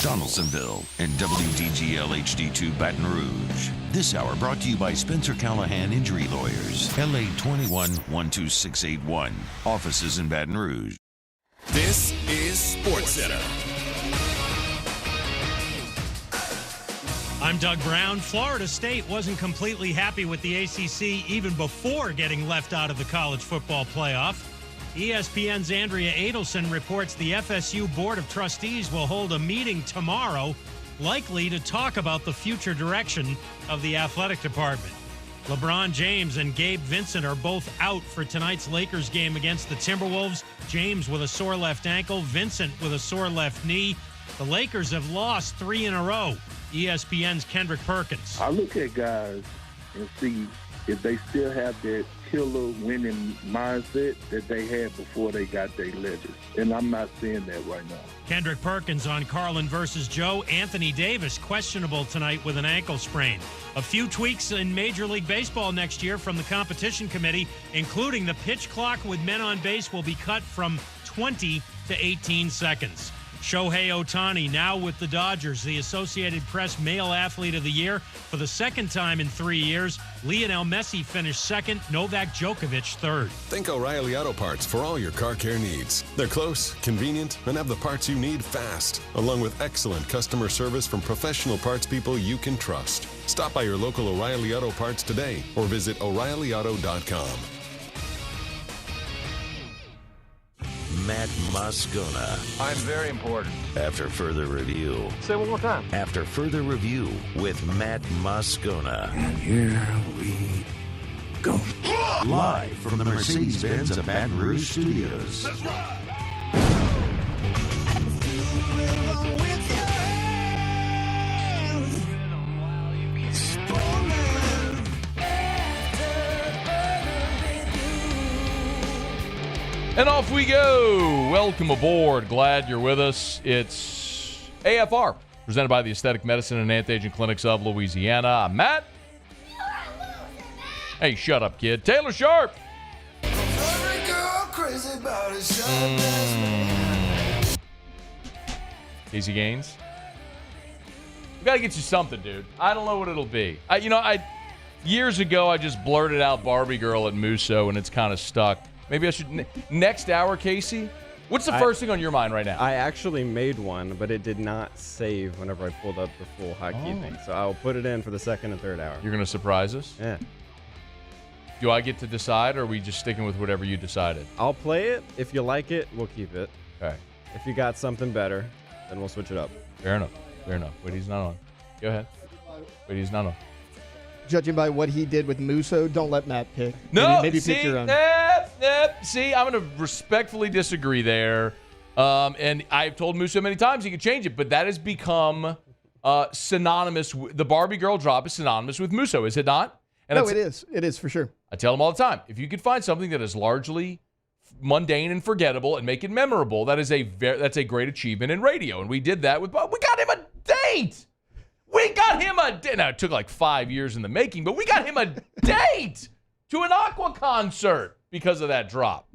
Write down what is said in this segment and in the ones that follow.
Donaldsonville, and WDGL HD2 Baton Rouge. This hour brought to you by Spencer Callahan Injury Lawyers, LA 21-12681. Offices in Baton Rouge. This is SportsCenter. I'm Doug Brown. Florida State wasn't completely happy with the ACC even before getting left out of the college football playoff. ESPN's Andrea Adelson reports the FSU Board of Trustees will hold a meeting tomorrow, likely to talk about the future direction of the athletic department. LeBron James and Gabe Vincent are both out for tonight's Lakers game against the Timberwolves. James with a sore left ankle, Vincent with a sore left knee. The Lakers have lost 3 in a row. ESPN's Kendrick Perkins. I look at guys and see if they still have that killer winning mindset that they had before they got their letters. And I'm not seeing that right now. Kendrick Perkins on Carlin versus Joe. Anthony Davis questionable tonight with an ankle sprain. A few tweaks in Major League Baseball next year from the competition committee, including the pitch clock with men on base will be cut from 20 to 18 seconds. Shohei Ohtani now with the Dodgers, the Associated Press Male Athlete of the Year for the second time in 3 years. Lionel Messi finished second, Novak Djokovic third. Think O'Reilly Auto Parts for all your car care needs. They're close, convenient, and have the parts you need fast, along with excellent customer service from professional parts people you can trust. Stop by your local O'Reilly Auto Parts today or visit O'ReillyAuto.com. Matt Moscona. I'm very important. After further review. Say it one more time. After further review with Matt Moscona. And here we go. Live from the Mercedes-Benz of Baton Rouge Studios. That's right. And off we go. Welcome aboard. Glad you're with us. It's AFR, presented by the Aesthetic Medicine and Anti-Aging Clinics of Louisiana. I'm Matt. Hey, shut up, kid. Taylor Sharp. Casey Gaines. We got to get you something, dude. I don't know what it'll be. Years ago, I just blurted out Barbie Girl at Musso, and it's kind of stuck. Maybe I should. Next hour, Casey. What's the first thing on your mind right now? I actually made one, but it did not save whenever I pulled up the full hockey thing. So I'll put it in for the second and third hour. You're going to surprise us? Yeah. Do I get to decide, or are we just sticking with whatever you decided? I'll play it. If you like it, we'll keep it. Okay. If you got something better, then we'll switch it up. Fair enough. Wait, he's not on. Go ahead. Wait, he's not on. Judging by what he did with Musso, don't let Matt pick. No, maybe pick your own. See, I'm going to respectfully disagree there. And I've told Musso many times he could change it, but that has become synonymous. The Barbie Girl drop is synonymous with Musso, is it not? And no, it is. It is for sure. I tell him all the time, if you could find something that is largely mundane and forgettable and make it memorable, that's a great achievement in radio. And we did that with. We got him a date. Now, it took like 5 years in the making, but we got him a date to an Aqua concert because of that drop.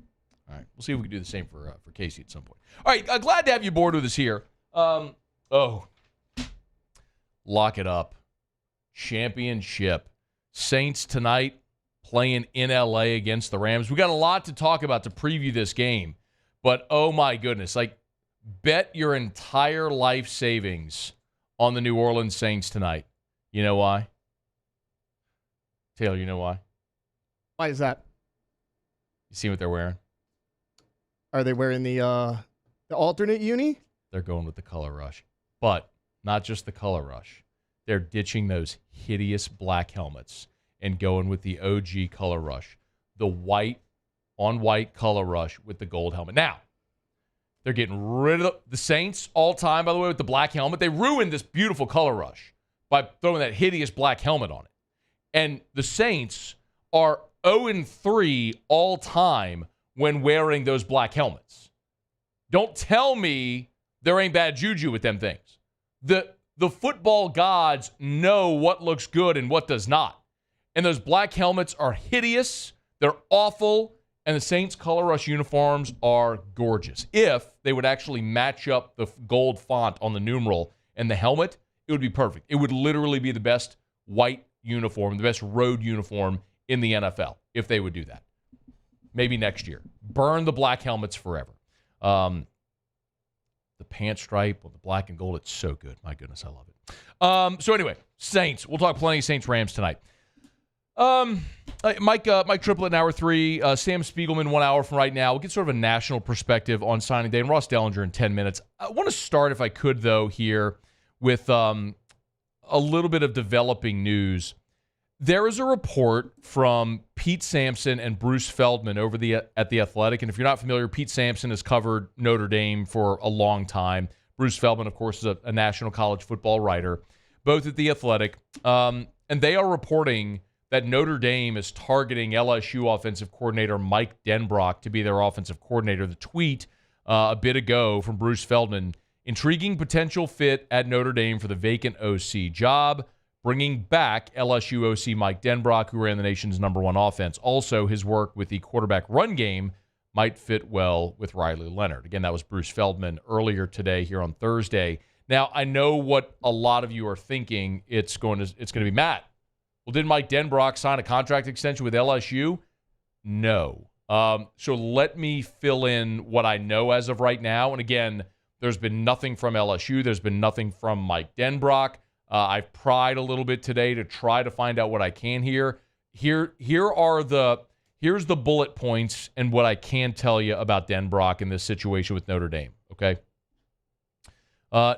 All right, we'll see if we can do the same for Casey at some point. All right, glad to have you aboard with us here. Lock it up. Championship. Saints tonight playing in L.A. against the Rams. We got a lot to talk about to preview this game, but oh my goodness, bet your entire life savings on the New Orleans Saints tonight. You know why? Taylor, you know why? Why is that? You see what they're wearing? Are they wearing the alternate uni? They're going with the color rush. But not just the color rush. They're ditching those hideous black helmets and going with the OG color rush. The white on white color rush with the gold helmet. Now, they're getting rid of the Saints all time, by the way, with the black helmet. They ruined this beautiful color rush by throwing that hideous black helmet on it. And the Saints are 0-3 all time when wearing those black helmets. Don't tell me there ain't bad juju with them things. The football gods know what looks good and what does not. And those black helmets are hideous. They're awful. And the Saints color rush uniforms are gorgeous. If they would actually match up the gold font on the numeral and the helmet, it would be perfect. It would literally be the best white uniform, the best road uniform in the NFL if they would do that. Maybe next year. Burn the black helmets forever. The pant stripe with the black and gold, it's so good. My goodness, I love it. So anyway, Saints. We'll talk plenty of Saints-Rams tonight. Mike Triplett in hour 3. Sam Spiegelman 1 hour from right now. We'll get sort of a national perspective on signing day. And Ross Dellenger in 10 minutes. I want to start, if I could, though, here with a little bit of developing news. There is a report from Pete Sampson and Bruce Feldman over at The Athletic. And if you're not familiar, Pete Sampson has covered Notre Dame for a long time. Bruce Feldman, of course, is a national college football writer, both at The Athletic. And they are reporting that Notre Dame is targeting LSU offensive coordinator Mike Denbrock to be their offensive coordinator. The tweet a bit ago from Bruce Feldman, intriguing potential fit at Notre Dame for the vacant OC job, bringing back LSU OC Mike Denbrock, who ran the nation's #1 offense. Also, his work with the quarterback run game might fit well with Riley Leonard. Again, that was Bruce Feldman earlier today here on Thursday. Now, I know what a lot of you are thinking. It's going to be Matt. Well, did Mike Denbrock sign a contract extension with LSU? No. So let me fill in what I know as of right now. And again, there's been nothing from LSU. There's been nothing from Mike Denbrock. I've pried a little bit today to try to find out what I can here. Here's the bullet points and what I can tell you about Denbrock in this situation with Notre Dame. Okay.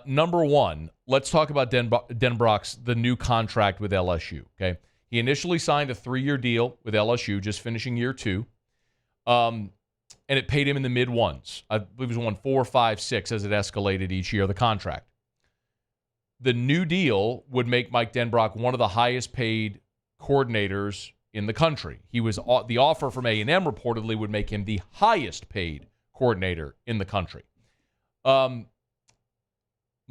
Number one, let's talk about Denbrock's the new contract with LSU. Okay, he initially signed a 3-year deal with LSU, just finishing year 2, and it paid him in the mid ones. I believe it was 4, 5, 6 as it escalated each year. The contract. The new deal would make Mike Denbrock one of the highest paid coordinators in the country. He was the offer from A&M reportedly would make him the highest paid coordinator in the country.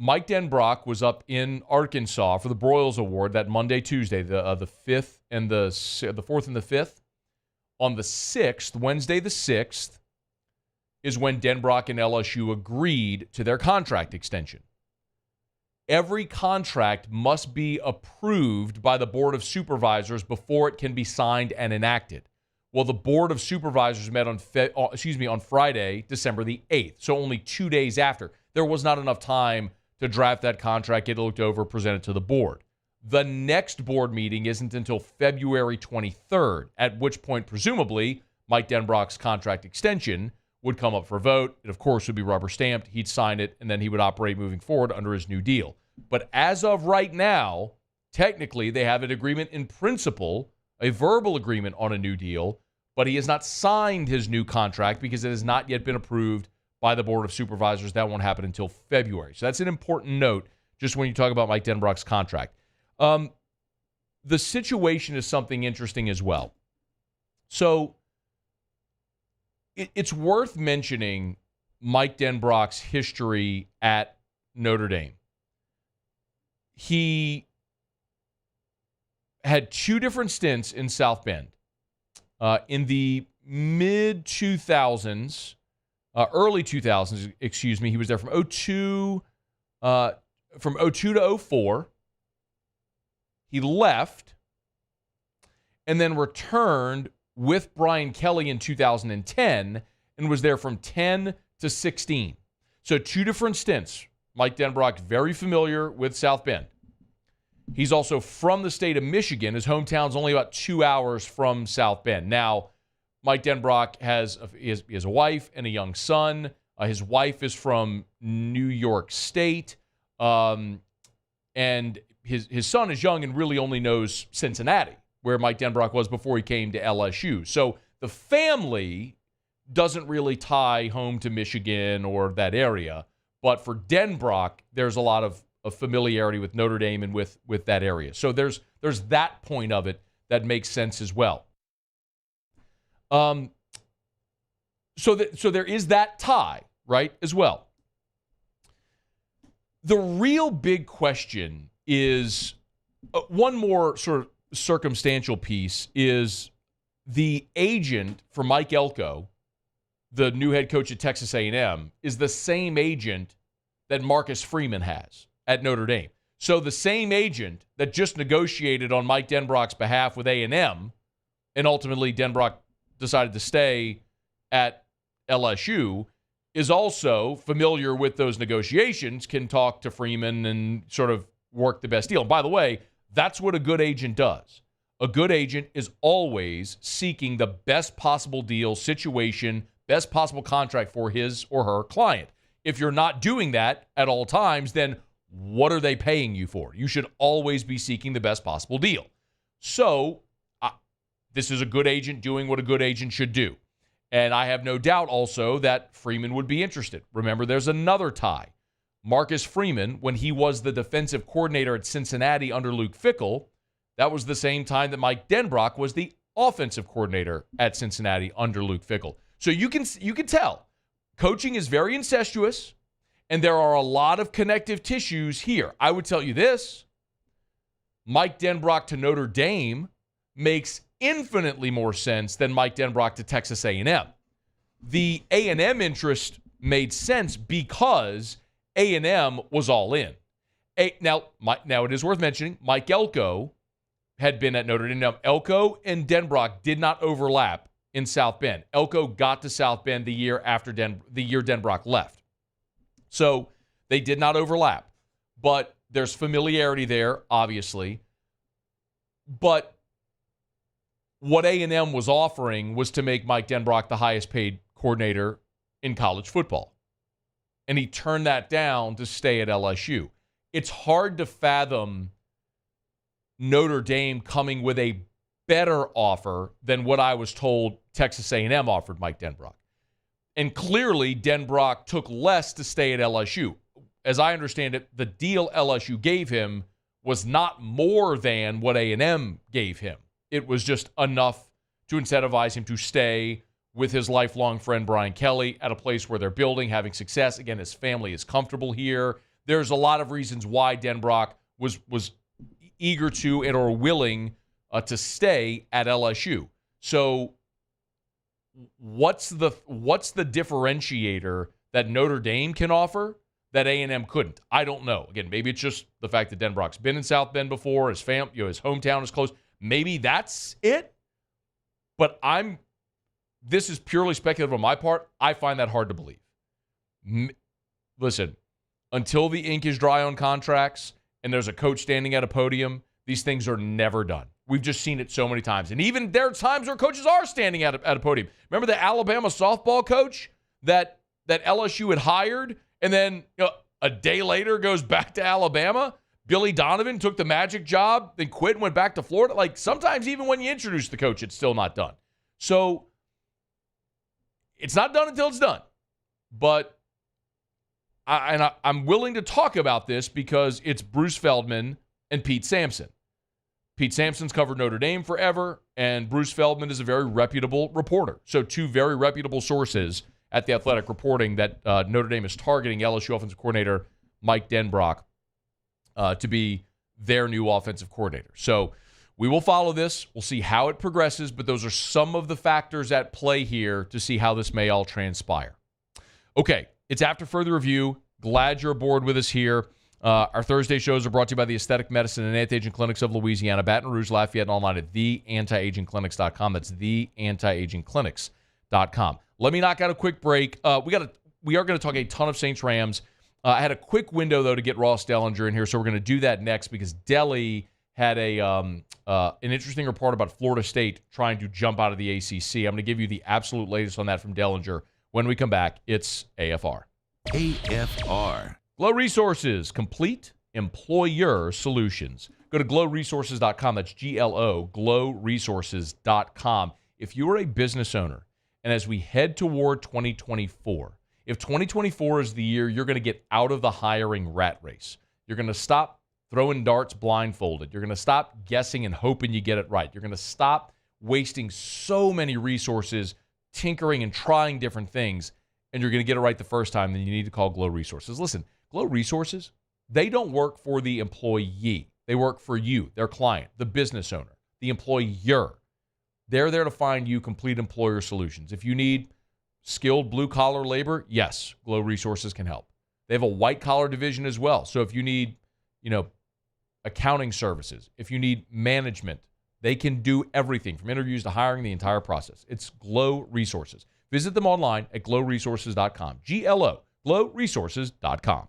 Mike Denbrock was up in Arkansas for the Broyles Award that Monday, Tuesday, the 4th and the 5th. On the 6th, Wednesday the 6th, is when Denbrock and LSU agreed to their contract extension. Every contract must be approved by the Board of Supervisors before it can be signed and enacted. Well, the Board of Supervisors met on Friday, December the 8th, so only 2 days after. There was not enough time to draft that contract, get it looked over, present it to the board. The next board meeting isn't until February 23rd, at which point, presumably, Mike Denbrock's contract extension would come up for a vote. It, of course, would be rubber stamped. He'd sign it, and then he would operate moving forward under his new deal. But as of right now, technically, they have an agreement in principle, a verbal agreement on a new deal, but he has not signed his new contract because it has not yet been approved by the Board of Supervisors. That won't happen until February. So that's an important note just when you talk about Mike Denbrock's contract. The situation is something interesting as well. So it's worth mentioning Mike Denbrock's history at Notre Dame. He had 2 different stints in South Bend. In the mid-2000s, early 2000s, excuse me. He was there from 02 to 04. He left and then returned with Brian Kelly in 2010 and was there from 10 to 16. So 2 different stints. Mike Denbrock, very familiar with South Bend. He's also from the state of Michigan. His hometown's only about 2 hours from South Bend. Now, Mike Denbrock has a wife and a young son. His wife is from New York State. And his son is young and really only knows Cincinnati, where Mike Denbrock was before he came to LSU. So the family doesn't really tie home to Michigan or that area. But for Denbrock, there's a lot of familiarity with Notre Dame and with that area. So there's that point of it that makes sense as well. So there is that tie, right, as well. The real big question is one more sort of circumstantial piece is the agent for Mike Elko, the new head coach at Texas A&M, is the same agent that Marcus Freeman has at Notre Dame. So the same agent that just negotiated on Mike Denbrock's behalf with A&M, and ultimately Denbrock decided to stay at LSU, is also familiar with those negotiations, can talk to Freeman and sort of work the best deal. And by the way, that's what a good agent does. A good agent is always seeking the best possible deal, situation, best possible contract for his or her client. If you're not doing that at all times, then what are they paying you for? You should always be seeking the best possible deal. So this is a good agent doing what a good agent should do. And I have no doubt also that Freeman would be interested. Remember, there's another tie. Marcus Freeman, when he was the defensive coordinator at Cincinnati under Luke Fickell, that was the same time that Mike Denbrock was the offensive coordinator at Cincinnati under Luke Fickell. So you can tell coaching is very incestuous, and there are a lot of connective tissues here. I would tell you this: Mike Denbrock to Notre Dame makes infinitely more sense than Mike Denbrock to Texas A&M. The A&M interest made sense because A&M was all in. Now it is worth mentioning, Mike Elko had been at Notre Dame. Now, Elko and Denbrock did not overlap in South Bend. Elko got to South Bend the year after the year Denbrock left. So they did not overlap. But there's familiarity there, obviously. But what A&M was offering was to make Mike Denbrock the highest paid coordinator in college football. And he turned that down to stay at LSU. It's hard to fathom Notre Dame coming with a better offer than what I was told Texas A&M offered Mike Denbrock. And clearly, Denbrock took less to stay at LSU. As I understand it, the deal LSU gave him was not more than what A&M gave him. It was just enough to incentivize him to stay with his lifelong friend Brian Kelly at a place where they're building, having success. Again, his family is comfortable here. There's a lot of reasons why Denbrock was eager to and or willing to stay at LSU. So what's the differentiator that Notre Dame can offer that A&M couldn't? I don't know. Again, maybe it's just the fact that Denbrock's been in South Bend before, his hometown is close. Maybe that's it. But this is purely speculative on my part. I find that hard to believe. Listen, until the ink is dry on contracts and there's a coach standing at a podium, these things are never done. We've just seen it so many times. And even there are times where coaches are standing at a podium. Remember the Alabama softball coach that LSU had hired and then a day later goes back to Alabama? Billy Donovan took the Magic job, then quit and went back to Florida. Like, sometimes even when you introduce the coach, it's still not done. So it's not done until it's done. But I'm willing to talk about this because it's Bruce Feldman and Pete Sampson. Pete Sampson's covered Notre Dame forever, and Bruce Feldman is a very reputable reporter. So two very reputable sources at The Athletic reporting that Notre Dame is targeting LSU offensive coordinator Mike Denbrock to be their new offensive coordinator. So we will follow this. We'll see how it progresses, but those are some of the factors at play here to see how this may all transpire. Okay, it's After Further Review. Glad you're aboard with us here. Our Thursday shows are brought to you by the Aesthetic Medicine and Anti-Aging Clinics of Louisiana, Baton Rouge, Lafayette, and online at theantiagingclinics.com. That's theantiagingclinics.com. Let me knock out a quick break. We are going to talk a ton of Saints Rams. I had a quick window, though, to get Ross Dellenger in here, so we're going to do that next because Delly had an interesting report about Florida State trying to jump out of the ACC. I'm going to give you the absolute latest on that from Dellenger. When we come back, it's AFR. AFR. Glow Resources, complete employer solutions. Go to glowresources.com. That's GLO, glowresources.com. If you are a business owner, and as we head toward 2024, if 2024 is the year you're going to get out of the hiring rat race, you're going to stop throwing darts blindfolded, you're going to stop guessing and hoping you get it right, you're going to stop wasting so many resources tinkering and trying different things, and you're going to get it right the first time, then you need to call Glow Resources. Listen, Glow Resources, they don't work for the employee. They work for you, their client, the business owner, the employer. They're there to find you complete employer solutions. If you need skilled blue-collar labor, yes, Glow Resources can help. They have a white-collar division as well. So if you need, accounting services, if you need management, they can do everything from interviews to hiring, the entire process. It's Glow Resources. Visit them online at glowresources.com. GLO, glowresources.com.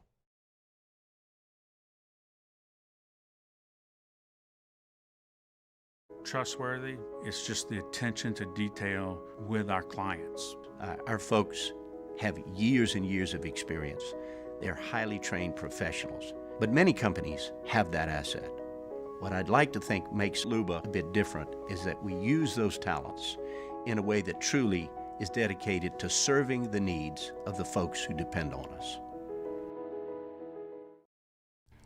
Trustworthy. It's just the attention to detail with our clients. Our folks have years and years of experience. They're highly trained professionals, but many companies have that asset. What I'd like to think makes Luba a bit different is that we use those talents in a way that truly is dedicated to serving the needs of the folks who depend on us.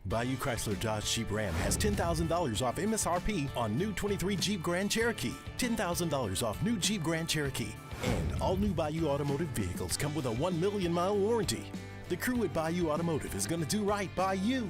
Bayou Chrysler Dodge Jeep Ram has $10,000 off MSRP on new 23 Jeep Grand Cherokee, $10,000 off new Jeep Grand Cherokee, and all new Bayou Automotive vehicles come with a 1 million mile warranty. The crew at Bayou Automotive is going to do right by you.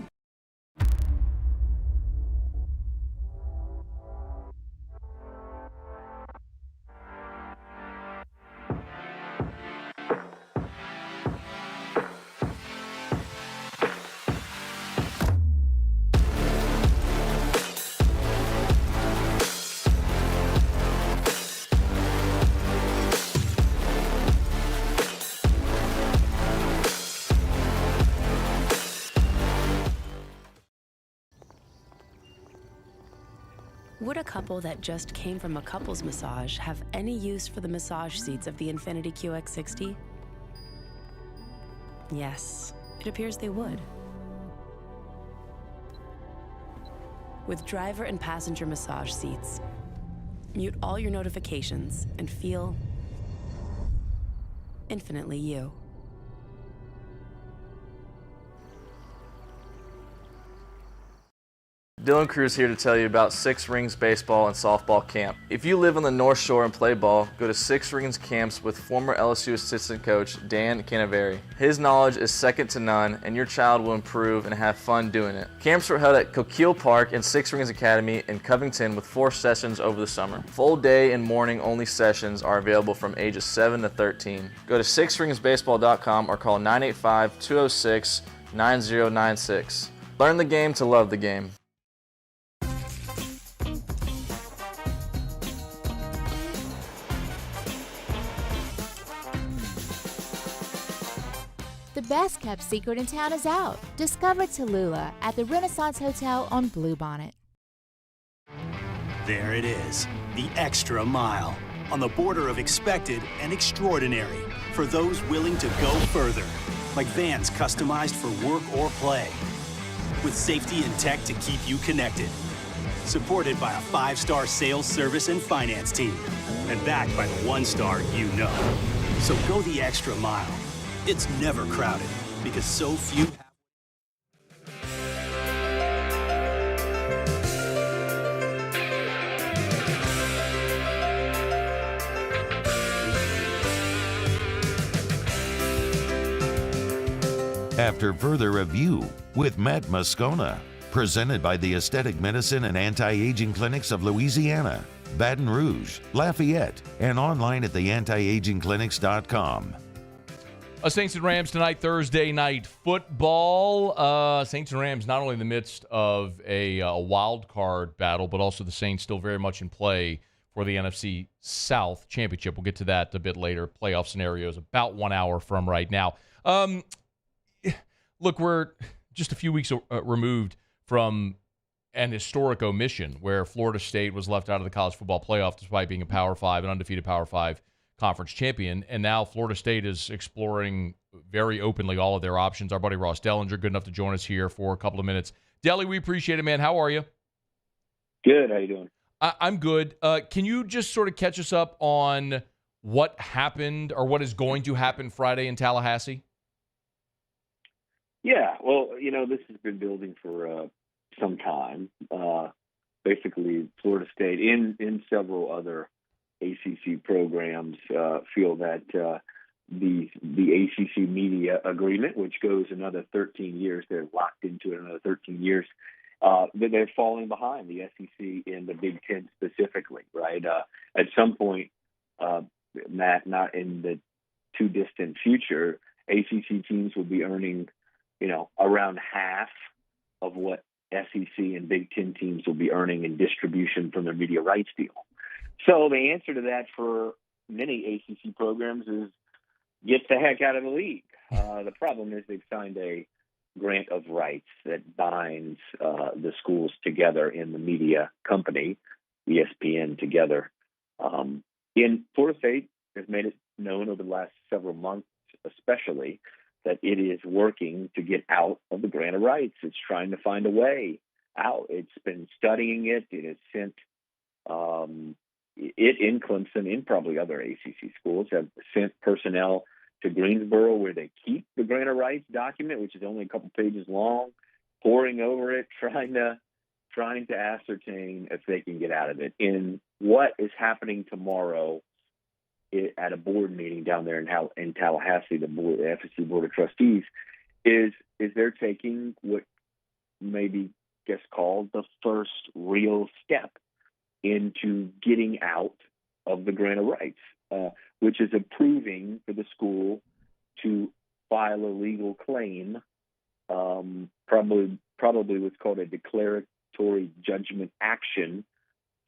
Would a couple that just came from a couples massage have any use for the massage seats of the Infiniti QX60? Yes, it appears they would. With driver and passenger massage seats, mute all your notifications and feel infinitely you. Dylan Cruz here to tell you about Six Rings Baseball and Softball Camp. If you live on the North Shore and play ball, go to Six Rings Camps with former LSU assistant coach Dan Canaveri. His knowledge is second to none, and your child will improve and have fun doing it. Camps were held at Coquille Park and Six Rings Academy in Covington with 4 sessions over the summer. Full day and morning only sessions are available from ages 7 to 13. Go to sixringsbaseball.com or call 985-206-9096. Learn the game to love the game. The best kept secret in town is out. Discover Tallulah at the Renaissance Hotel on Bluebonnet. There it is, the extra mile, on the border of expected and extraordinary for those willing to go further, like vans customized for work or play, with safety and tech to keep you connected, supported by a 5-star sales, service, and finance team, and backed by the 1-star you know. So go the extra mile. It's never crowded because so few have. After further review with Matt Moscona, presented by the Aesthetic Medicine and Anti-Aging Clinics of Louisiana, Baton Rouge, Lafayette, and online at theantiagingclinics.com. Saints and Rams tonight, Thursday night football. Saints and Rams not only in the midst of a wild card battle, but also the Saints still very much in play for the NFC South championship. We'll get to that a bit later. Playoff scenarios about 1 hour from right now. Look, we're just a few weeks removed from an historic omission where Florida State was left out of the college football playoff despite being a Power 5, an undefeated Power 5 conference champion, and now Florida State is exploring very openly all of their options. Our buddy Ross Dellenger, good enough to join us here for a couple of minutes. Delly, we appreciate it, man. How are you? Good. How you doing? I'm good. Can you just sort of catch us up on what happened or what is going to happen Friday in Tallahassee? Yeah, well, this has been building for some time. Basically, Florida State in several other ACC programs feel that the ACC media agreement, which goes another 13 years, they're locked into it another 13 years, that they're falling behind the SEC and the Big Ten specifically, right? At some point, Matt, not in the too distant future, ACC teams will be earning around half of what SEC and Big Ten teams will be earning in distribution from their media rights deal. So the answer to that for many ACC programs is get the heck out of the league. The problem is they've signed a grant of rights that binds the schools together in the media company, ESPN, together. In Florida State has made it known over the last several months, especially, that it is working to get out of the grant of rights. It's trying to find a way out. It's been studying it. It has sent it in Clemson, in probably other ACC schools, have sent personnel to Greensboro where they keep the grant of rights document, which is only a couple pages long, poring over it, trying to ascertain if they can get out of it. In what is happening tomorrow at a board meeting down there in Tallahassee, the FSU Board of Trustees, is they're taking what maybe gets called the first real step into getting out of the grant of rights, which is approving for the school to file a legal claim, probably what's called a declaratory judgment action,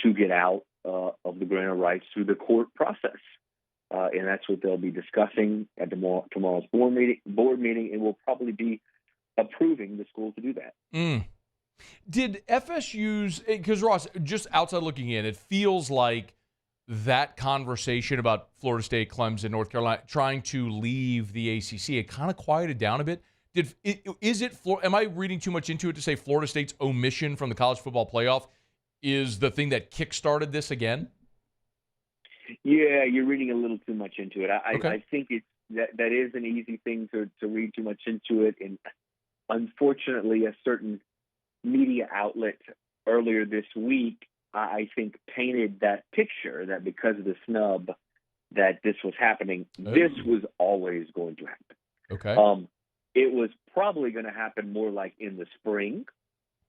to get out of the grant of rights through the court process. And that's what they'll be discussing at tomorrow's board meeting, and will probably be approving the school to do that. Did FSU's, because Ross, just outside looking in, it feels like that conversation about Florida State, Clemson, North Carolina, trying to leave the ACC, it kind of quieted down a bit. Am I reading too much into it to say Florida State's omission from the college football playoff is the thing that kickstarted this again? Yeah, you're reading a little too much into it. Okay. I think that is an easy thing to read too much into it. And unfortunately, a certain media outlet earlier this week, I think, painted that picture that because of the snub that this was happening. This was always going to happen. Okay. It was probably going to happen more like in the spring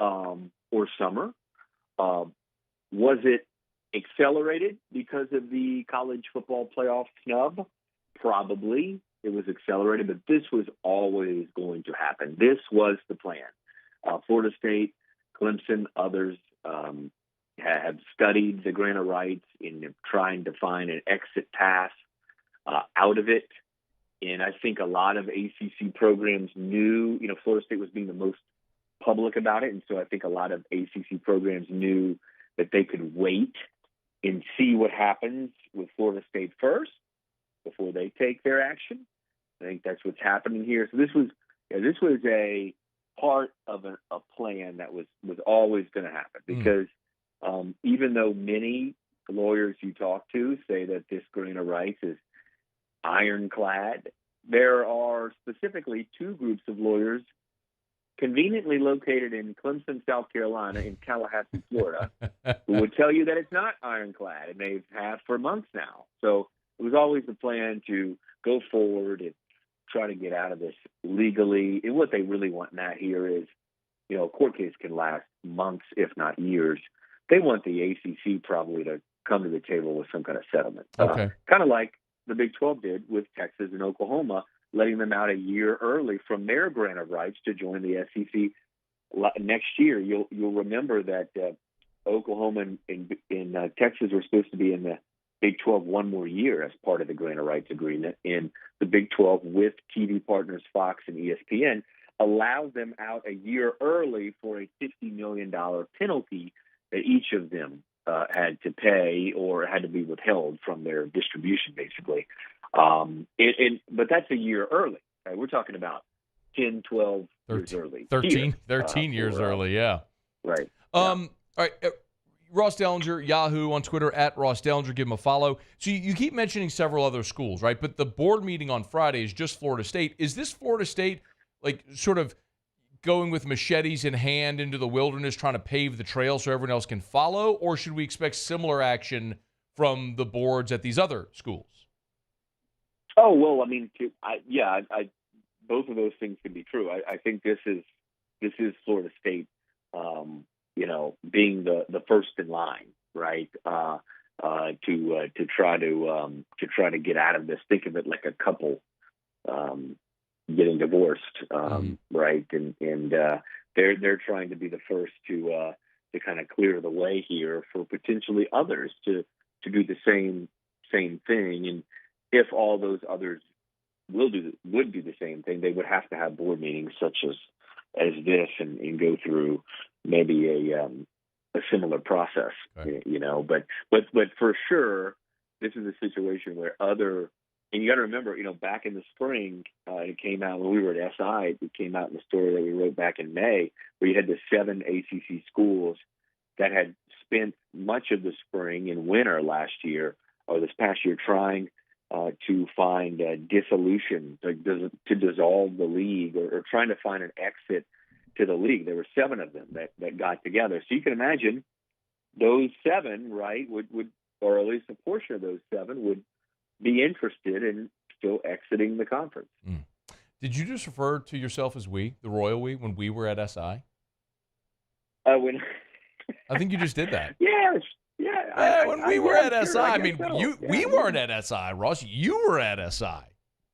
or summer. Was it accelerated because of the college football playoff snub? Probably. It was accelerated, but this was always going to happen. This was the plan. Florida State, Clemson, others have studied the grant of rights in trying to find an exit path out of it. And I think a lot of ACC programs knew, Florida State was being the most public about it. And so I think a lot of ACC programs knew that they could wait and see what happens with Florida State first before they take their action. I think that's what's happening here. So this was a part of a plan that was always going to happen, because even though many lawyers you talk to say that this grant of rights is ironclad, there are specifically two groups of lawyers conveniently located in Clemson, South Carolina, and Tallahassee, Florida, who would tell you that it's not ironclad, and they've had for months now. So it was always the plan to go forward and try to get out of this legally. And what they really want, Matt, here is, a court case can last months, if not years. They want the ACC probably to come to the table with some kind of settlement. Okay. Kind of like the Big 12 did with Texas and Oklahoma, letting them out a year early from their grant of rights to join the SEC next year. You'll remember that Oklahoma and Texas were supposed to be in the Big 12 one more year as part of the grant of rights agreement, and the Big 12 with TV partners Fox and ESPN allowed them out a year early for a $50 million penalty that each of them had to pay or had to be withheld from their distribution, basically. But that's a year early. Right? We're talking about 10, 12 years early. 13 years early, yeah. Right. All right. Ross Dellenger, Yahoo on Twitter, at Ross Dellenger. Give him a follow. So you keep mentioning several other schools, right? But the board meeting on Friday is just Florida State. Is this Florida State, like, sort of going with machetes in hand into the wilderness, trying to pave the trail so everyone else can follow? Or should we expect similar action from the boards at these other schools? Oh, well, I mean, both of those things can be true. I think this is Florida State, being the first in line, right? To try to get out of this. Think of it like a couple getting divorced, right? And they're trying to be the first to kind of clear the way here for potentially others to do the same thing. And if all those others would do the same thing, they would have to have board meetings such as this and go through maybe a similar process, right. But for sure, this is a situation where and you got to remember, back in the spring, it came out when we were at SI. It came out in the story that we wrote back in May, where you had the 7 ACC schools that had spent much of the spring and winter last year or this past year trying to find dissolution, to dissolve the league or trying to find an exit to the league. There were 7 of them that got together. So you can imagine those 7, right, would or at least a portion of those 7 would be interested in still exiting the conference. Did you just refer to yourself as we, the royal we, when we were at SI? I think you just did that. Yes. Yeah. When we were at SI, I mean, we weren't at SI, Ross. You were at SI.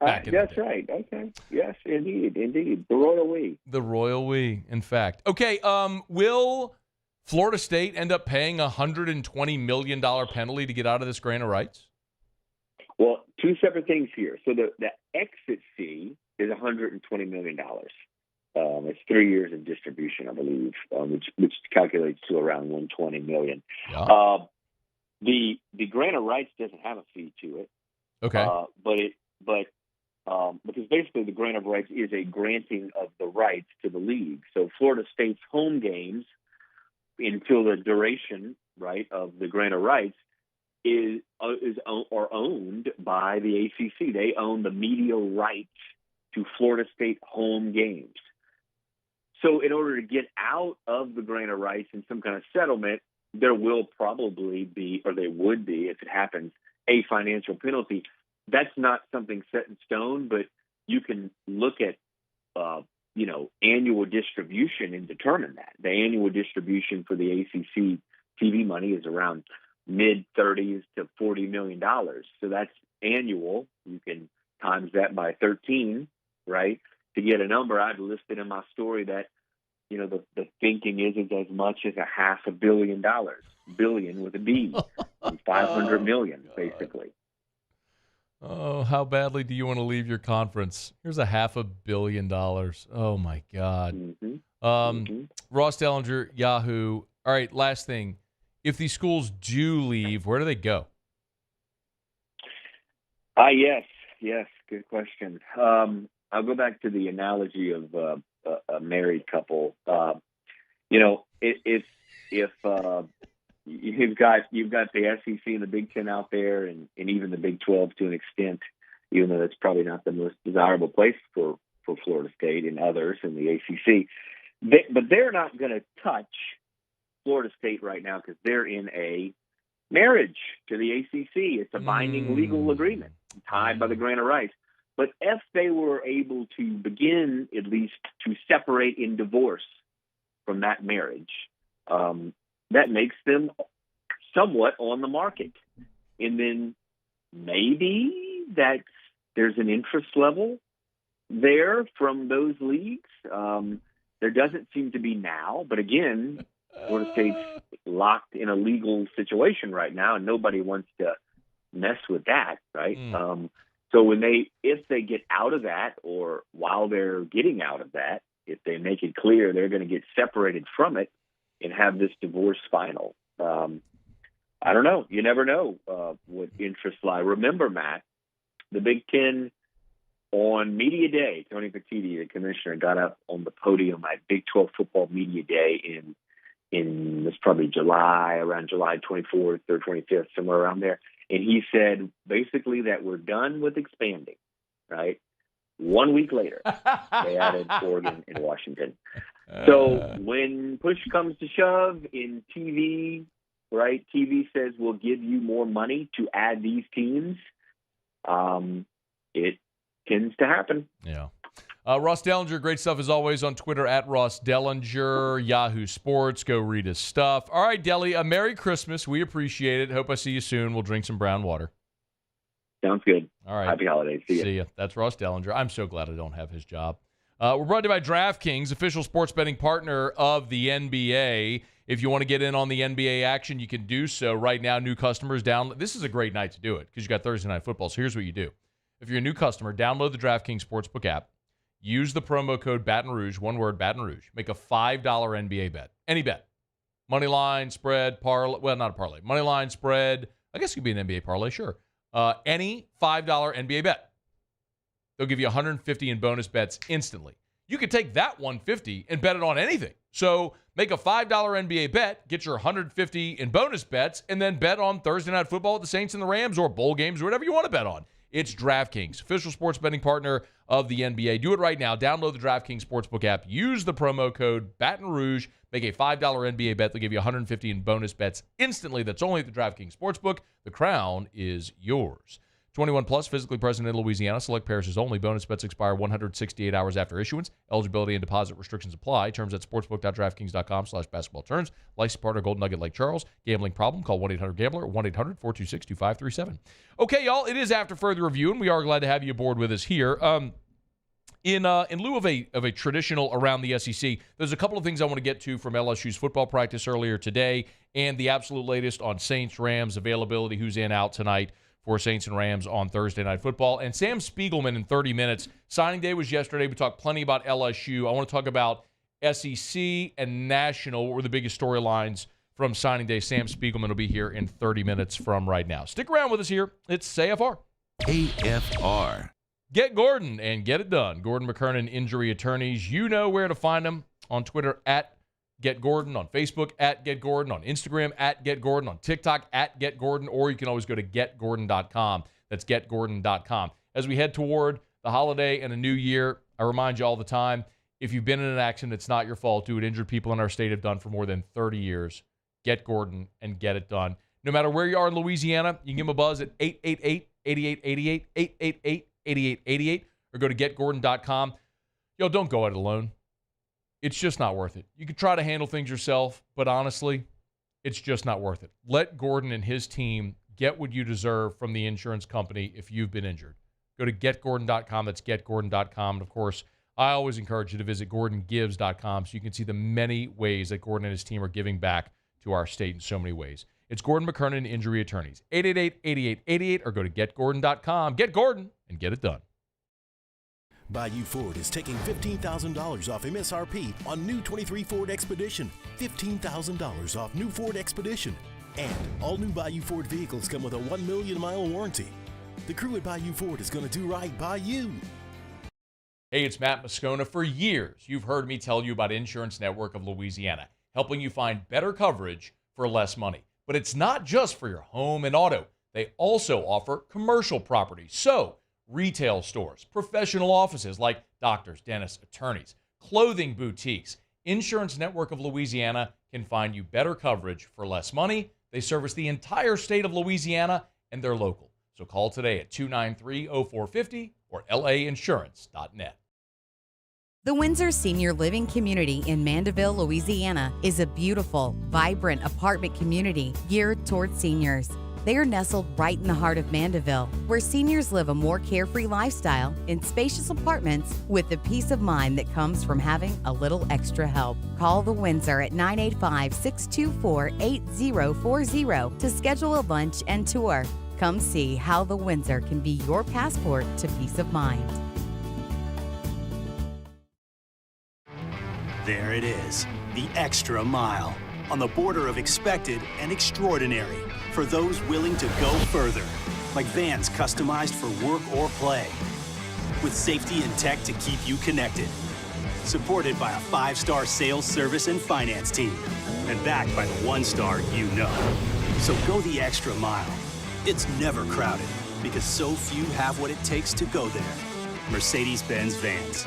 That's right. Okay. Yes, indeed. The royal we. The royal we, in fact. Okay. Will Florida State end up paying a $120 million penalty to get out of this grant of rights? Well, 2 separate things here. So the exit fee is $120 million. It's 3 years of distribution, I believe, which calculates to around $120 million. Yeah. The grant of rights doesn't have a fee to it. Okay. Because basically the grant of rights is a granting of the rights to the league. So Florida State's home games until the duration, right, of the grant of rights are owned by the ACC. They own the media rights to Florida State home games. So in order to get out of the grant of rights in some kind of settlement, there will probably be, or there would be, if it happens, a financial penalty. That's not something set in stone, but you can look at, annual distribution and determine that. The annual distribution for the ACC TV money is around mid-30s to $40 million. So that's annual. You can times that by 13, right? To get a number, I'd listed in my story that, the thinking is as much as $500 million, billion with a B, 500 million, basically. Oh, how badly do you want to leave your conference? Here's $500 million. Oh, my God. Ross Dellenger, Yahoo. All right, last thing. If these schools do leave, where do they go? Yes, good question. I'll go back to the analogy of a married couple. If you've got the SEC and the Big Ten out there, and even the Big 12 to an extent, even though that's probably not the most desirable place for Florida State and others in the ACC, but they're not going to touch Florida State right now because they're in a marriage to the ACC. It's a binding legal agreement tied by the grant of rights. But if they were able to begin at least to separate in divorce from that marriage, that makes them somewhat on the market. And then maybe that there's an interest level there from those leagues. There doesn't seem to be now, but again, Florida State's locked in a legal situation right now, and nobody wants to mess with that, right? So if they get out of that, or while they're getting out of that, if they make it clear they're going to get separated from it and have this divorce final, I don't know. You never know what interests lie. Remember, Matt, the Big Ten on Media Day, Tony Petitti, the commissioner, got up on the podium at Big 12 Football Media Day in this probably around July 24th or 25th, somewhere around there. And he said basically that we're done with expanding, right? 1 week later, they added Oregon and Washington. So when push comes to shove in TV, right, TV says we'll give you more money to add these teams. It tends to happen. Yeah. Ross Dellenger, great stuff as always on Twitter at Ross Dellenger, Yahoo Sports. Go read his stuff. All right, Delly, a Merry Christmas. We appreciate it. Hope I see you soon. We'll drink some brown water. Sounds good. All right. Happy holidays. See ya. See ya. That's Ross Dellenger. I'm so glad I don't have his job. We're brought to you by DraftKings, official sports betting partner of the NBA. If you want to get in on the NBA action, you can do so right now. New customers, this is a great night to do it because you got Thursday Night Football. So here's what you do. If you're a new customer, download the DraftKings Sportsbook app. Use the promo code Baton Rouge, one word, Baton Rouge. Make a $5 NBA bet. Any bet. Money line, spread, parlay. Well, not a parlay. Money line, spread. I guess it could be an NBA parlay, sure. Any $5 NBA bet. They'll give you $150 in bonus bets instantly. You could take that $150 and bet it on anything. So make a $5 NBA bet, get your $150 in bonus bets, and then bet on Thursday Night Football with the Saints and the Rams or bowl games or whatever you want to bet on. It's DraftKings, official sports betting partner of the NBA. Do it right now. Download the DraftKings Sportsbook app. Use the promo code Baton Rouge. Make a $5 NBA bet. They'll give you $150 in bonus bets instantly. That's only at the DraftKings Sportsbook. The crown is yours. 21 plus, physically present in Louisiana. Select parishes only. Bonus bets expire 168 hours after issuance. Eligibility and deposit restrictions apply. Terms at sportsbook.draftkings.com/basketball terms. Licensed partner Golden Nugget Lake Charles. Gambling problem? Call 1-800-GAMBLER or 1-800-426-2537. Okay, y'all, it is after further review, and we are glad to have you aboard with us here. In lieu of a traditional around the SEC, there's a couple of things I want to get to from LSU's football practice earlier today and the absolute latest on Saints, Rams availability, who's in, out tonight for Saints and Rams on Thursday Night Football. And Sam Spiegelman in 30 minutes. Signing day was yesterday. We talked plenty about LSU. I want to talk about SEC and national. What were the biggest storylines from signing day? Sam Spiegelman will be here in 30 minutes from right now. Stick around with us here. It's AFR. AFR. Get Gordon and get it done. Gordon McKernan Injury Attorneys. You know where to find them on Twitter at Get Gordon, on Facebook at Get Gordon, on Instagram at Get Gordon, on TikTok at Get Gordon, or you can always go to getgordon.com. That's getgordon.com. As we head toward the holiday and a new year, I remind you all the time, if you've been in an accident, it's not your fault. Do what injured people in our state have done for more than 30 years. Get Gordon and get it done. No matter where you are in Louisiana, you can give them a buzz at 888-8888, 888-8888, or go to getgordon.com. Yo, don't go it alone. It's just not worth it. You could try to handle things yourself, but honestly, it's just not worth it. Let Gordon and his team get what you deserve from the insurance company if you've been injured. Go to getgordon.com. That's getgordon.com. And, of course, I always encourage you to visit gordongives.com so you can see the many ways that Gordon and his team are giving back to our state in so many ways. It's Gordon McKernan Injury Attorneys. 888-8888 or go to getgordon.com. Get Gordon and get it done. Bayou Ford is taking $15,000 off MSRP on new 23 Ford Expedition. $15,000 off new Ford Expedition. And all new Bayou Ford vehicles come with a 1 million mile warranty. The crew at Bayou Ford is going to do right by you. Hey, it's Matt Moscona. For years, you've heard me tell you about Insurance Network of Louisiana, helping you find better coverage for less money. But it's not just for your home and auto. They also offer commercial property. So, retail stores, professional offices like doctors, dentists, attorneys, clothing boutiques. Insurance Network of Louisiana can find you better coverage for less money. They service the entire state of Louisiana, and they're local. So call today at 293-0450 or lainsurance.net. The Windsor Senior Living Community in Mandeville, Louisiana is a beautiful, vibrant apartment community geared toward seniors. They are nestled right in the heart of Mandeville, where seniors live a more carefree lifestyle in spacious apartments with the peace of mind that comes from having a little extra help. Call the Windsor at 985-624-8040 to schedule a lunch and tour. Come see how the Windsor can be your passport to peace of mind. There it is, the extra mile, on the border of expected and extraordinary. For those willing to go further, like vans customized for work or play, with safety and tech to keep you connected. Supported by a 5-star sales, service, and finance team, and backed by the 1-star you know. So go the extra mile. It's never crowded, because so few have what it takes to go there. Mercedes-Benz Vans.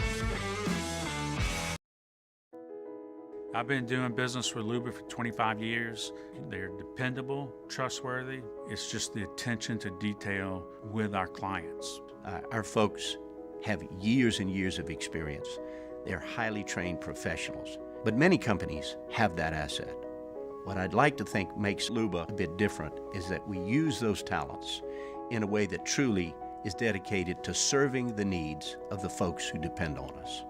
I've been doing business with Luba for 25 years. They're dependable, trustworthy. It's just the attention to detail with our clients. Our folks have years and years of experience. They're highly trained professionals, but many companies have that asset. What I'd like to think makes Luba a bit different is that we use those talents in a way that truly is dedicated to serving the needs of the folks who depend on us.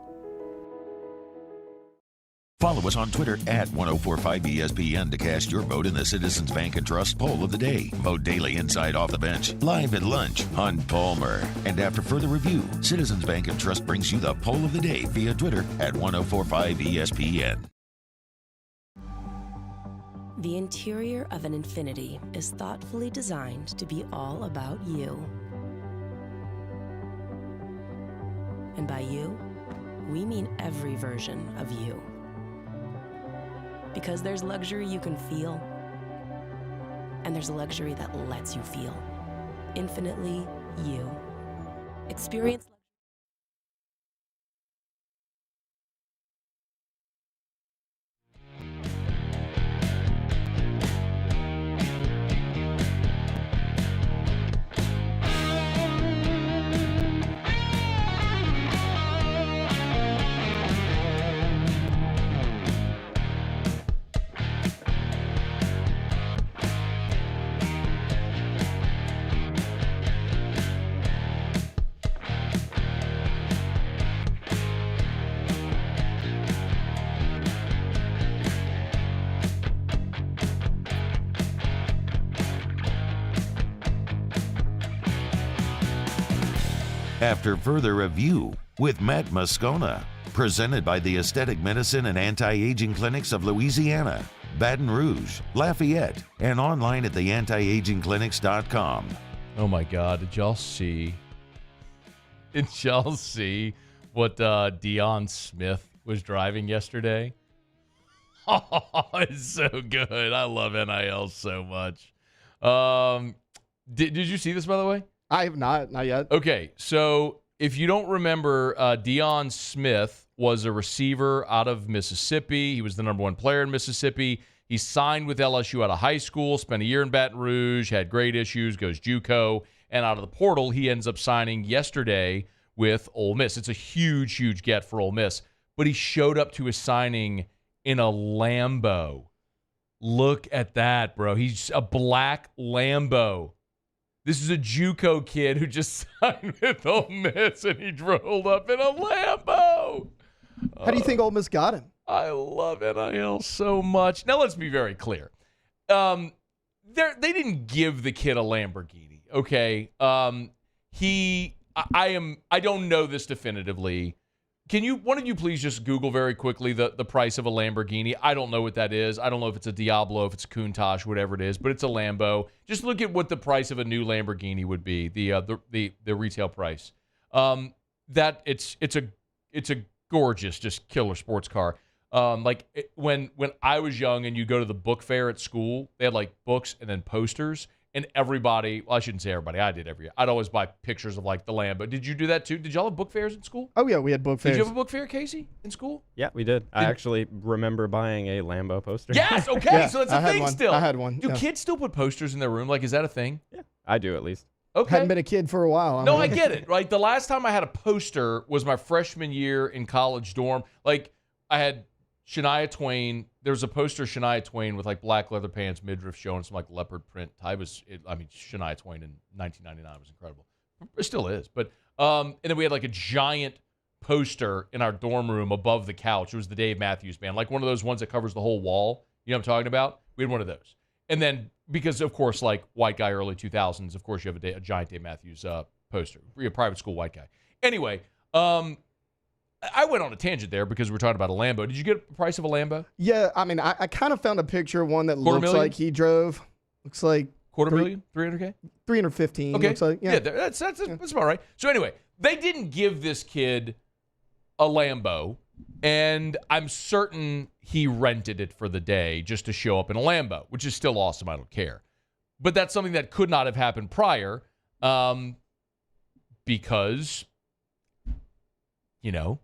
Follow us on Twitter at 1045ESPN to cast your vote in the Citizens Bank and Trust Poll of the Day. Vote daily inside Off the Bench, live at lunch on Palmer. And after further review, Citizens Bank and Trust brings you the Poll of the Day via Twitter at 1045ESPN. The interior of an Infiniti is thoughtfully designed to be all about you. And by you, we mean every version of you. Because there's luxury you can feel, and there's luxury that lets you feel. Infinitely you. Experience. After further review with Matt Moscona, presented by the Aesthetic Medicine and Anti-Aging Clinics of Louisiana, Baton Rouge, Lafayette, and online at theantiagingclinics.com. Oh my God, did y'all see what Dion Smith was driving yesterday? Oh, it's so good. I love NIL so much. Did you see this, by the way? I have not yet. Okay, so if you don't remember, Dion Smith was a receiver out of Mississippi. He was the number one player in Mississippi. He signed with LSU out of high school, spent a year in Baton Rouge, had great issues, goes JUCO, and out of the portal, he ends up signing yesterday with Ole Miss. It's a huge, huge get for Ole Miss. But he showed up to his signing in a Lambo. Look at that, bro. He's a black Lambo. This is a JUCO kid who just signed with Ole Miss, and he drove up in a Lambo. How do you think Ole Miss got him? I love NIL so much. Now, let's be very clear. They didn't give the kid a Lamborghini, okay? I don't know this definitively. Can one of you please just Google very quickly the price of a Lamborghini? I don't know what that is. I don't know if it's a Diablo, if it's a Countach, whatever it is, but it's a Lambo. Just look at what the price of a new Lamborghini would be, the retail price. That it's a gorgeous, just killer sports car. When I was young and you go to the book fair at school, they had like books and then posters. And everybody, well, I shouldn't say everybody. I did every year. I'd always buy pictures of like the Lambo. Did you do that too? Did y'all have book fairs in school? Oh, yeah, we had book fairs. Did you have a book fair, Casey, in school? Yeah, we did. I actually remember buying a Lambo poster. Yes, okay, yeah, so that's a thing still. I had one. Do kids still put posters in their room? Like, is that a thing? Yeah, I do at least. Okay. Hadn't been a kid for a while. No, I get it, right? The last time I had a poster was my freshman year in college dorm. Like, I had Shania Twain. There was a poster of Shania Twain with like black leather pants, midriff showing some like leopard print. Shania Twain in 1999 was incredible. It still is. But and then we had like a giant poster in our dorm room above the couch. It was the Dave Matthews Band, like one of those ones that covers the whole wall. You know what I'm talking about? We had one of those. And then because of course, like white guy early 2000s, of course you have a giant Dave Matthews poster. You're a private school white guy. Anyway, I went on a tangent there because we're talking about a Lambo. Did you get the price of a Lambo? Yeah, I mean, I kind of found a picture of one that looks like he drove. Looks like $250,000, $300K, 315. Okay, looks like that's about right. So anyway, they didn't give this kid a Lambo, and I'm certain he rented it for the day just to show up in a Lambo, which is still awesome. I don't care, but that's something that could not have happened prior, because you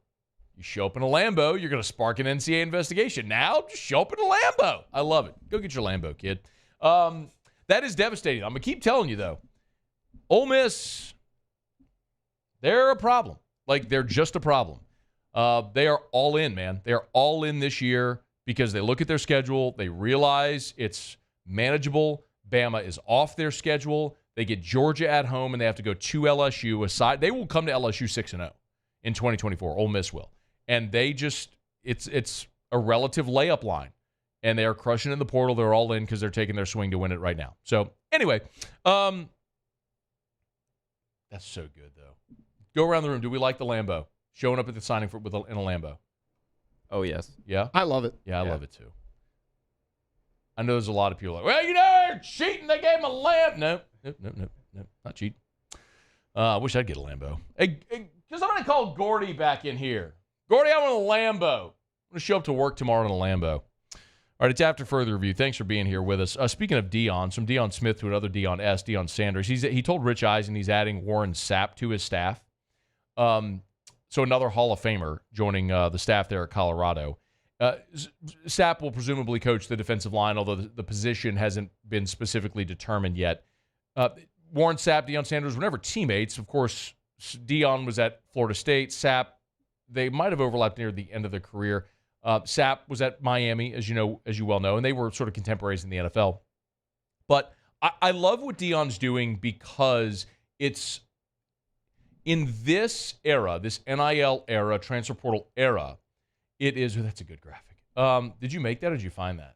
show up in a Lambo, you're going to spark an NCAA investigation. Now, just show up in a Lambo. I love it. Go get your Lambo, kid. That is devastating. I'm going to keep telling you, though. Ole Miss, they're a problem. Like, they're just a problem. They are all in, man. They are all in this year because they look at their schedule. They realize it's manageable. Bama is off their schedule. They get Georgia at home, and they have to go to LSU. They will come to LSU 6-0 in 2024. Ole Miss will. And they just it's a relative layup line. And they are crushing in the portal. They're all in because they're taking their swing to win it right now. So, anyway, that's so good, though. Go around the room. Do we like the Lambo? Showing up at the signing in a Lambo. Oh, yes. Yeah? I love it. Yeah, I love it, too. I know there's a lot of people like, well, they're cheating. They gave him a Lambo. No, not cheat. I wish I'd get a Lambo. Hey, because I'm going to call Gordy back in here. Gordy, I want a Lambo. I'm going to show up to work tomorrow in a Lambo. All right, it's After Further Review. Thanks for being here with us. Speaking of Dion, some Dion Smith to another Dion S., Dion Sanders. He told Rich Eisen he's adding Warren Sapp to his staff. So another Hall of Famer joining the staff there at Colorado. Sapp will presumably coach the defensive line, although the position hasn't been specifically determined yet. Warren Sapp, Dion Sanders were never teammates. Of course, Dion was at Florida State. Sapp, they might have overlapped near the end of their career. Sapp was at Miami, as you well know, and they were sort of contemporaries in the NFL. But I love what Dion's doing because it's in this era, this NIL era, transfer portal era, it is. That's a good graphic. Did you make that or did you find that?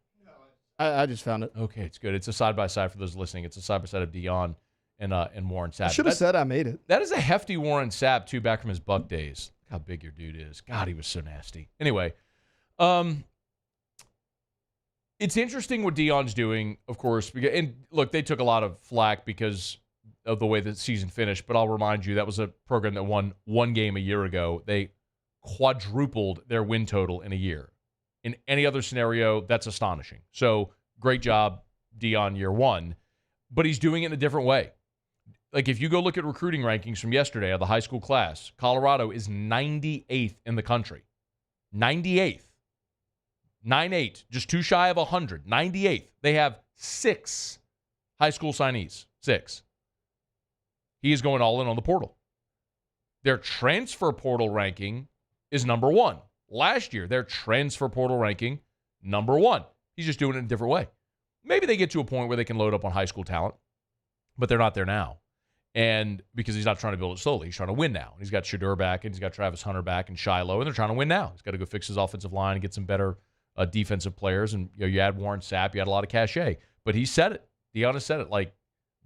I just found it. Okay, it's good. It's a side-by-side for those listening. It's a side-by-side of Dion and Warren Sapp. I should have said I made it. That is a hefty Warren Sapp, too, back from his Buck days. Look how big your dude is. God, he was so nasty. Anyway. It's interesting what Dion's doing, of course, and look, they took a lot of flack because of the way the season finished, but I'll remind you, that was a program that won one game a year ago. They quadrupled their win total in a year. In any other scenario, that's astonishing. So, great job, Dion, year one, but he's doing it in a different way. Like, if you go look at recruiting rankings from yesterday of the high school class, Colorado is 98th in the country. 98th. 9-8, just too shy of 100. 98th. They have 6 high school signees. 6. He is going all in on the portal. Their transfer portal ranking is number 1. Last year, their transfer portal ranking, number 1. He's just doing it in a different way. Maybe they get to a point where they can load up on high school talent, but they're not there now. And because he's not trying to build it slowly, he's trying to win now. And he's got Shedeur back, and he's got Travis Hunter back, and Shiloh, and they're trying to win now. He's got to go fix his offensive line and get some better defensive players, and you add Warren Sapp, you add a lot of cachet. But he said it. Dion has said it. Like,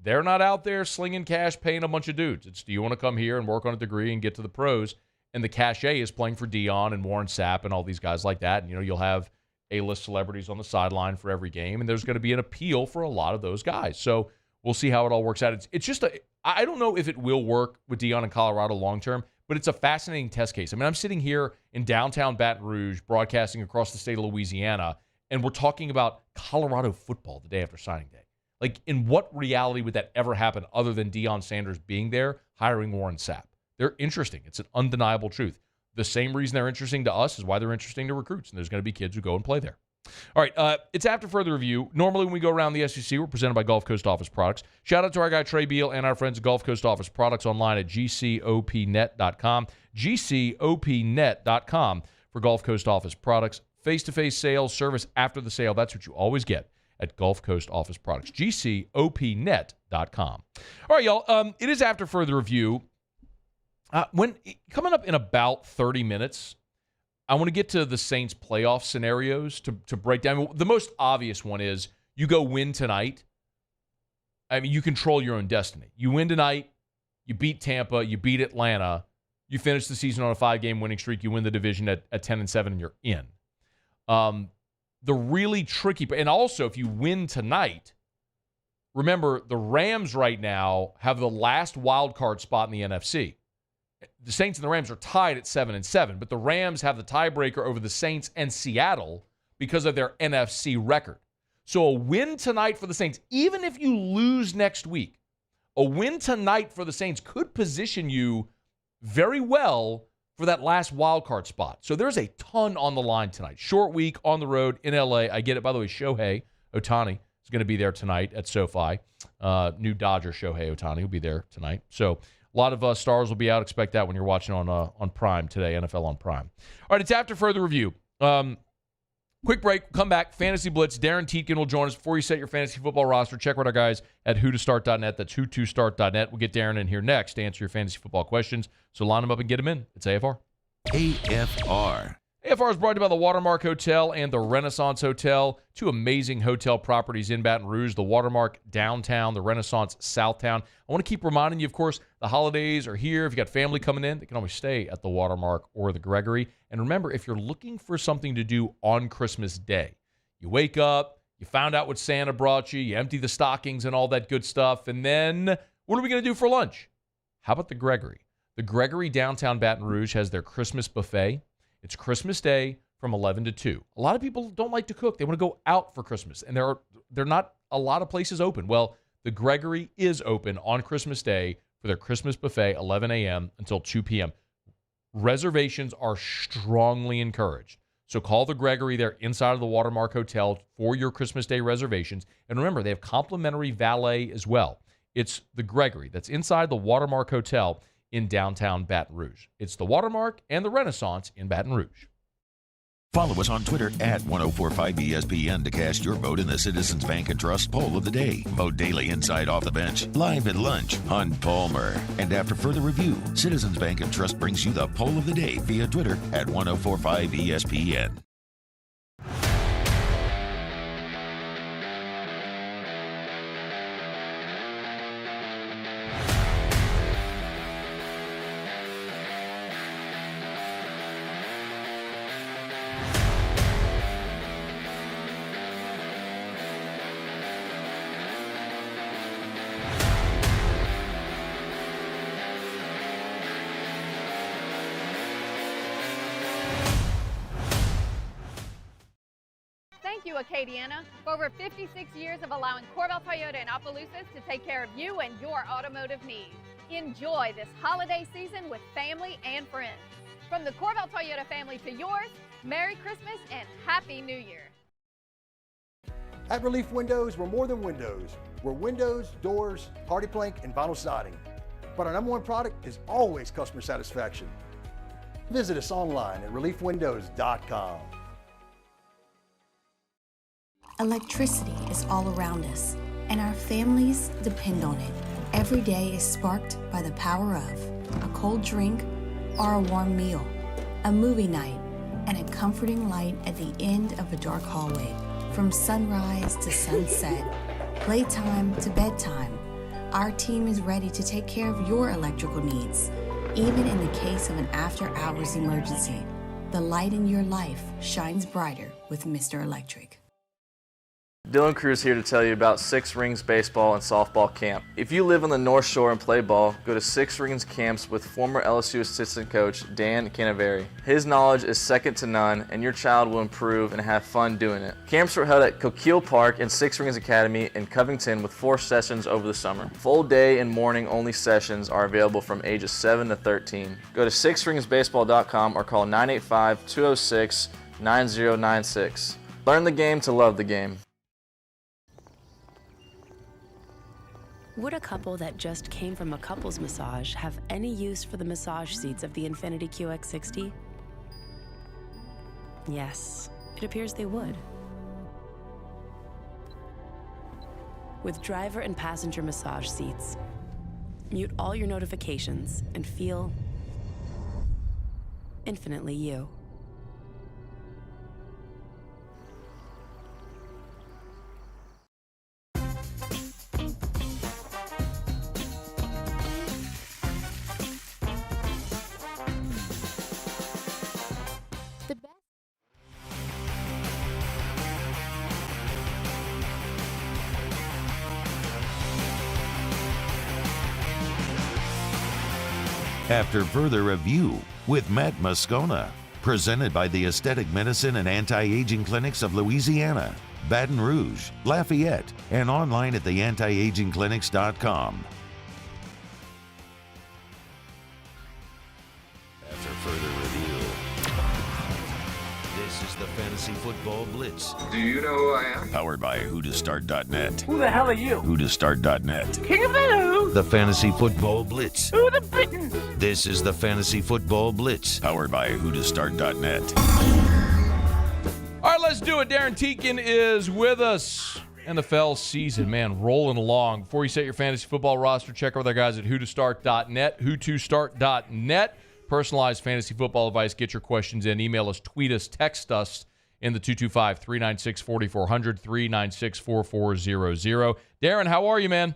they're not out there slinging cash, paying a bunch of dudes. It's, do you want to come here and work on a degree and get to the pros? And the cachet is playing for Dion and Warren Sapp and all these guys like that. And, you'll have A-list celebrities on the sideline for every game, and there's going to be an appeal for a lot of those guys. So we'll see how it all works out. It's just I don't know if it will work with Dion in Colorado long-term, but it's a fascinating test case. I mean, I'm sitting here in downtown Baton Rouge, broadcasting across the state of Louisiana, and we're talking about Colorado football the day after signing day. Like, in what reality would that ever happen other than Dion Sanders being there, hiring Warren Sapp? They're interesting. It's an undeniable truth. The same reason they're interesting to us is why they're interesting to recruits, and there's going to be kids who go and play there. All right, it's After Further Review. Normally when we go around the SEC, we're presented by Gulf Coast Office Products. Shout out to our guy Trey Beal and our friends at Gulf Coast Office Products online at gcopnet.com. gcopnet.com for Gulf Coast Office Products. Face-to-face sales, service after the sale, that's what you always get at Gulf Coast Office Products. gcopnet.com. All right, y'all, it is After Further Review. Coming up in about 30 minutes, I want to get to the Saints playoff scenarios to break down. The most obvious one is you go win tonight. I mean, you control your own destiny. You win tonight, you beat Tampa, you beat Atlanta, you finish the season on a 5-game winning streak, you win the division at 10-7, and you're in. The really tricky, and also if you win tonight, remember the Rams right now have the last wild card spot in the NFC. The Saints and the Rams are tied at 7-7, but the Rams have the tiebreaker over the Saints and Seattle because of their NFC record. So a win tonight for the Saints, even if you lose next week, a win tonight for the Saints could position you very well for that last wild card spot. So there's a ton on the line tonight. Short week on the road in LA. I get it. By the way, Shohei Ohtani is going to be there tonight at SoFi. New Dodger Shohei Ohtani will be there tonight. So a lot of stars will be out. Expect that when you're watching on Prime today, NFL on Prime. All right, it's After Further Review. Quick break. Come back. Fantasy Blitz. Darren Tietkin will join us. Before you set your fantasy football roster, check out our guys at whotostart.net. That's who2start.net. We'll get Darren in here next to answer your fantasy football questions. So line them up and get them in. It's AFR. AFR. AFR is brought to you by the Watermark Hotel and the Renaissance Hotel, two amazing hotel properties in Baton Rouge, the Watermark downtown, the Renaissance Southtown. I want to keep reminding you, of course, the holidays are here. If you got family coming in, they can always stay at the Watermark or the Gregory. And remember, if you're looking for something to do on Christmas Day, you wake up, you found out what Santa brought you, you empty the stockings and all that good stuff, and then what are we going to do for lunch? How about the Gregory? The Gregory downtown Baton Rouge has their Christmas buffet. It's Christmas Day from 11 to 2. A lot of people don't like to cook. They want to go out for Christmas, and there are not a lot of places open. Well, the Gregory is open on Christmas Day for their Christmas buffet, 11 a.m. until 2 p.m. Reservations are strongly encouraged. So call the Gregory. They're inside of the Watermark Hotel for your Christmas Day reservations. And remember, they have complimentary valet as well. It's the Gregory that's inside the Watermark Hotel in downtown Baton Rouge. It's the Watermark and the Renaissance in Baton Rouge. Follow us on Twitter at 1045ESPN to cast your vote in the Citizens Bank and Trust poll of the day. Vote daily inside Off the Bench, live at lunch on Palmer. And after further review, Citizens Bank and Trust brings you the poll of the day via Twitter at 1045ESPN. Thank you, Acadiana, for over 56 years of allowing Corval Toyota in Opelousas to take care of you and your automotive needs. Enjoy this holiday season with family and friends. From the Corval Toyota family to yours, Merry Christmas and Happy New Year. At Relief Windows, we're more than windows. We're windows, doors, hardy plank, and vinyl siding. But our number one product is always customer satisfaction. Visit us online at reliefwindows.com. Electricity is all around us, and our families depend on it. Every day is sparked by the power of a cold drink or a warm meal, a movie night, and a comforting light at the end of a dark hallway. From sunrise to sunset, playtime to bedtime, our team is ready to take care of your electrical needs, even in the case of an after-hours emergency. The light in your life shines brighter with Mr. Electric. Dylan Cruz here to tell you about Six Rings Baseball and Softball Camp. If you live on the North Shore and play ball, go to Six Rings Camps with former LSU assistant coach Dan Canaveri. His knowledge is second to none, and your child will improve and have fun doing it. Camps were held at Coquille Park and Six Rings Academy in Covington with 4 sessions over the summer. Full day and morning only sessions are available from ages 7 to 13. Go to sixringsbaseball.com or call 985-206-9096. Learn the game to love the game. Would a couple that just came from a couples massage have any use for the massage seats of the Infiniti QX60? Yes, it appears they would. With driver and passenger massage seats, mute all your notifications and feel infinitely you. After further review with Matt Moscona, presented by the Aesthetic Medicine and Anti-Aging Clinics of Louisiana, Baton Rouge, Lafayette, and online at theantiagingclinics.com. After further review, this is the Fantasy Football Blitz. Do you know who I am? Powered by whotostart.net. Who the hell are you? whotostart.net. King of the Who? The Fantasy Football Blitz. Who the bitten? This is the Fantasy Football Blitz, powered by whotostart.net. All right, let's do it. Darren Teakin is with us. NFL season, man, rolling along. Before you set your fantasy football roster, check out our guys at whotostart.net, whotostart.net. Personalized fantasy football advice. Get your questions in. Email us, tweet us, text us in the 225-396-4400, 396-4400. Darren, how are you, man?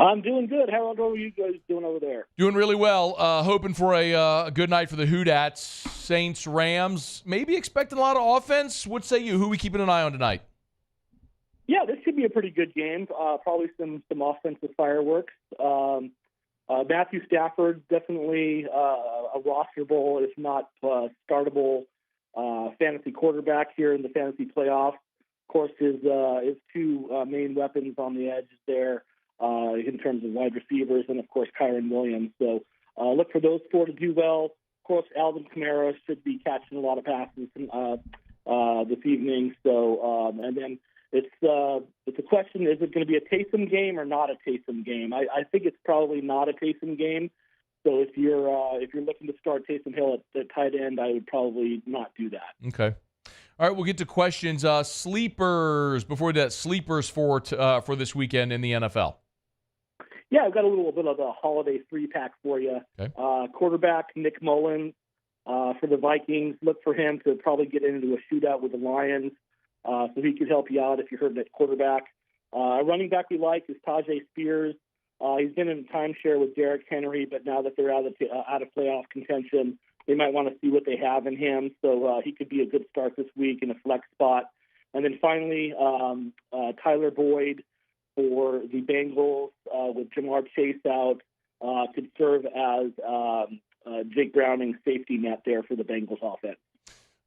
I'm doing good. How are you guys doing over there? Doing really well. Hoping for a good night for the Hoodats. Saints, Rams. Maybe expecting a lot of offense. What say you? Who are we keeping an eye on tonight? Yeah, this should be a pretty good game. Probably some offensive fireworks. Matthew Stafford, definitely a rosterable, if not startable, fantasy quarterback here in the fantasy playoffs. Of course, his two main weapons on the edge there in terms of wide receivers, and of course Kyron Williams. So look for those four to do well. Of course, Alvin Kamara should be catching a lot of passes this evening. So and then it's a question: is it going to be a Taysom game or not a Taysom game? I think it's probably not a Taysom game. So if you're looking to start Taysom Hill at tight end, I would probably not do that. Okay. All right, we'll get to questions. Sleepers. Before that, sleepers for this weekend in the NFL. Yeah, I've got a little bit of a holiday three-pack for you. Okay. Quarterback Nick Mullins for the Vikings. Look for him to probably get into a shootout with the Lions, so he could help you out if you're hurting at quarterback. Running back we like is Tajay Spears. He's been in timeshare with Derrick Henry, but now that they're out of playoff contention, they might want to see what they have in him. So he could be a good start this week in a flex spot. And then finally, Tyler Boyd for the Bengals with Jamar Chase out could serve as Jake Browning's safety net there for the Bengals offense.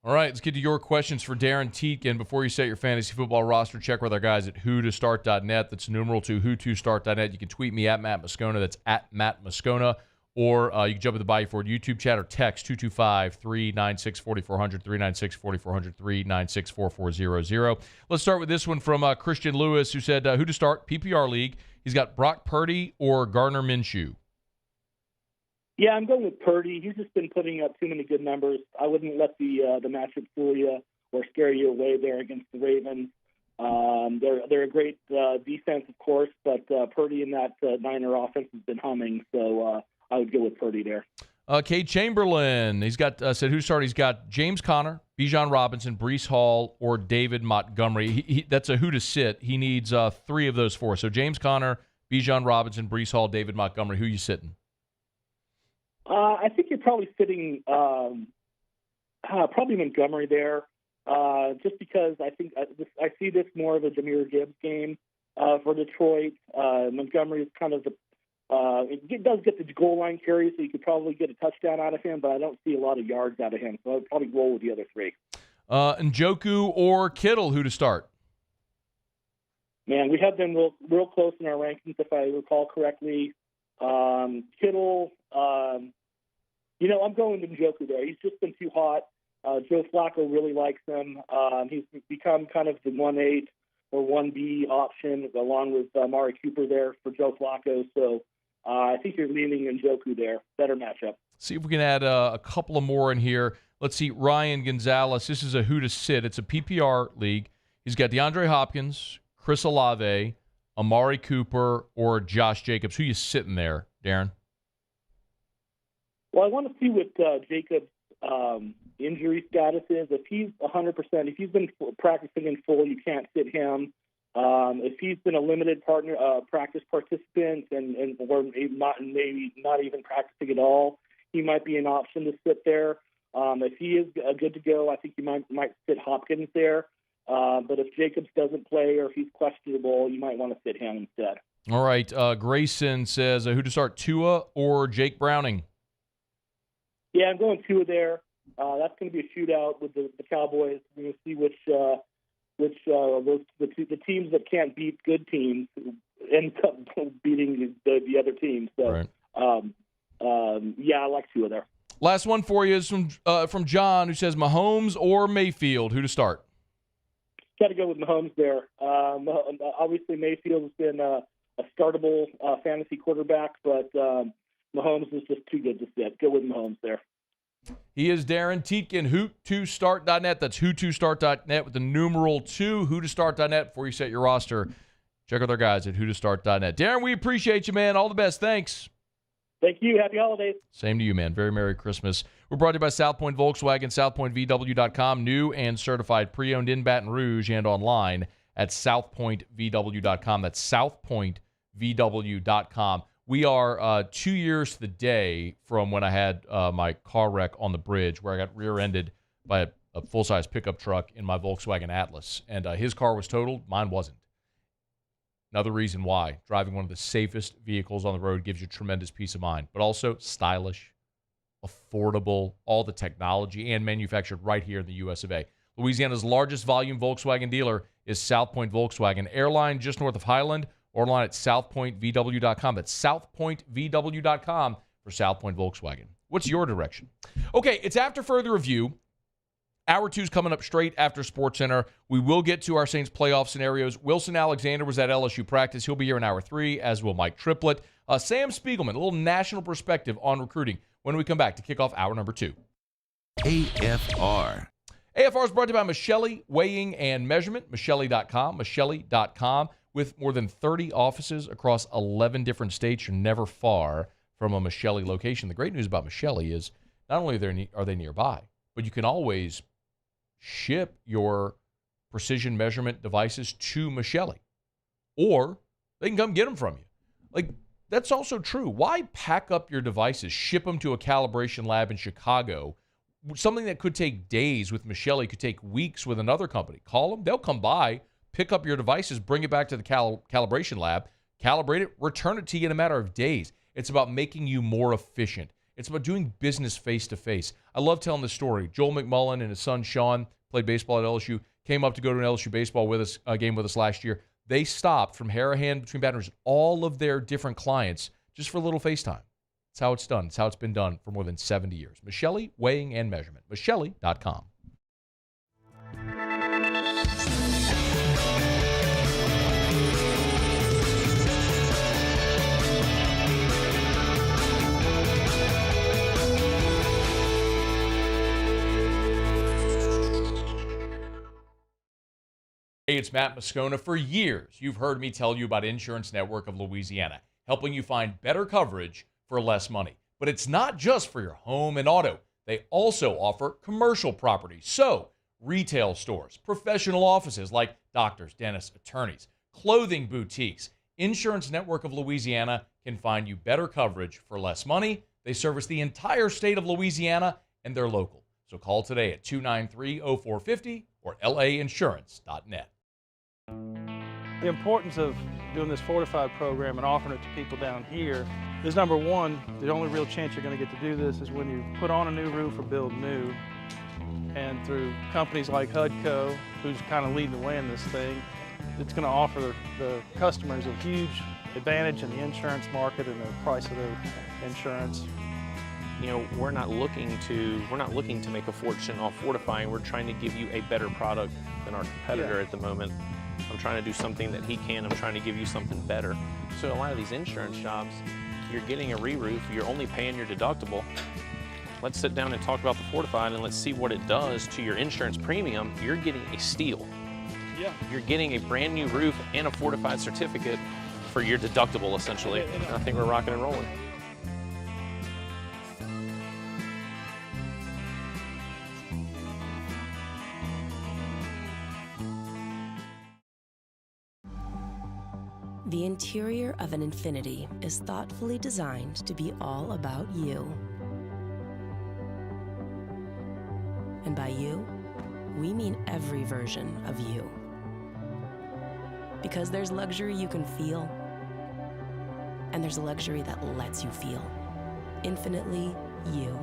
All right, let's get to your questions for Darren Teakin. Before you set your fantasy football roster, check with our guys at whotostart.net. That's numeral 2, whotostart.net. You can tweet me at Matt Moscona. That's at Matt Moscona. Or you can jump in the Bayou Ford YouTube chat or text 225-396-4400, 396-4400, 396-4400. Let's start with this one from Christian Lewis, who said, who to start? PPR League. He's got Brock Purdy or Gardner Minshew. Yeah, I'm going with Purdy. He's just been putting up too many good numbers. I wouldn't let the matchup fool you or scare you away there against the Ravens. They're a great defense, of course, but Purdy in that Niner offense has been humming, so I would go with Purdy there. Cade Chamberlain, he's got said who started. He's got James Conner, Bijan Robinson, Breece Hall, or David Montgomery. That's a who to sit. He needs 3 of those 4. So James Conner, Bijan Robinson, Breece Hall, David Montgomery. Who you sitting? I think you're probably sitting probably Montgomery there, just because I think I see this more of a Jahmyr Gibbs game for Detroit. Montgomery is kind of it does get the goal line carry, so you could probably get a touchdown out of him, but I don't see a lot of yards out of him, so I'd probably roll with the other 3. Njoku or Kittle, who to start? Man, we have them real close in our rankings, if I recall correctly. Kittle, I'm going to Njoku there. He's just been too hot. Joe Flacco really likes him. He's become kind of the 1A or 1B option along with Amari Cooper there for Joe Flacco. So I think you're leaning Njoku there. Better matchup. See if we can add a couple of more in here. Let's see. Ryan Gonzalez. This is a who to sit. It's a PPR league. He's got DeAndre Hopkins, Chris Olave, Amari Cooper, or Josh Jacobs. Who you sitting there, Darren? Well, I want to see what Jacobs' injury status is. If he's 100%, if he's been practicing in full, you can't sit him. If he's been a limited practice participant or maybe not even practicing at all, he might be an option to sit there. If he is good to go, I think you might sit Hopkins there. But if Jacobs doesn't play or if he's questionable, you might want to sit him instead. All right. Grayson says, who to start, Tua or Jake Browning? Yeah, I'm going Tua there. That's going to be a shootout with the Cowboys. We're going to see which the teams that can't beat good teams end up beating the other teams. So, right. I like Tua there. Last one for you is from John, who says Mahomes or Mayfield. Who to start? Got to go with Mahomes there. Obviously, Mayfield has been a startable fantasy quarterback, but Mahomes is just too good to sit. Go with Mahomes there. He is Darren Tietgen, hoot2start.net. That's hoot2start.net with the numeral 2, hoot2start.net. Before you set your roster, check out their guys at hoot2start.net. Darren, we appreciate you, man. All the best. Thanks. Thank you. Happy holidays. Same to you, man. Very Merry Christmas. We're brought to you by South Point Volkswagen, southpointvw.com, new and certified pre-owned in Baton Rouge and online at southpointvw.com. That's southpointvw.com. We are 2 years to the day from when I had my car wreck on the bridge where I got rear-ended by a full-size pickup truck in my Volkswagen Atlas. And his car was totaled. Mine wasn't. Another reason why driving one of the safest vehicles on the road gives you tremendous peace of mind, but also stylish, affordable, all the technology, and manufactured right here in the U.S. of A. Louisiana's largest volume Volkswagen dealer is South Point Volkswagen. Airline just north of Highland, or online at southpointvw.com. That's southpointvw.com for South Point Volkswagen. What's your direction? Okay, it's after further review. Hour 2's coming up straight after SportsCenter. We will get to our Saints playoff scenarios. Wilson Alexander was at LSU practice. He'll be here in Hour 3, as will Mike Triplett. Sam Spiegelman, a little national perspective on recruiting when we come back to kick off hour number 2. AFR. AFR is brought to you by Michelli Weighing and Measurement, Michelli.com, with more than 30 offices across 11 different states. You're never far from a Michelli location. The great news about Michelli is not only are they nearby, but you can always ship your precision measurement devices to Michelli, or they can come get them from you. Like, that's also true. Why pack up your devices, ship them to a calibration lab in Chicago? Something that could take days with Michelli could take weeks with another company. Call them, they'll come by, pick up your devices, bring it back to the calibration lab, calibrate it, return it to you in a matter of days. It's about making you more efficient. It's about doing business face-to-face. I love telling this story. Joel McMullen and his son Sean played baseball at LSU, came up to go to an LSU baseball game with us last year. They stopped from Harahan between Baton Rouge, all of their different clients, just for a little FaceTime. It's how it's done. It's how it's been done for more than 70 years. Michelli Weighing and Measurement. Michelli.com. Hey, it's Matt Moscona. For years, you've heard me tell you about Insurance Network of Louisiana, helping you find better coverage for less money. But it's not just for your home and auto. They also offer commercial property. So, retail stores, professional offices like doctors, dentists, attorneys, clothing boutiques. Insurance Network of Louisiana can find you better coverage for less money. They service the entire state of Louisiana, and they're local. So call today at 293-0450 or lainsurance.net. The importance of doing this fortified program and offering it to people down here is, number one, the only real chance you're going to get to do this is when you put on a new roof or build new. And through companies like HUDCO, who's kind of leading the way in this thing, it's going to offer the customers a huge advantage in the insurance market and the price of their insurance. You know, we're not looking to make a fortune off fortifying. We're trying to give you a better product than our competitor at the moment. I'm trying to do something that he can. I'm trying to give you something better. So a lot of these insurance jobs, you're getting a re-roof, you're only paying your deductible. Let's sit down and talk about the fortified and let's see what it does to your insurance premium. You're getting a steal. Yeah. You're getting a brand new roof and a fortified certificate for your deductible, essentially. And I think we're rocking and rolling. The interior of an Infiniti is thoughtfully designed to be all about you. And by you, we mean every version of you. Because there's luxury you can feel, and there's luxury that lets you feel. Infinitely you.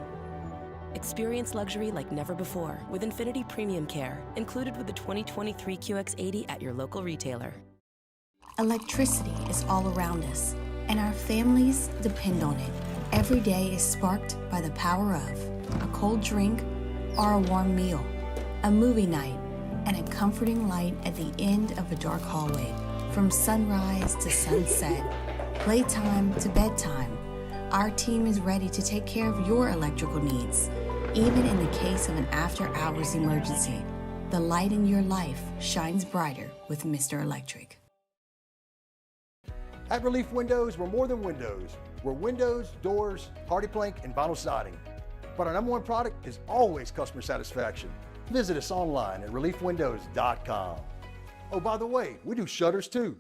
Experience luxury like never before with Infiniti Premium Care, included with the 2023 QX80 at your local retailer. Electricity is all around us, and our families depend on it. Every day is sparked by the power of a cold drink or a warm meal, a movie night, and a comforting light at the end of a dark hallway. From sunrise to sunset, playtime to bedtime, our team is ready to take care of your electrical needs. Even in the case of an after-hours emergency, the light in your life shines brighter with Mr. Electric. At Relief Windows, we're more than windows. We're windows, doors, party plank, and vinyl siding. But our number one product is always customer satisfaction. Visit us online at reliefwindows.com. Oh, by the way, we do shutters too.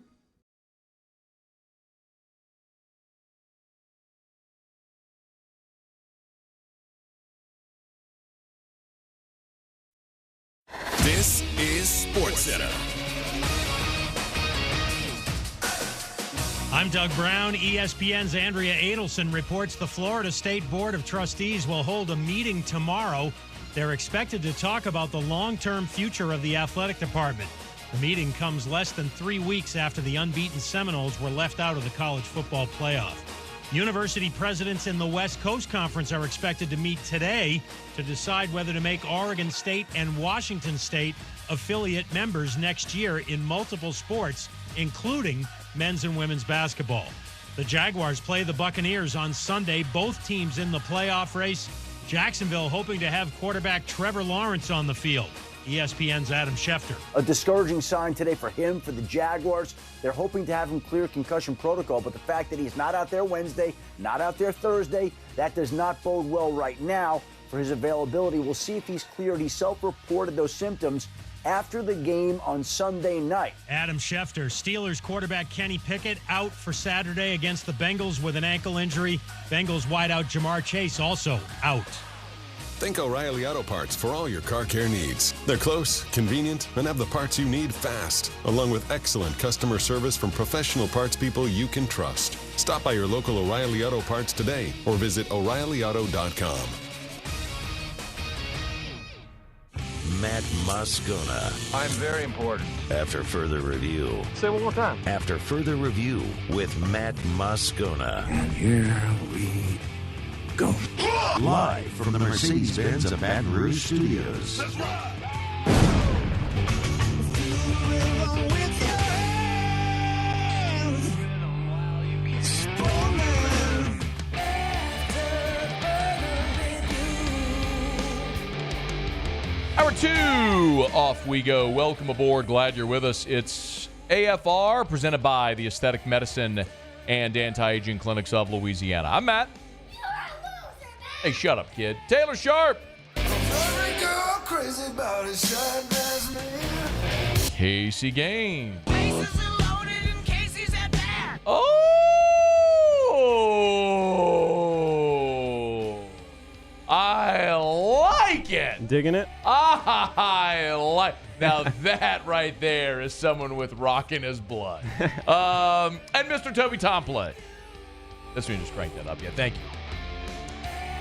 This is SportsCenter. I'm Doug Brown. ESPN's Andrea Adelson reports the Florida State Board of Trustees will hold a meeting tomorrow. They're expected to talk about the long-term future of the athletic department. The meeting comes less than 3 weeks after the unbeaten Seminoles were left out of the college football playoff. University presidents in the West Coast Conference are expected to meet today to decide whether to make Oregon State and Washington State affiliate members next year in multiple sports, including men's and women's basketball. The Jaguars play the Buccaneers on Sunday, both teams in the playoff race. Jacksonville hoping to have quarterback Trevor Lawrence on the field. ESPN's Adam Schefter. A discouraging sign today for him, for the Jaguars. They're hoping to have him clear concussion protocol, but the fact that he's not out there Wednesday, not out there Thursday, that does not bode well right now for his availability. We'll see if he's cleared. He self-reported those symptoms after the game on Sunday night. Adam Schefter. Steelers quarterback Kenny Pickett out for Saturday against the Bengals with an ankle injury. Bengals wideout Jamar Chase also out. Think O'Reilly Auto Parts for all your car care needs. They're close, convenient, and have the parts you need fast, along with excellent customer service from professional parts people you can trust. Stop by your local O'Reilly Auto Parts today or visit O'ReillyAuto.com. Matt Moscona. I'm very important. After further review. Say it one more time. After further review with Matt Moscona. And here we go. Live from the Mercedes-Benz of Baton Rouge Studios. Let's ride. Hour 2, off we go. Welcome aboard. Glad you're with us. It's AFR, presented by the Aesthetic Medicine and Anti-Aging Clinics of Louisiana. I'm Matt. Hey, shut up, kid. Taylor Sharp. Casey Gaines. Oh, I like it. Digging it? I like. Now that right there is someone with rock in his blood. And Mr. Toby Tomplay. Let's just crank that up. Yeah, thank you.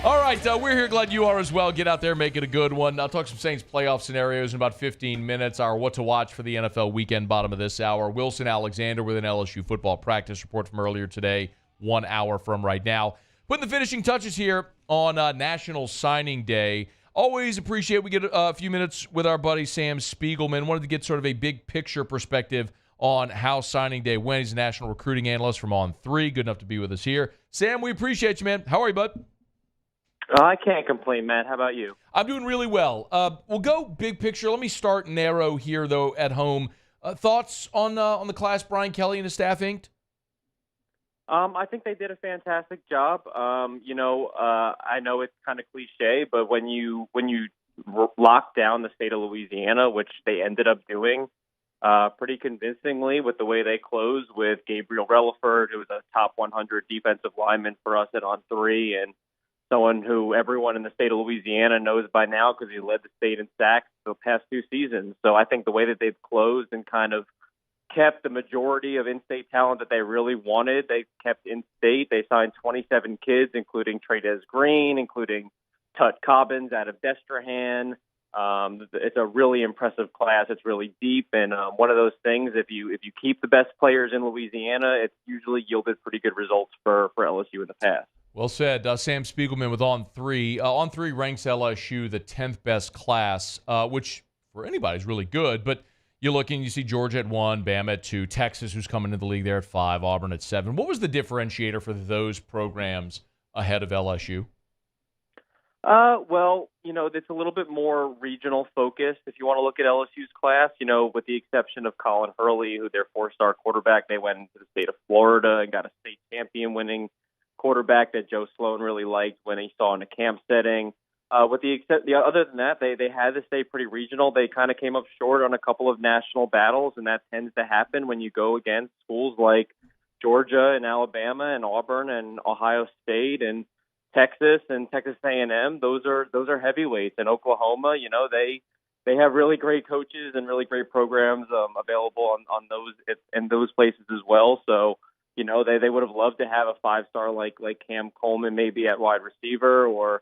All right, we're here. Glad you are as well. Get out there, make it a good one. I'll talk some Saints playoff scenarios in about 15 minutes. Our what to watch for the NFL weekend, bottom of this hour. Wilson Alexander with an LSU football practice report from earlier today, 1 hour from right now. Putting the finishing touches here on National Signing Day. Always appreciate we get a few minutes with our buddy Sam Spiegelman. Wanted to get sort of a big picture perspective on how signing day went. He's a national recruiting analyst from On3. Good enough to be with us here. Sam, we appreciate you, man. How are you, bud? I can't complain, Matt. How about you? I'm doing really well. We'll go big picture. Let me start narrow here, though, at home. Thoughts on the class Brian Kelly and his staff inked? I think they did a fantastic job. I know it's kind of cliche, but when you lock down the state of Louisiana, which they ended up doing pretty convincingly with the way they closed with Gabriel Relaford, who was a top 100 defensive lineman for us at On3, and someone who everyone in the state of Louisiana knows by now because he led the state in sacks the past 2 seasons. So I think the way that they've closed and kind of kept the majority of in-state talent that they really wanted, they kept in-state. They signed 27 kids, including Trades Green, including Tut Cobbins out of Destrehan. It's a really impressive class. It's really deep, and one of those things, if you keep the best players in Louisiana, it's usually yielded pretty good results for LSU in the past. Well said. Sam Spiegelman with On3. On3 ranks LSU the 10th best class, which for anybody is really good. But you look and you see Georgia at 1, Bama at 2, Texas, who's coming into the league there at 5, Auburn at 7. What was the differentiator for those programs ahead of LSU? Well, it's a little bit more regional focused. If you want to look at LSU's class, with the exception of Colin Hurley, who their 4-star quarterback, they went into the state of Florida and got a state champion winning quarterback that Joe Sloan really liked when he saw in a camp setting. Other than that, they had to stay pretty regional. They kind of came up short on a couple of national battles, and that tends to happen when you go against schools like Georgia and Alabama and Auburn and Ohio State and Texas and Texas A&M. Those are heavyweights. And Oklahoma, they have really great coaches and really great programs available on those in those places as well. So, they would have loved to have a 5-star like Cam Coleman maybe at wide receiver, or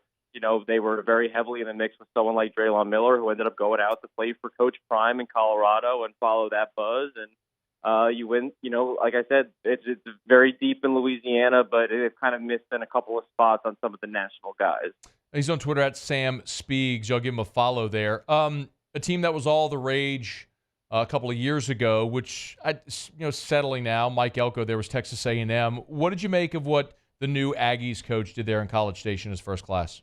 they were very heavily in the mix with someone like Draylon Miller, who ended up going out to play for Coach Prime in Colorado and follow that buzz. And you win, like I said, it's very deep in Louisiana, but it's kind of missed in a couple of spots on some of the national guys. He's on Twitter at Sam Speegs. I'll give him a follow there. A team that was all the rage a couple of years ago, which, settling now. Mike Elko, there was Texas A&M. What did you make of what the new Aggies coach did there in College Station as first class?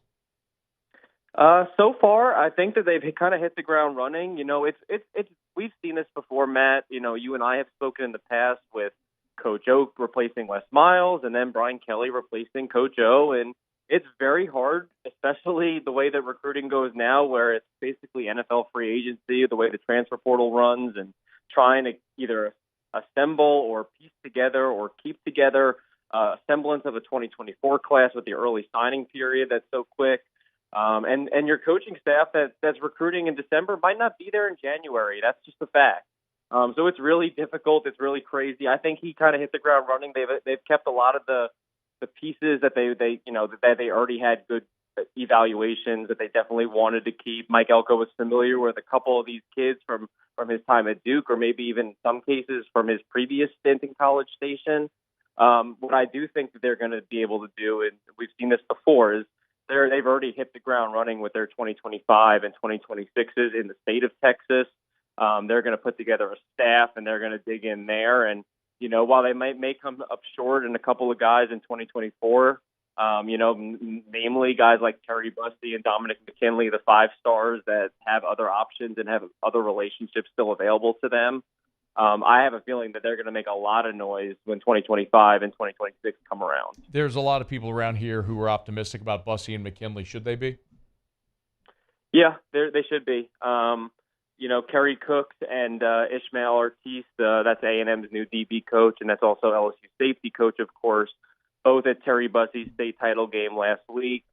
So far, I think that they've kind of hit the ground running. We've seen this before, Matt. You and I have spoken in the past with Coach O replacing Les Miles and then Brian Kelly replacing Coach O. And it's very hard, especially the way that recruiting goes now, where it's basically NFL free agency, the way the transfer portal runs, and trying to either assemble or piece together or keep together a semblance of a 2024 class with the early signing period that's so quick. And your coaching staff that's recruiting in December might not be there in January. That's just a fact. So it's really difficult. It's really crazy. I think he kind of hit the ground running. They've kept a lot of the pieces that they already had good evaluations that they definitely wanted to keep. Mike Elko was familiar with a couple of these kids from his time at Duke, or maybe even in some cases from his previous stint in College Station. What I do think that they're going to be able to do, and we've seen this before, is they've already hit the ground running with their 2025 and 2026s in the state of Texas. They're going to put together a staff, and they're going to dig in there. And, while they may come up short in a couple of guys in 2024, namely guys like Terry Bussey and Dominic McKinley, the 5-stars that have other options and have other relationships still available to them, I have a feeling that they're going to make a lot of noise when 2025 and 2026 come around. There's a lot of people around here who are optimistic about Bussey and McKinley. Should they be? Yeah, they should be. Kerry Cooks and Ishmael Ortiz, that's A&M's new DB coach, and that's also LSU safety coach, of course, both at Terry Bussey's state title game last week.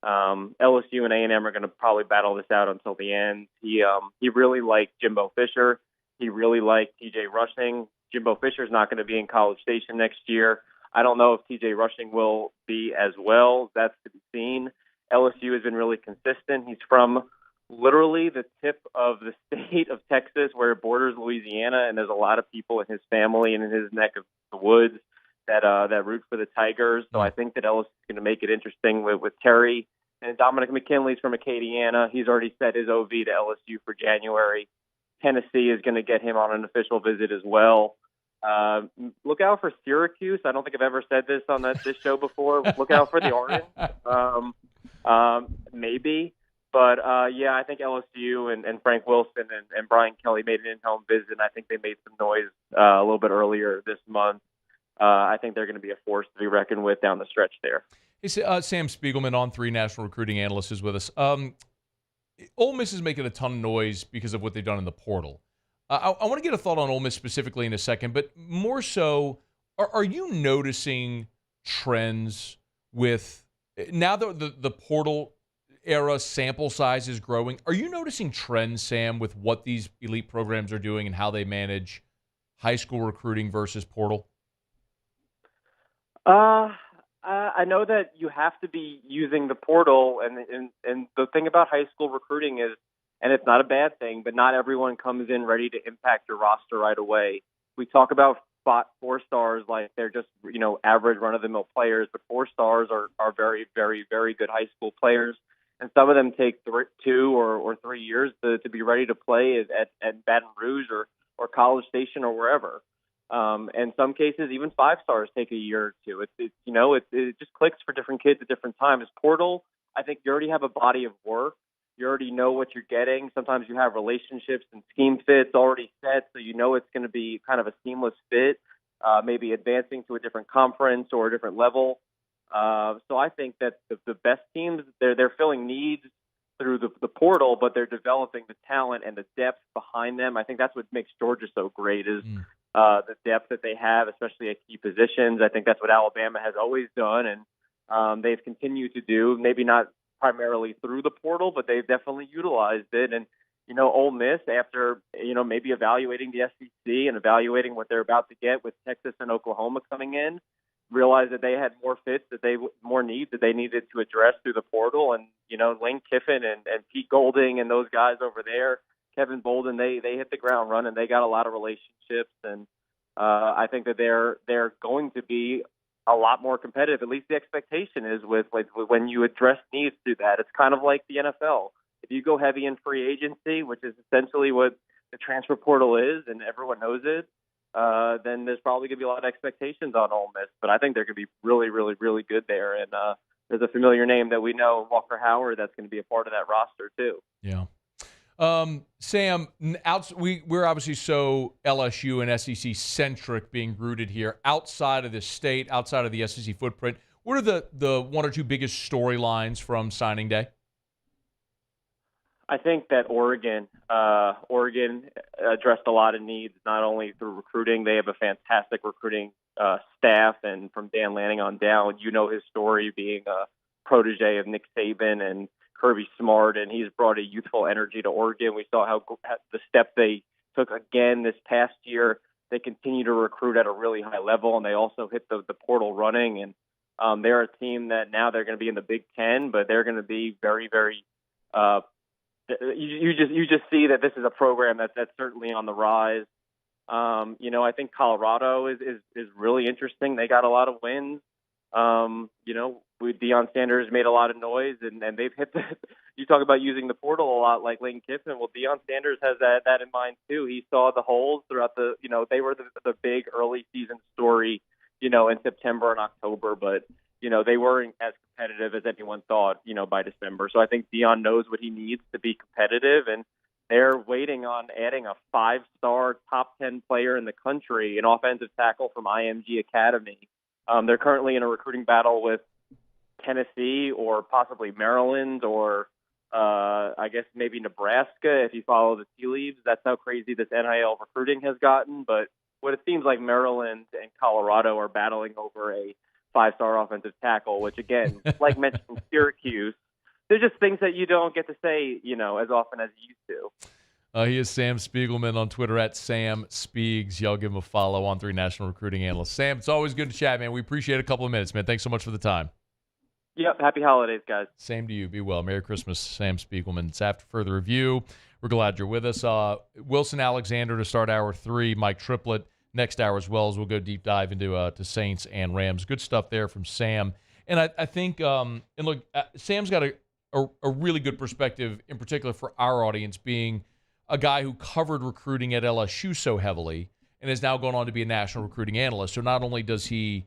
LSU and A&M are going to probably battle this out until the end. He really liked Jimbo Fisher. He really liked TJ Rushing. Jimbo Fisher's not going to be in College Station next year. I don't know if TJ Rushing will be as well. That's to be seen. LSU has been really consistent. He's from literally the tip of the state of Texas where it borders Louisiana, and there's a lot of people in his family and in his neck of the woods that root for the Tigers. So I think that LSU is going to make it interesting with Terry. And Dominic McKinley's from Acadiana. He's already set his OV to LSU for January. Tennessee is going to get him on an official visit as well. Look out for Syracuse. I don't think I've ever said this on this show before. Look out for the Orange. Maybe. But, I think LSU and Frank Wilson and Brian Kelly made an in-home visit, and I think they made some noise a little bit earlier this month. I think they're going to be a force to be reckoned with down the stretch there. Hey, Sam Spiegelman, On 3 national recruiting analyst, is with us. Ole Miss is making a ton of noise because of what they've done in the portal. I want to get a thought on Ole Miss specifically in a second, but more so, are you noticing trends with now that the portal era sample size is growing? Are you noticing trends, Sam, with what these elite programs are doing and how they manage high school recruiting versus portal? I know that you have to be using the portal, and the thing about high school recruiting is, and it's not a bad thing, but not everyone comes in ready to impact your roster right away. We talk about 4-stars like they're just, average run-of-the-mill players, but 4-stars are very, very, very good high school players. And some of them take 2 or 3 years to be ready to play at Baton Rouge or College Station or wherever. And some cases, even 5-stars take a year or two. It just clicks for different kids at different times. Portal I think you already have a body of work. You already know what you're getting. Sometimes you have relationships and scheme fits already set, so you know it's going to be kind of a seamless fit, maybe advancing to a different conference or a different level. So I think that the best teams, they're filling needs through the portal, but they're developing the talent and the depth behind them. I think that's what makes Georgia so great is the depth that they have, especially at key positions. I think that's what Alabama has always done, and they've continued to do, maybe not primarily through the portal, but they've definitely utilized it. And, Ole Miss, after, maybe evaluating the SEC and evaluating what they're about to get with Texas and Oklahoma coming in, realized that they had more fits, more needs that they needed to address through the portal. And, Lane Kiffin and Pete Golding and those guys over there, Kevin Bolden, they hit the ground running. They got a lot of relationships. And I think that they're going to be a lot more competitive. At least the expectation is with when you address needs through that. It's kind of like the NFL. If you go heavy in free agency, which is essentially what the transfer portal is, and everyone knows it, then there's probably going to be a lot of expectations on Ole Miss. But I think they're going to be really, really, really good there. And there's a familiar name that we know, Walker Howard, that's going to be a part of that roster too. Yeah. Sam, we're obviously so LSU and SEC centric being rooted here. Outside of the state, outside of the SEC footprint, what are the one or two biggest storylines from signing day? I think that Oregon addressed a lot of needs, not only through recruiting. They have a fantastic recruiting staff, and from Dan Lanning on down, his story being a protege of Nick Saban and Kirby Smart, and he's brought a youthful energy to Oregon. We saw how the step they took again this past year. They continue to recruit at a really high level, and they also hit the portal running. And they're a team that now they're going to be in the Big Ten, but they're going to be very, very you just see that this is a program that's certainly on the rise. I think Colorado is really interesting. They got a lot of wins. Dion Sanders made a lot of noise, and they've hit you talk about using the portal a lot like Lane Kiffin. Well, Dion Sanders has that in mind too. He saw the holes throughout they were the big early season story, in September and October, but they weren't as competitive as anyone thought, by December. So I think Dion knows what he needs to be competitive, and they're waiting on adding a 5-star top 10 player in the country, an offensive tackle from IMG Academy. They're currently in a recruiting battle with Tennessee or possibly Maryland or I guess maybe Nebraska if you follow the tea leaves. That's how crazy this NIL recruiting has gotten. But what it seems like Maryland and Colorado are battling over a 5-star offensive tackle, which, again, like mentioned, Syracuse, they're just things that you don't get to say, as often as you used to. He is Sam Spiegelman on Twitter at Sam Spiegs. Y'all give him a follow on 3 National Recruiting Analyst. Sam, it's always good to chat, man. We appreciate a couple of minutes, man. Thanks so much for the time. Yep. Happy holidays, guys. Same to you. Be well. Merry Christmas, Sam Spiegelman. It's after further review. We're glad you're with us. Wilson Alexander to start hour 3. Mike Triplett next hour as well, as we'll go deep dive into to Saints and Rams. Good stuff there from Sam. And I think, and look, Sam's got a really good perspective, in particular for our audience, being a guy who covered recruiting at LSU so heavily and has now gone on to be a national recruiting analyst. So not only does he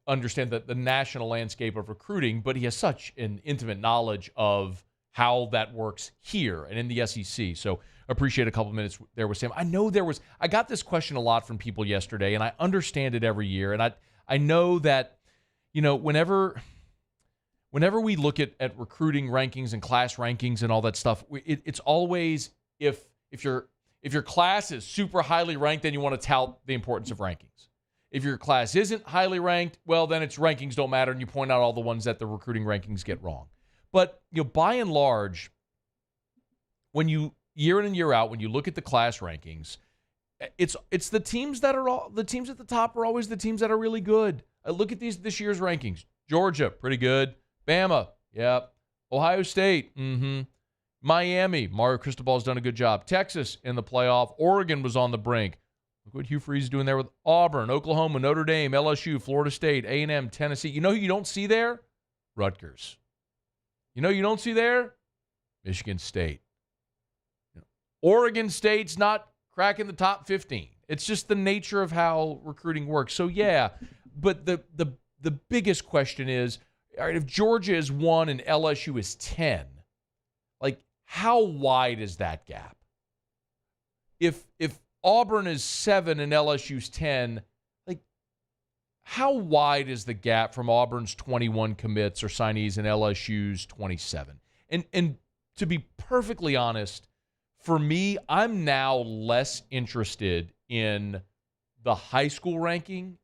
understand the national landscape of recruiting, but he has such an intimate knowledge of how that works here and in the SEC. So appreciate a couple minutes there with Sam. I got this question a lot from people yesterday, and I understand it every year. And I know that, whenever we look at recruiting rankings and class rankings and all that stuff, it's always if your class is super highly ranked, then you want to tout the importance of rankings. If your class isn't highly ranked, well, then its rankings don't matter, and you point out all the ones that the recruiting rankings get wrong. But by and large, when you year in and year out, when you look at the class rankings, it's the teams that are the teams at the top are always the teams that are really good. Look at this year's rankings. Georgia, pretty good. Bama, yep. Ohio State, Miami, Mario Cristobal's done a good job. Texas in the playoff. Oregon was on the brink. Look what Hugh Freeze is doing there with Auburn, Oklahoma, Notre Dame, LSU, Florida State, A&M, Tennessee. You know who you don't see there? Rutgers. You know who you don't see there? Michigan State. Oregon State's not cracking the top 15. It's just the nature of how recruiting works. So, yeah, but the biggest question is, all right, if Georgia is 1 and LSU is 10, like, how wide is that gap? If Auburn is 7 and LSU's 10, like, how wide is the gap from Auburn's 21 commits or signees and LSU's 27? And to be perfectly honest, for me, I'm now less interested in the high school ranking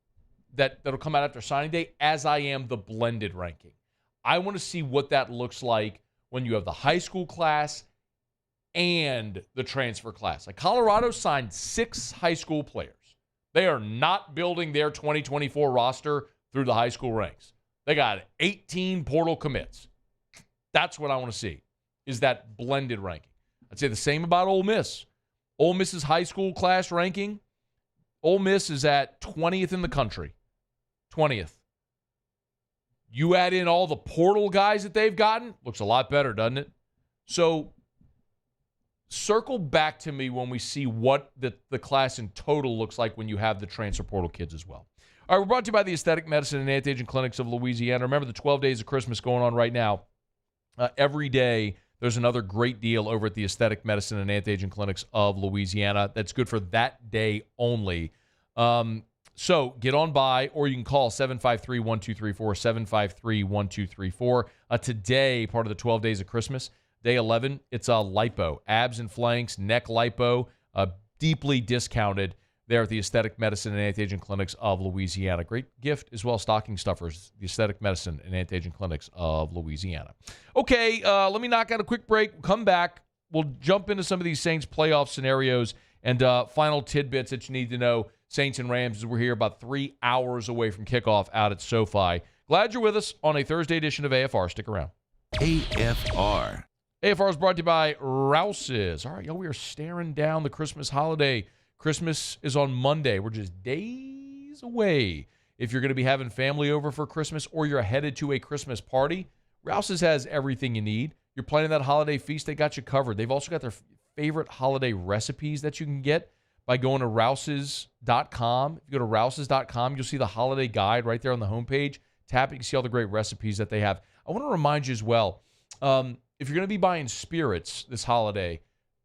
that'll come out after signing day as I am the blended ranking. I want to see what that looks like when you have the high school class and the transfer class. Like, Colorado signed 6 high school players. They are not building their 2024 roster through the high school ranks. They got 18 portal commits. That's what I want to see, is that blended ranking. I'd say the same about Ole Miss. Ole Miss's high school class ranking, Ole Miss is at 20th in the country. 20th. You add in all the portal guys that they've gotten, looks a lot better, doesn't it? So circle back to me when we see what the class in total looks like when you have the transfer portal kids as well. All right, we're brought to you by the Aesthetic Medicine and Anti-Aging Clinics of Louisiana. Remember the 12 days of Christmas going on right now. Every day there's another great deal over at the Aesthetic Medicine and Anti-Aging Clinics of Louisiana that's good for that day only. So get on by, or you can call 753-1234, 753-1234. Today, part of the 12 days of Christmas, day 11, it's a lipo, abs and flanks, neck lipo, deeply discounted there at the Aesthetic Medicine and Anti-Aging Clinics of Louisiana. Great gift as well, stocking stuffers, the Aesthetic Medicine and Anti-Aging Clinics of Louisiana. Okay, let me knock out a quick break. We'll come back. We'll jump into some of these Saints playoff scenarios and final tidbits that you need to know. Saints and Rams, as we're here about 3 hours away from kickoff out at SoFi. Glad you're with us on a Thursday edition of AFR. Stick around. AFR. AFR is brought to you by Rouse's. All right, we are staring down the Christmas holiday. Christmas is on Monday. We're just days away. If you're going to be having family over for Christmas or you're headed to a Christmas party, Rouse's has everything you need. You're planning that holiday feast, they got you covered. They've also got their favorite holiday recipes that you can get by going to rouses.com. If you go to rouses.com, you'll see the holiday guide right there on the homepage. Tap it, you can see all the great recipes that they have. I want to remind you as well, if you're going to be buying spirits this holiday,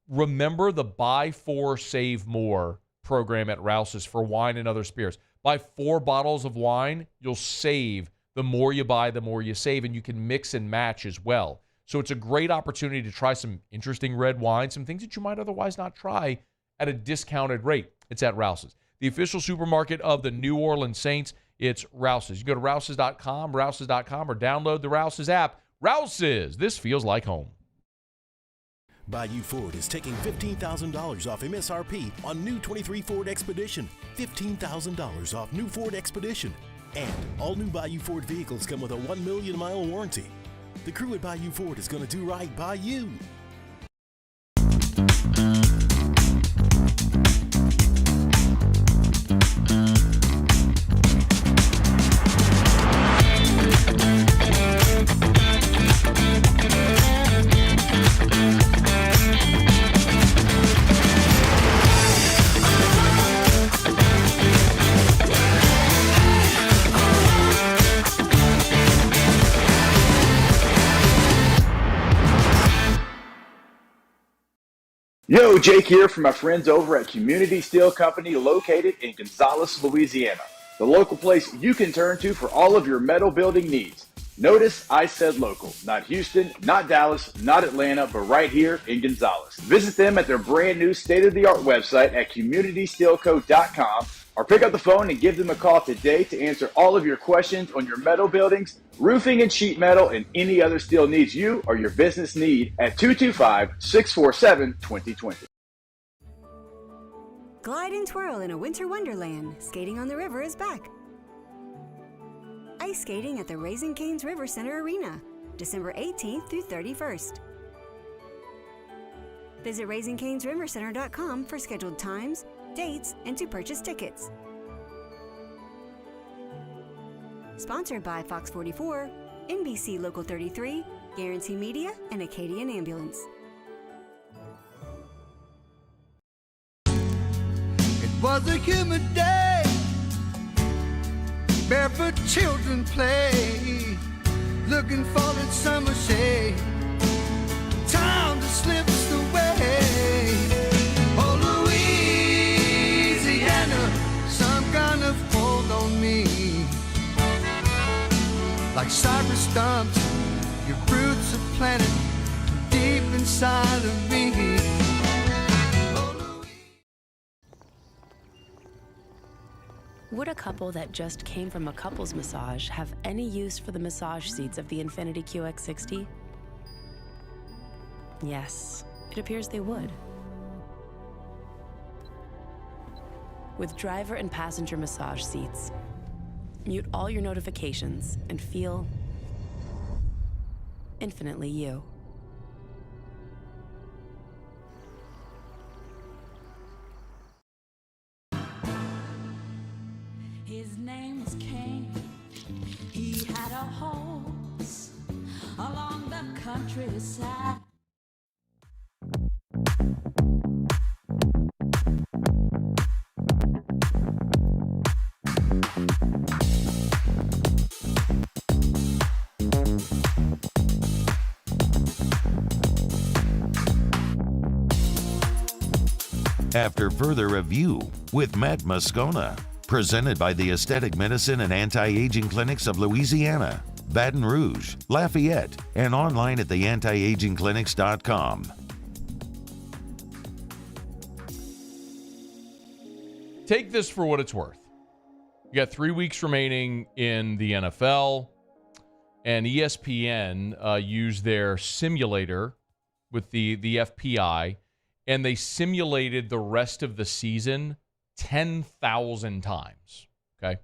remember the Buy 4, Save More program at Rouse's for wine and other spirits. Buy 4 bottles of wine, you'll save. The more you buy, the more you save, and you can mix and match as well. So it's a great opportunity to try some interesting red wine, some things that you might otherwise not try at a discounted rate. It's at Rouse's, the official supermarket of the New Orleans Saints. It's Rouse's. You go to rouses.com, or download the Rouse's app. Rouse's, this feels like home. Bayou Ford is taking $15,000 off MSRP on new 23 Ford Expedition. $15,000 off new Ford Expedition. And all new Bayou Ford vehicles come with a 1 million mile warranty. The crew at Bayou Ford is going to do right by you. Yo, Jake here from my friends over at Community Steel Company located in Gonzales, Louisiana. The local place you can turn to for all of your metal building needs. Notice I said local, not Houston, not Dallas, not Atlanta, but right here in Gonzales. Visit them at their brand new state-of-the-art website at communitysteelco.com or pick up the phone and give them a call today to answer all of your questions on your metal buildings, roofing and sheet metal, and any other steel needs you or your business need at 225-647-2020. Glide and twirl in a winter wonderland. Skating on the river is back. Ice skating at the Raising Cane's River Center Arena, December 18th through 31st. Visit RaisingCanesRiverCenter.com for scheduled times, dates, and to purchase tickets. Sponsored by Fox 44, NBC Local 33, Guarantee Media, and Acadian Ambulance. It was a humid day, barefoot children play. looking for that summer shade. Time just slips away. Oh, Louisiana, some kind of hold on me. Like cypress stumps, your roots are planted deep inside of me. Would a couple that just came from a couples massage have any use for the massage seats of the Infiniti QX60? Yes, it appears they would. With driver and passenger massage seats, mute all your notifications and feel infinitely you. His name was Cain. He had a horse along the countryside. After further review with Matt Moscona, presented by the Aesthetic Medicine and Anti-Aging Clinics of Louisiana, Baton Rouge, Lafayette, and online at theantiagingclinics.com. Take this for what it's worth. You got 3 weeks remaining in the NFL, and ESPN used their simulator with the FPI, and they simulated the rest of the season 10,000 times. Okay?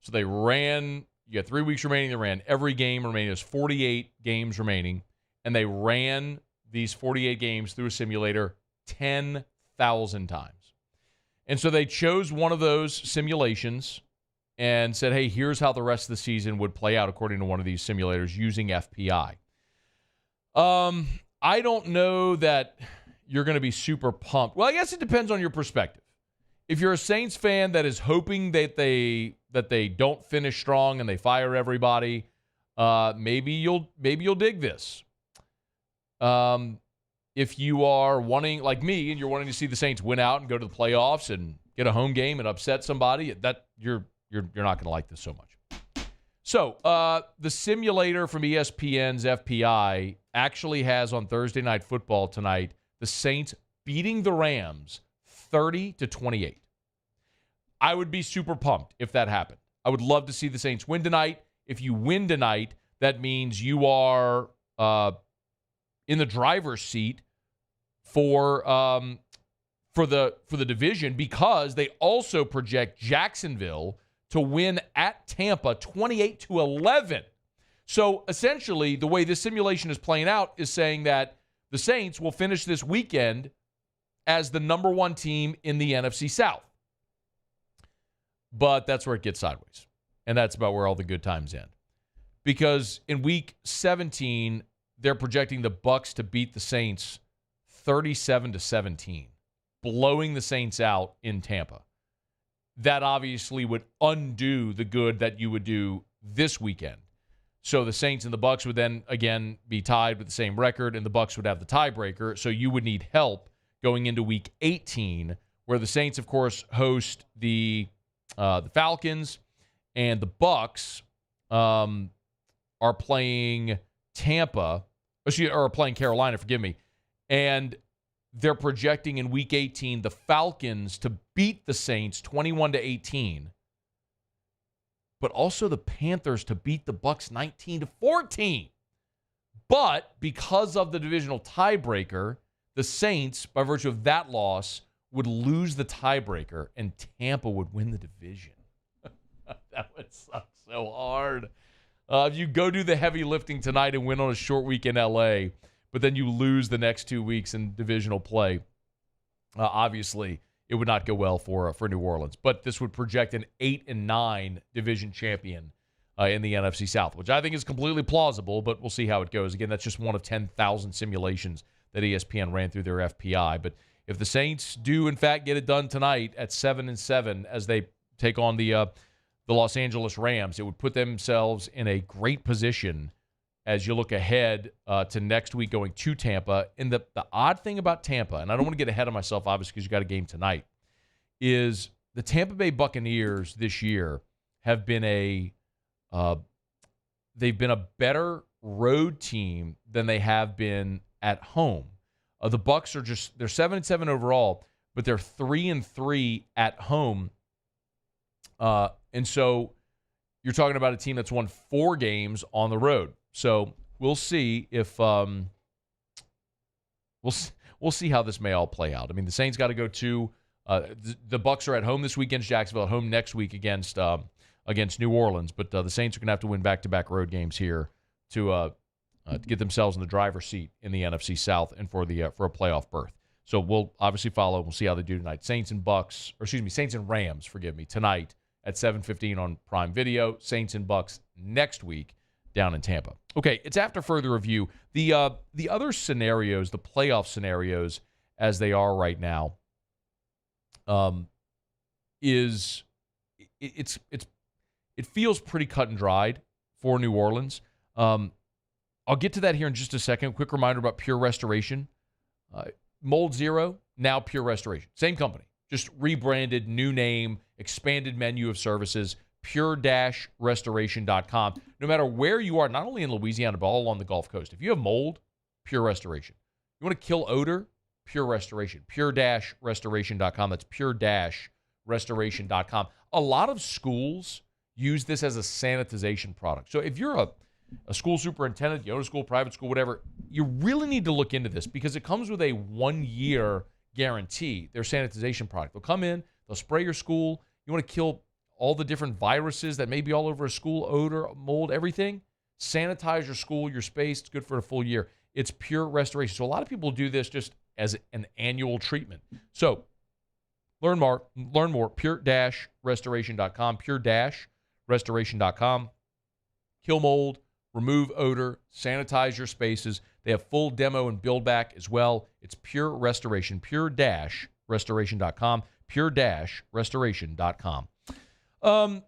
So they ran, you got 3 weeks remaining, they ran every game remaining. There's 48 games remaining, and they ran these 48 games through a simulator 10,000 times. And so they chose one of those simulations and said, hey, here's how the rest of the season would play out according to one of these simulators using FPI. I don't know that you're going to be super pumped. Well, I guess it depends on your perspective. If you're a Saints fan that is hoping that they don't finish strong and they fire everybody, maybe you'll dig this. If you are wanting, like me, and you're wanting to see the Saints win out and go to the playoffs and get a home game and upset somebody, that you're not going to like this so much. So the simulator from ESPN's FPI actually has on Thursday Night Football tonight the Saints beating the Rams 30-28. I would be super pumped if that happened. I would love to see the Saints win tonight. If you win tonight, that means you are in the driver's seat for the division, because they also project Jacksonville to win at Tampa 28-11. So essentially, the way this simulation is playing out is saying that the Saints will finish this weekend as the number one team in the NFC South. But that's where it gets sideways. And that's about where all the good times end. Because in week 17, they're projecting the Bucs to beat the Saints 37-17, blowing the Saints out in Tampa. That obviously would undo the good that you would do this weekend. So the Saints and the Bucs would then again be tied with the same record, and the Bucs would have the tiebreaker. So you would need help going into week 18, where the Saints, of course, host the Falcons, and the Bucs are playing Tampa, or playing Carolina, forgive me, and they're projecting in week 18 the Falcons to beat the Saints 21-18, but also the Panthers to beat the Bucs 19-14. But because of the divisional tiebreaker, the Saints, by virtue of that loss, would lose the tiebreaker, and Tampa would win the division. That would suck so hard. If you go do the heavy lifting tonight and win on a short week in L.A., but then you lose the next 2 weeks in divisional play, obviously it would not go well for New Orleans. But this would project an 8-9 division champion in the NFC South, which I think is completely plausible, but we'll see how it goes. Again, that's just one of 10,000 simulations that ESPN ran through their FPI. But if the Saints do, in fact, get it done tonight at 7-7 as they take on the the Los Angeles Rams. It would put themselves in a great position as you look ahead to next week going to Tampa. And the odd thing about Tampa, and I don't want to get ahead of myself, obviously, because you got a game tonight, is the Tampa Bay Buccaneers this year have been they've been a better road team than they have been at home. The Bucs are they're 7-7 overall, but they're 3-3 at home. And so you're talking about a team that's won 4 games on the road. So we'll see if we'll see how this may all play out. I mean, the Saints got to go to the Bucs are at home this week against Jacksonville, at home next week against New Orleans. But the Saints are going to have to win back-to-back road games here to get themselves in the driver's seat in the NFC South and for a playoff berth. So we'll obviously follow. We'll see how they do tonight. Saints and Rams, tonight at 7:15 on Prime Video. Saints and Bucs next week down in Tampa. Okay, it's after further review. The other scenarios, the playoff scenarios as they are right now, it feels pretty cut and dried for New Orleans. I'll get to that here in just a second. Quick reminder about Pure Restoration. Mold Zero, now Pure Restoration. Same company, just rebranded, new name, expanded menu of services, pure-restoration.com. No matter where you are, not only in Louisiana, but all along the Gulf Coast. If you have mold, Pure Restoration. You want to kill odor? Pure Restoration. Pure-restoration.com. That's pure-restoration.com. A lot of schools use this as a sanitization product. So if you're a school superintendent, you own a school, private school, whatever, you really need to look into this because it comes with a 1-year guarantee, their sanitization product. They'll come in, they'll spray your school. You want to kill all the different viruses that may be all over a school, odor, mold, everything. Sanitize your school, your space. It's good for a full year. It's Pure Restoration. So a lot of people do this just as an annual treatment. So learn more, pure-restoration.com, pure-restoration.com. Kill mold, remove odor, sanitize your spaces. They have full demo and build back as well. It's Pure Restoration, pure-restoration.com, pure-restoration.com. All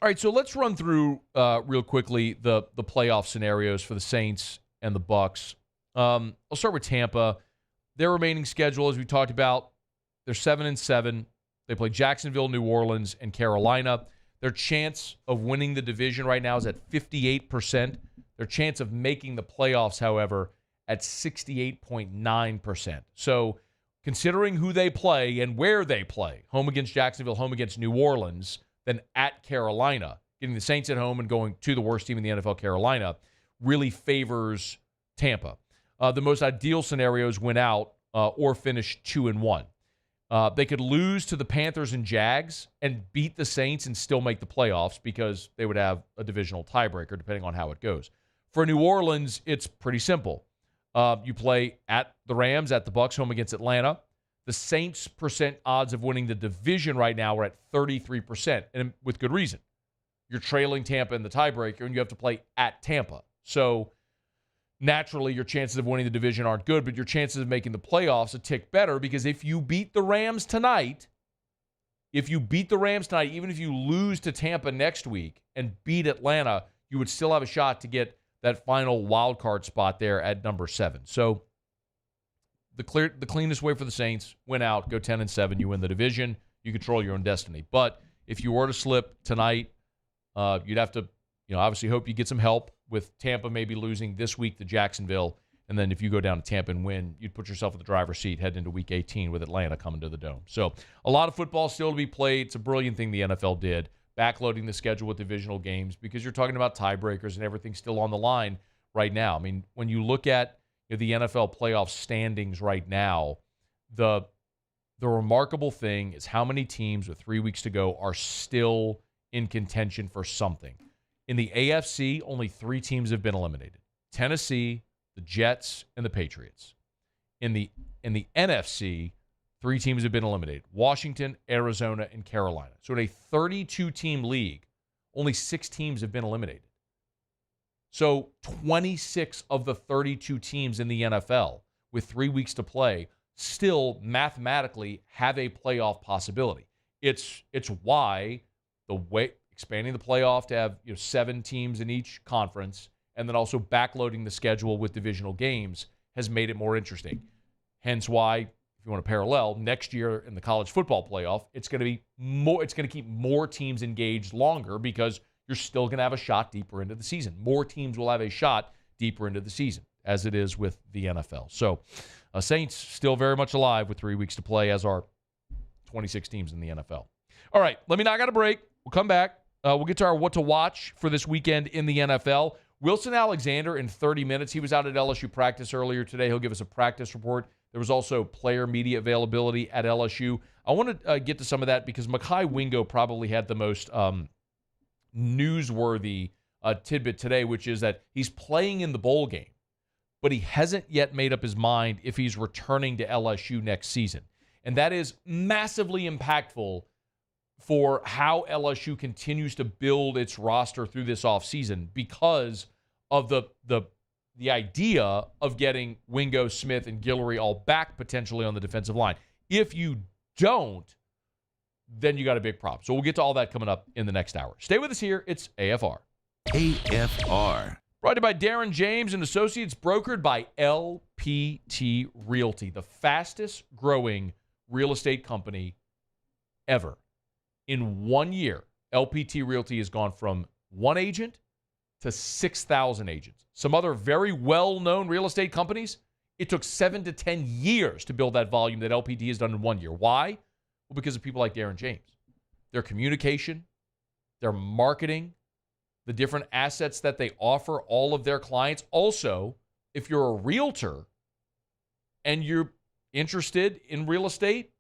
right, so let's run through real quickly the playoff scenarios for the Saints and the Bucs. I'll start with Tampa. Their remaining schedule, as we talked about, they're 7-7. They play Jacksonville, New Orleans, and Carolina. Their chance of winning the division right now is at 58%. Their chance of making the playoffs, however, at 68.9%. So considering who they play and where they play, home against Jacksonville, home against New Orleans, then at Carolina, getting the Saints at home and going to the worst team in the NFL, Carolina, really favors Tampa. The most ideal scenarios win out or finish 2-1. They could lose to the Panthers and Jags and beat the Saints and still make the playoffs because they would have a divisional tiebreaker depending on how it goes. For New Orleans, it's pretty simple. You play at the Rams, at the Bucs, home against Atlanta. The Saints' percent odds of winning the division right now are at 33%, and with good reason. You're trailing Tampa in the tiebreaker, and you have to play at Tampa. So naturally, your chances of winning the division aren't good, but your chances of making the playoffs a tick better because if you beat the Rams tonight, even if you lose to Tampa next week and beat Atlanta, you would still have a shot to get that final wild card spot there at number 7. So the cleanest way for the Saints, win out, go 10-7, you win the division, you control your own destiny. But if you were to slip tonight, you'd have to, obviously hope you get some help with Tampa maybe losing this week to Jacksonville. And then if you go down to Tampa and win, you'd put yourself in the driver's seat heading into Week 18 with Atlanta coming to the Dome. So a lot of football still to be played. It's a brilliant thing the NFL did, backloading the schedule with divisional games because you're talking about tiebreakers and everything's still on the line right now. I mean, when you look at the NFL playoff standings right now, the remarkable thing is how many teams with 3 weeks to go are still in contention for something. In the AFC, only 3 teams have been eliminated. Tennessee, the Jets, and the Patriots. In the NFC, 3 teams have been eliminated. Washington, Arizona, and Carolina. So in a 32-team league, only 6 teams have been eliminated. So 26 of the 32 teams in the NFL with 3 weeks to play still mathematically have a playoff possibility. It's why the way expanding the playoff to have 7 teams in each conference and then also backloading the schedule with divisional games has made it more interesting. Hence why, if you want to parallel, next year in the college football playoff, it's going to be more. It's going to keep more teams engaged longer because you're still going to have a shot deeper into the season. More teams will have a shot deeper into the season, as it is with the NFL. So, Saints still very much alive with 3 weeks to play, as are 26 teams in the NFL. All right, let me knock out a break. We'll come back. We'll get to our what to watch for this weekend in the NFL. Wilson Alexander in 30 minutes. He was out at LSU practice earlier today. He'll give us a practice report. There was also player media availability at LSU. I want to get to some of that because Mekhi Wingo probably had the most newsworthy tidbit today, which is that he's playing in the bowl game, but he hasn't yet made up his mind if he's returning to LSU next season. And that is massively impactful for how LSU continues to build its roster through this offseason because of the idea of getting Wingo, Smith, and Guillory all back potentially on the defensive line. If you don't, then you got a big problem. So we'll get to all that coming up in the next hour. Stay with us here. It's AFR. AFR. Brought to you by Darren James and Associates, brokered by LPT Realty, the fastest growing real estate company ever. In 1 year, LPT Realty has gone from 1 agent to 6,000 agents. Some other very well-known real estate companies, it took 7 to 10 years to build that volume that LPT has done in 1 year. Why? Well, because of people like Darren James. Their communication, their marketing, the different assets that they offer all of their clients. Also, if you're a realtor and you're interested in real estate,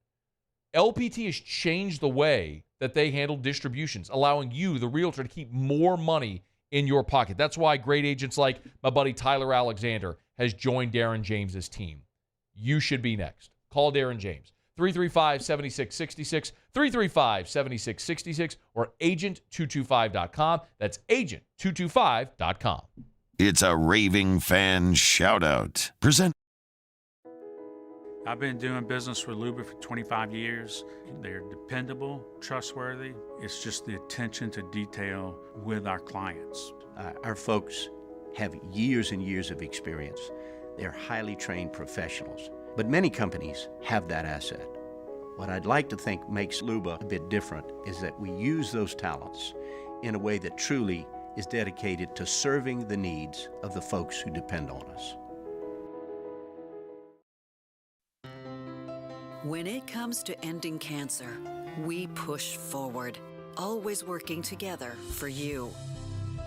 LPT has changed the way that they handle distributions, allowing you, the realtor, to keep more money in your pocket. That's why great agents like my buddy Tyler Alexander has joined Darren James's team. You should be next. Call Darren James. 335-7666, 335-7666, or agent225.com. That's agent225.com. It's a raving fan shout-out. I've been doing business with Luba for 25 years. They're dependable, trustworthy. It's just the attention to detail with our clients. Our folks have years and years of experience. They're highly trained professionals. But many companies have that asset. What I'd like to think makes Luba a bit different is that we use those talents in a way that truly is dedicated to serving the needs of the folks who depend on us. When it comes to ending cancer, we push forward, always working together for you.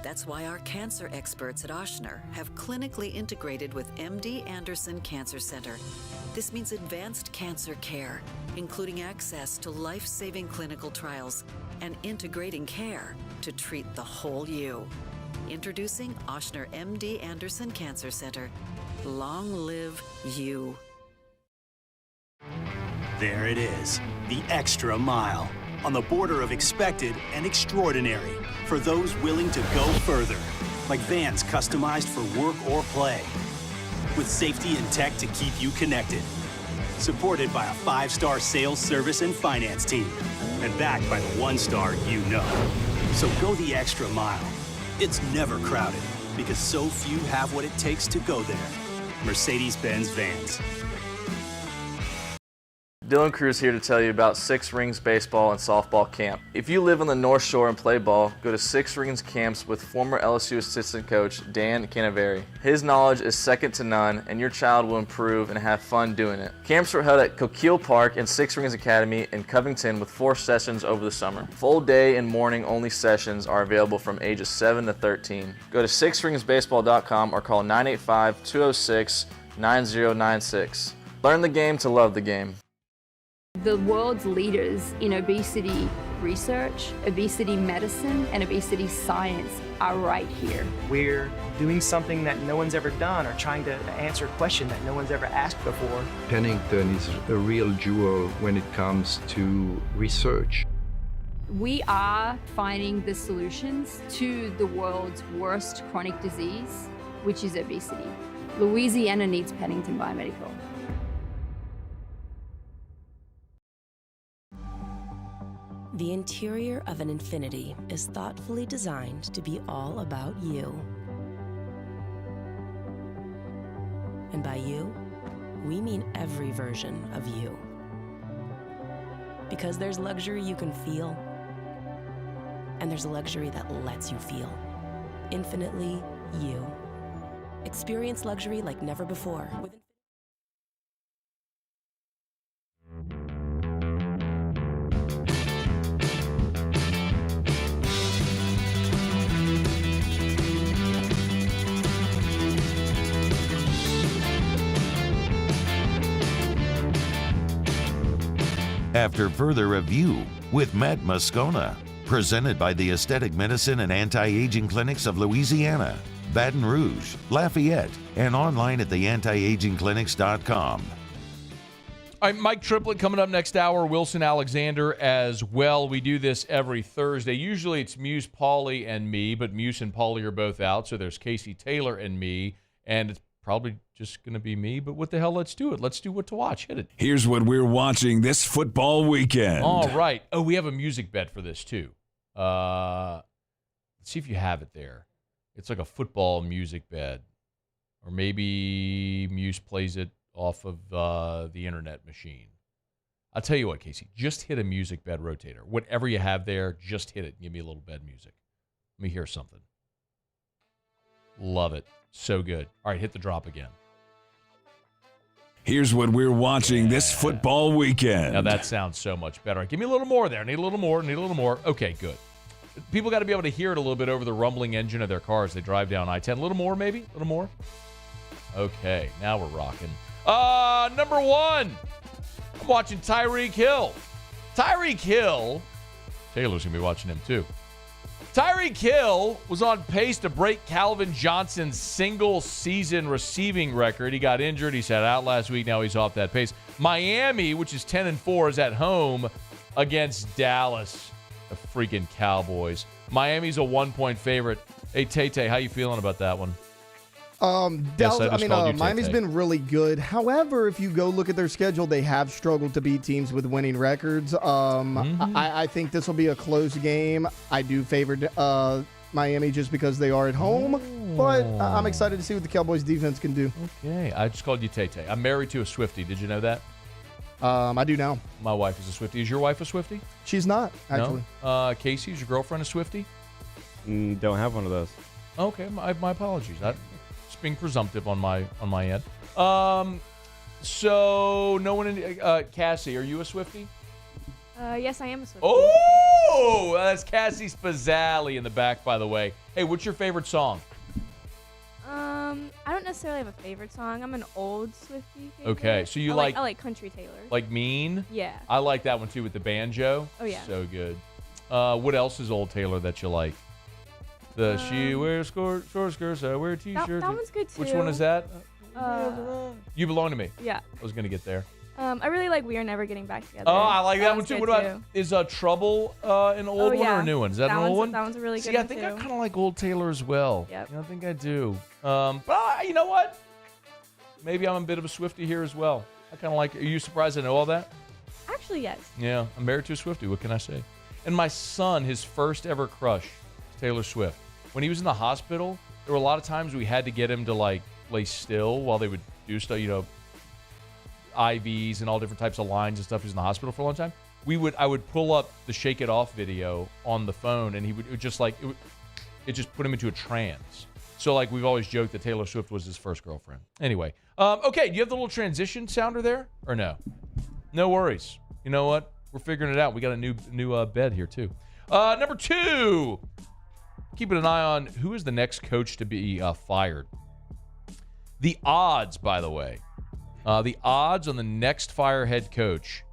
That's why our cancer experts at Ochsner have clinically integrated with MD Anderson Cancer Center. This means advanced cancer care, including access to life-saving clinical trials and integrating care to treat the whole you. Introducing Ochsner MD Anderson Cancer Center. Long live you. There it is, the extra mile, on the border of expected and extraordinary for those willing to go further, like vans customized for work or play, with safety and tech to keep you connected, supported by a 5-star sales, service, and finance team, and backed by the 1-star you know. So go the extra mile. It's never crowded, because so few have what it takes to go there. Mercedes-Benz Vans. Dylan Cruz here to tell you about Six Rings Baseball and Softball Camp. If you live on the North Shore and play ball, go to Six Rings Camps with former LSU assistant coach Dan Canaveri. His knowledge is second to none, and your child will improve and have fun doing it. Camps were held at Coquille Park and Six Rings Academy in Covington with 4 sessions over the summer. Full day and morning only sessions are available from ages 7 to 13. Go to sixringsbaseball.com or call 985-206-9096. Learn the game to love the game. The world's leaders in obesity research, obesity medicine, and obesity science are right here. We're doing something that no one's ever done or trying to answer a question that no one's ever asked before. Pennington is a real jewel when it comes to research. We are finding the solutions to the world's worst chronic disease, which is obesity. Louisiana needs Pennington Biomedical. The interior of an Infiniti is thoughtfully designed to be all about you. And by you, we mean every version of you. Because there's luxury you can feel, and there's luxury that lets you feel. Infinitely you. Experience luxury like never before. After further review with Matt Moscona, presented by the Aesthetic Medicine and Anti-Aging Clinics of Louisiana, Baton Rouge, Lafayette, and online at theantiagingclinics.com. All right, Mike Triplett coming up next hour, Wilson Alexander as well. We do this every Thursday. Usually it's Muse, Pauly, and me, but Muse and Pauly are both out, so there's Casey Taylor and me, and it's probably just going to be me, but what the hell, let's do it. Let's do what to watch. Hit it. Here's what we're watching this football weekend. All right. Oh, we have a music bet for this, too. Let's see if you have it there. It's like a football music bed. Or maybe Muse plays it off of the internet machine. I'll tell you what, Casey. Just hit a music bed rotator. Whatever you have there, just hit it and give me a little bed music. Let me hear something. Love it. So good. All right, hit the drop again. Here's what we're watching this football weekend. Now that sounds so much better. Give me a little more there. Need a little more. Need a little more. Okay, good. People got to be able to hear it a little bit over the rumbling engine of their cars. They drive down I-10. A little more, maybe? A little more? Okay, now we're rocking. Number one, I'm watching Tyreek Hill. Tyreek Hill, Taylor's going to be watching him too. Tyreek Hill was on pace to break Calvin Johnson's single-season receiving record. He got injured. He sat out last week. Now he's off that pace. Miami, which is 10-4, is at home against Dallas, the freaking Cowboys. Miami's a 1-point favorite. Hey, Tay-Tay, how you feeling about that one? Miami's been really good. However, if you go look at their schedule, they have struggled to beat teams with winning records. I think this will be a close game. I do favor Miami just because they are at home, but I'm excited to see what the Cowboys defense can do. Okay, I just called you Tay-Tay. I'm married to a Swiftie. Did you know that? I do now. My wife is a Swiftie. Is your wife a Swiftie? She's not, actually. No? Casey, is your girlfriend a Swiftie? Don't have one of those. Okay, my apologies. Being presumptive on my end. So no one in Cassie, are you a Swiftie? Yes, I am a Swiftie. Oh, that's Cassie Spazzali in the back, by the way. Hey, what's your favorite song? I don't necessarily have a favorite song. I'm an old Swiftie favorite. Okay, so you I like country Taylor. Like Mean? Yeah. I like that one too with the banjo. Oh yeah. So good. What else is old Taylor that you like? She wears short skirts, I wear t-shirts. That one's good too. Which one is that? You Belong to Me. Yeah. I was going to get there. I really like We Are Never Getting Back Together. Oh, I like that one too. What about, is Trouble an old one or a new one? Is that an old one? That one's a really good one too. I think I kind of like old Taylor as well. Yep. I think I do. But you know what? Maybe I'm a bit of a Swiftie here as well. I kind of like it. Are you surprised I know all that? Actually, yes. Yeah, I'm married to a Swiftie. What can I say? And my son, his first ever crush, is Taylor Swift. When he was in the hospital, there were a lot of times we had to get him to like lay still while they would do stuff, IVs and all different types of lines and stuff. He was in the hospital for a long time. I would pull up the Shake It Off video on the phone, and it just put him into a trance. So like we've always joked that Taylor Swift was his first girlfriend. Anyway, okay, do you have the little transition sounder there or no? No worries. You know what? We're figuring it out. We got a new bed here too. Number two. Keeping an eye on who is the next coach to be fired. The odds, by the way. The odds on the next fire head coach.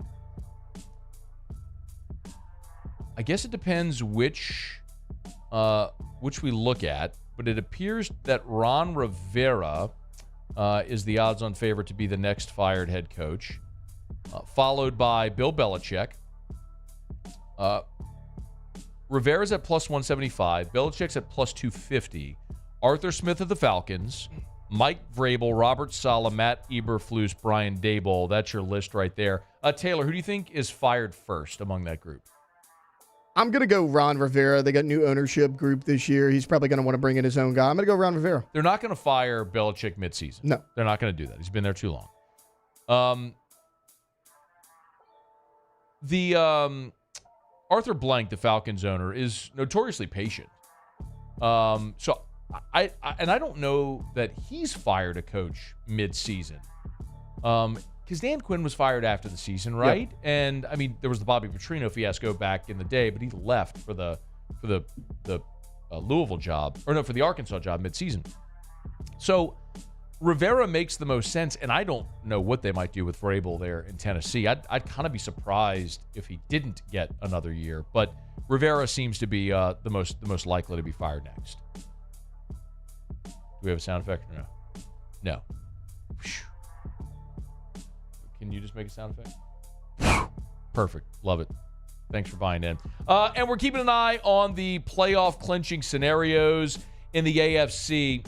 I guess it depends which we look at, but it appears that Ron Rivera is the odds-on favorite to be the next fired head coach, followed by Bill Belichick. Rivera's at plus 175. Belichick's at plus 250. Arthur Smith of the Falcons. Mike Vrabel, Robert Saleh, Matt Eberflus, Brian Daboll. That's your list right there. Taylor, who do you think is fired first among that group? I'm going to go Ron Rivera. They got new ownership group this year. He's probably going to want to bring in his own guy. I'm going to go Ron Rivera. They're not going to fire Belichick midseason. No. They're not going to do that. He's been there too long. Arthur Blank, the Falcons owner, is notoriously patient. So I don't know that he's fired a coach mid-season. Because Dan Quinn was fired after the season, right? Yep. And I mean, there was the Bobby Petrino fiasco back in the day, but he left for the Louisville job, or no, for the Arkansas job mid-season. So Rivera makes the most sense, and I don't know what they might do with Vrabel there in Tennessee. I'd kind of be surprised if he didn't get another year, but Rivera seems to be the most likely to be fired next. Do we have a sound effect or no? No. Can you just make a sound effect? Perfect. Love it. Thanks for buying in. And we're keeping an eye on the playoff clinching scenarios in the AFC.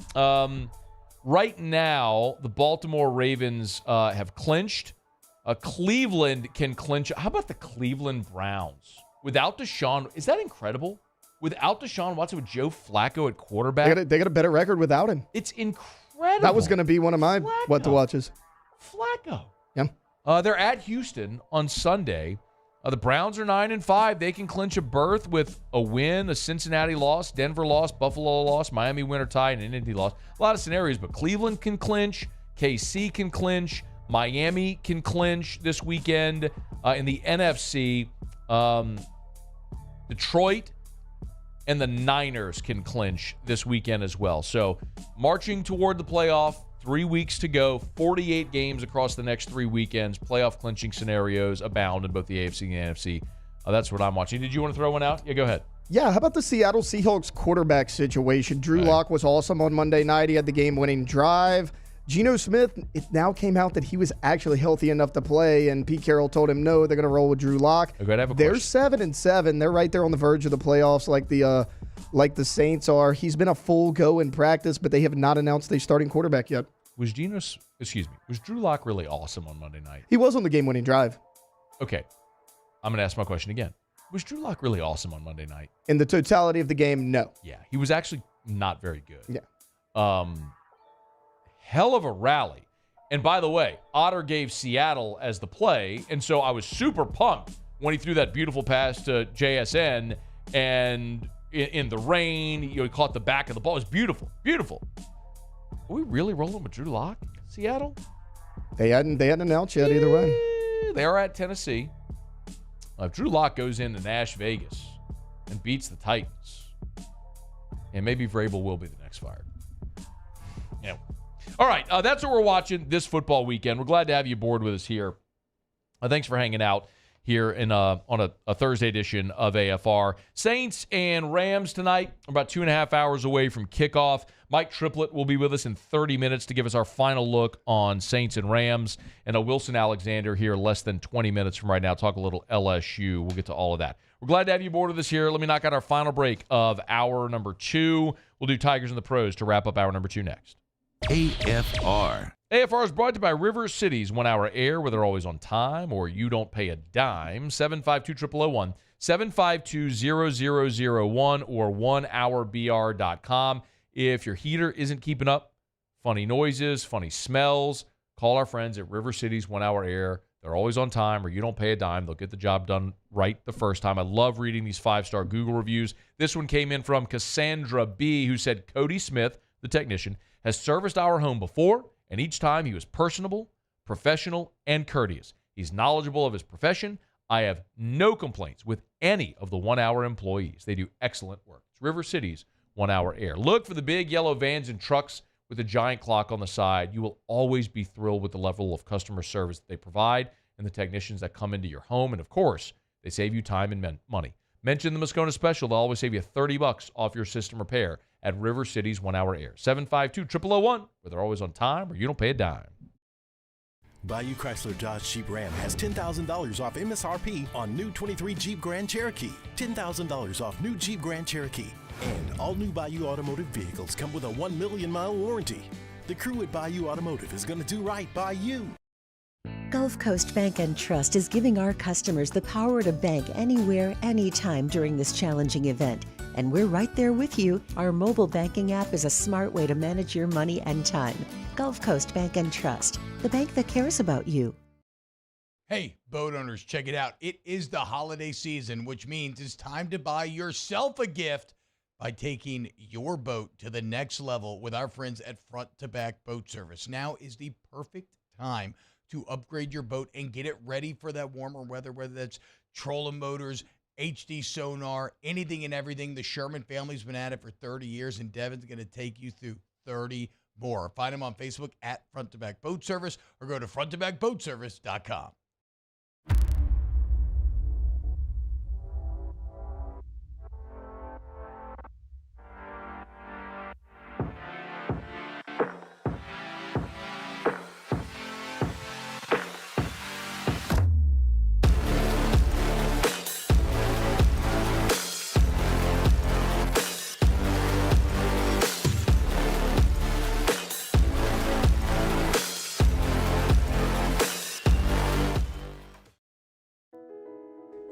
Right now, the Baltimore Ravens have clinched. Cleveland can clinch. How about the Cleveland Browns? Without Deshaun, is that incredible? Without Deshaun Watson, with Joe Flacco at quarterback. They got a better record without him. It's incredible. That was going to be one of my what to watches. Flacco. Yeah. They're at Houston on Sunday. The Browns are 9-5. They can clinch a berth with a win, a Cincinnati loss, Denver loss, Buffalo loss, Miami win or tie, and an Indy loss. A lot of scenarios, but Cleveland can clinch. KC can clinch. Miami can clinch this weekend. In the NFC, Detroit and the Niners can clinch this weekend as well. So marching toward the playoff, 3 weeks to go, 48 games across the next 3 weekends. Playoff clinching scenarios abound in both the AFC and NFC. That's what I'm watching. Did you want to throw one out? Yeah, go ahead. Yeah, how about the Seattle Seahawks quarterback situation? Drew Lock was awesome on Monday night. He had the game-winning drive. Geno Smith, it now came out that he was actually healthy enough to play, and Pete Carroll told him, no, they're going to roll with Drew Lock. They're 7-7. They're right there on the verge of the playoffs like the Saints are. He's been a full go in practice, but they have not announced a starting quarterback yet. Was Drew Lock really awesome on Monday night? He was on the game-winning drive. Okay. I'm going to ask my question again. Was Drew Lock really awesome on Monday night? In the totality of the game, no. Yeah, he was actually not very good. Yeah. Hell of a rally. And by the way, Otter gave Seattle as the play, and so I was super pumped when he threw that beautiful pass to JSN, and in the rain, he caught the back of the ball. It was beautiful. Beautiful. Are we really rolling with Drew Lock, Seattle? They hadn't announced yet either way. They are at Tennessee. If Drew Lock goes into Nash Vegas and beats the Titans, and maybe Vrabel will be the next fired. Yeah. All right, that's what we're watching this football weekend. We're glad to have you aboard with us here. Thanks for hanging out here on a Thursday edition of AFR. Saints and Rams tonight. We're about 2.5 hours away from kickoff. Mike Triplett will be with us in 30 minutes to give us our final look on Saints and Rams. And Wilson Alexander here less than 20 minutes from right now. Talk a little LSU. We'll get to all of that. We're glad to have you aboard with us here. Let me knock out our final break of hour number 2. We'll do Tigers and the Pros to wrap up hour number 2 next. AFR. AFR is brought to you by River City's 1 Hour Air, where they're always on time or you don't pay a dime. 752-0001, 752-0001, or 1hourbr.com. If your heater isn't keeping up, funny noises, funny smells, call our friends at River City's 1 Hour Air. They're always on time or you don't pay a dime. They'll get the job done right the first time. I love reading these 5-star Google reviews. This one came in from Cassandra B., who said, Cody Smith, the technician, has serviced our home before, and each time he was personable, professional, and courteous. He's knowledgeable of his profession. I have no complaints with any of the 1 Hour employees. They do excellent work. It's River City's 1 Hour Air. Look for the big yellow vans and trucks with a giant clock on the side. You will always be thrilled with the level of customer service that they provide and the technicians that come into your home. And, of course, they save you time and money. Mention the Moscona Special. They'll always save you $30 off your system repair at River City's 1 Hour Air. 752-0001, where they're always on time or you don't pay a dime. Bayou Chrysler Dodge Jeep Ram has $10,000 off MSRP on new 23 Jeep Grand Cherokee, $10,000 off new Jeep Grand Cherokee, and all new Bayou Automotive vehicles come with a 1 million-mile warranty. The crew at Bayou Automotive is going to do right by you. Gulf Coast Bank and Trust is giving our customers the power to bank anywhere, anytime during this challenging event. And we're right there with you. Our mobile banking app is a smart way to manage your money and time. Gulf Coast Bank and Trust, the bank that cares about you. Hey, boat owners, check it out. It is the holiday season, which means it's time to buy yourself a gift by taking your boat to the next level with our friends at Front to Back Boat Service. Now is the perfect time to upgrade your boat and get it ready for that warmer weather, whether that's trolling motors, HD sonar, anything and everything. The Sherman family's been at it for 30 years, and Devin's going to take you through 30 more. Find him on Facebook at Front to Back Boat Service or go to fronttobackboatservice.com.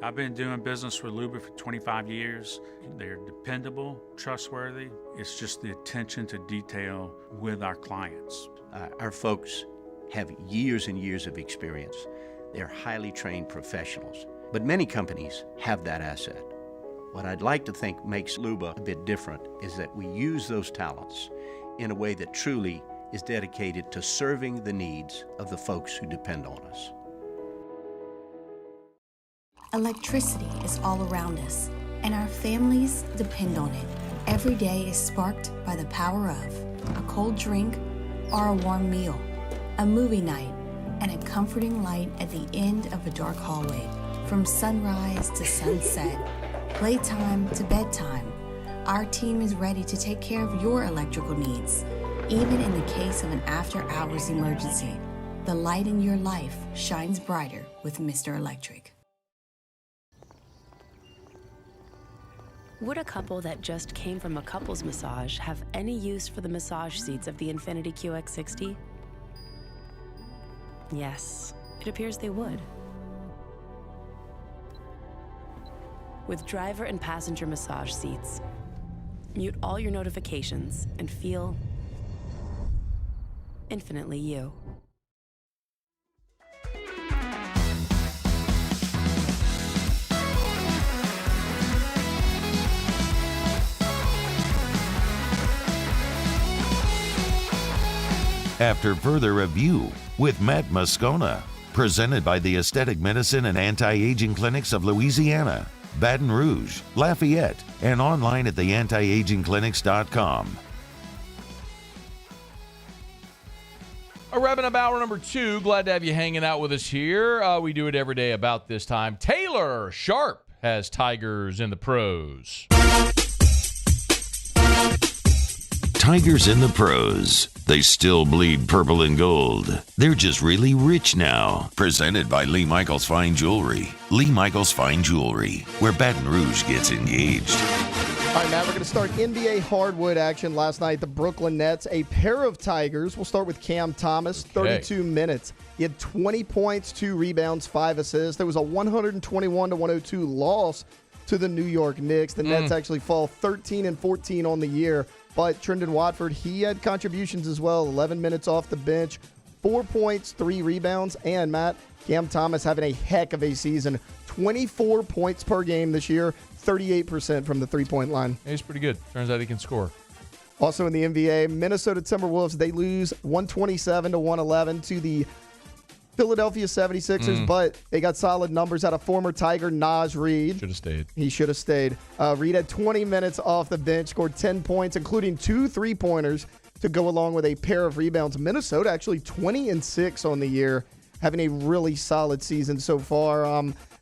I've been doing business with Luba for 25 years. They're dependable, trustworthy. It's just the attention to detail with our clients. Our folks have years and years of experience. They're highly trained professionals, but many companies have that asset. What I'd like to think makes Luba a bit different is that we use those talents in a way that truly is dedicated to serving the needs of the folks who depend on us. Electricity is all around us, and our families depend on it. Every day is sparked by the power of a cold drink or a warm meal, a movie night, and a comforting light at the end of a dark hallway. From sunrise to sunset, playtime to bedtime, our team is ready to take care of your electrical needs. Even in the case of an after-hours emergency, the light in your life shines brighter with Mr. Electric. Would a couple that just came from a couples massage have any use for the massage seats of the Infiniti QX60? Yes, it appears they would. With driver and passenger massage seats, mute all your notifications and feel infinitely you. After further review with Matt Moscona, presented by the Aesthetic Medicine and Anti-Aging Clinics of Louisiana, Baton Rouge, Lafayette, and online at theantiagingclinics.com. Wrapping up hour number 2. Glad to have you hanging out with us here. We do it every day about this time. Taylor Sharp has Tigers in the pros. Tigers in the pros. They still bleed purple and gold. They're just really rich now. Presented by Lee Michaels Fine Jewelry. Lee Michaels Fine Jewelry, where Baton Rouge gets engaged. All right, Matt, we're going to start NBA hardwood action. Last night, the Brooklyn Nets, a pair of Tigers. We'll start with Cam Thomas, 32 minutes. He had 20 points, 2 rebounds, 5 assists. There was a 121-102 loss to the New York Knicks. The Nets actually fall 13-14 on the year. But Trendon Watford, he had contributions as well. 11 minutes off the bench, 4 points, 3 rebounds. And, Matt, Cam Thomas having a heck of a season. 24 points per game this year, 38% from the three-point line. He's pretty good. Turns out he can score. Also in the NBA, Minnesota Timberwolves, they lose 127-111 to the Philadelphia 76ers, but they got solid numbers out of former Tiger Naz Reid. Should have stayed. He should have stayed. Reid had 20 minutes off the bench, scored 10 points, including 2 3-pointers to go along with a pair of rebounds. Minnesota actually 20-6 on the year, having a really solid season so far.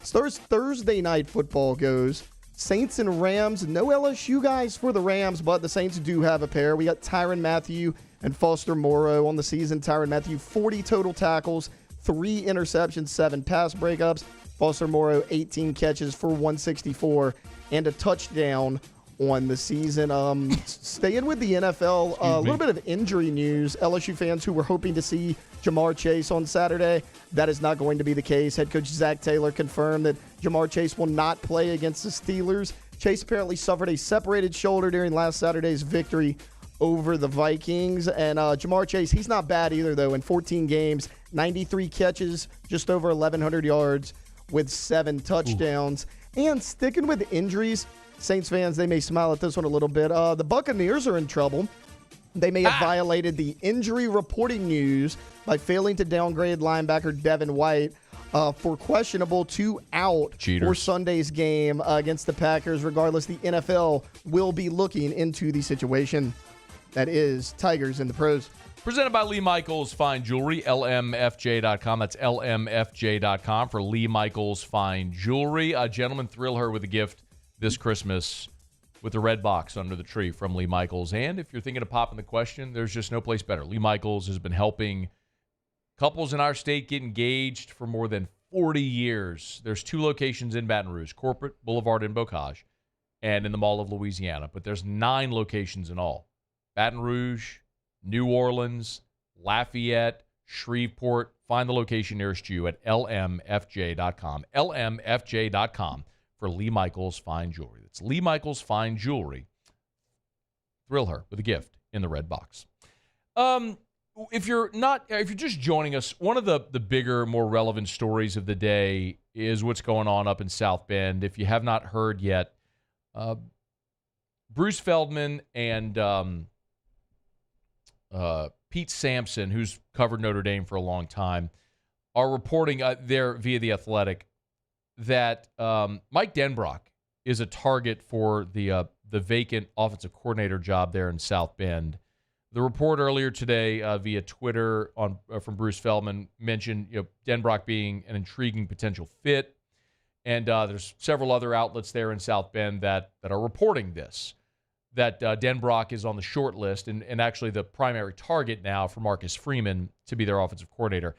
As far as Thursday night football goes, Saints and Rams. No LSU guys for the Rams, but the Saints do have a pair. We got Tyrann Mathieu and Foster Moreau on the season. Tyrann Mathieu, 40 total tackles, 3 interceptions, 7 pass breakups. Foster Moreau, 18 catches for 164 and a touchdown on the season. Staying with the NFL, a little bit of injury news. LSU fans who were hoping to see Jamar Chase on Saturday, that is not going to be the case. Head coach Zach Taylor confirmed that Jamar Chase will not play against the Steelers. Chase apparently suffered a separated shoulder during last Saturday's victory over the Vikings. And Jamar Chase, he's not bad either, though. In 14 games, 93 catches, just over 1,100 yards with 7 touchdowns. And sticking with injuries, Saints fans, they may smile at this one a little bit. The Buccaneers are in trouble. They may have violated the injury reporting news by failing to downgrade linebacker Devin White for questionable to out for Sunday's game against the Packers. Regardless, the NFL will be looking into the situation that is Tigers in the pros. Presented by Lee Michaels Fine Jewelry, lmfj.com. That's lmfj.com for Lee Michaels Fine Jewelry. A gentleman, thrill her with a gift this Christmas with the red box under the tree from Lee Michaels. And if you're thinking of popping the question, there's just no place better. Lee Michaels has been helping couples in our state get engaged for more than 40 years. There's 2 locations in Baton Rouge, Corporate Boulevard in Bocage and in the Mall of Louisiana. But there's 9 locations in all. Baton Rouge, New Orleans, Lafayette, Shreveport. Find the location nearest you at lmfj.com. lmfj.com for Lee Michaels Fine Jewelry. That's Lee Michaels Fine Jewelry. Thrill her with a gift in the red box. If you're just joining us, one of the bigger, more relevant stories of the day is what's going on up in South Bend. If you have not heard yet, Bruce Feldman and Pete Sampson, who's covered Notre Dame for a long time, are reporting there via The Athletic that Mike Denbrock is a target for the vacant offensive coordinator job there in South Bend. The report earlier today via Twitter from Bruce Feldman mentioned Denbrock being an intriguing potential fit, and there's several other outlets there in South Bend that are reporting this, that Denbrock is on the short list and actually the primary target now for Marcus Freeman to be their offensive coordinator.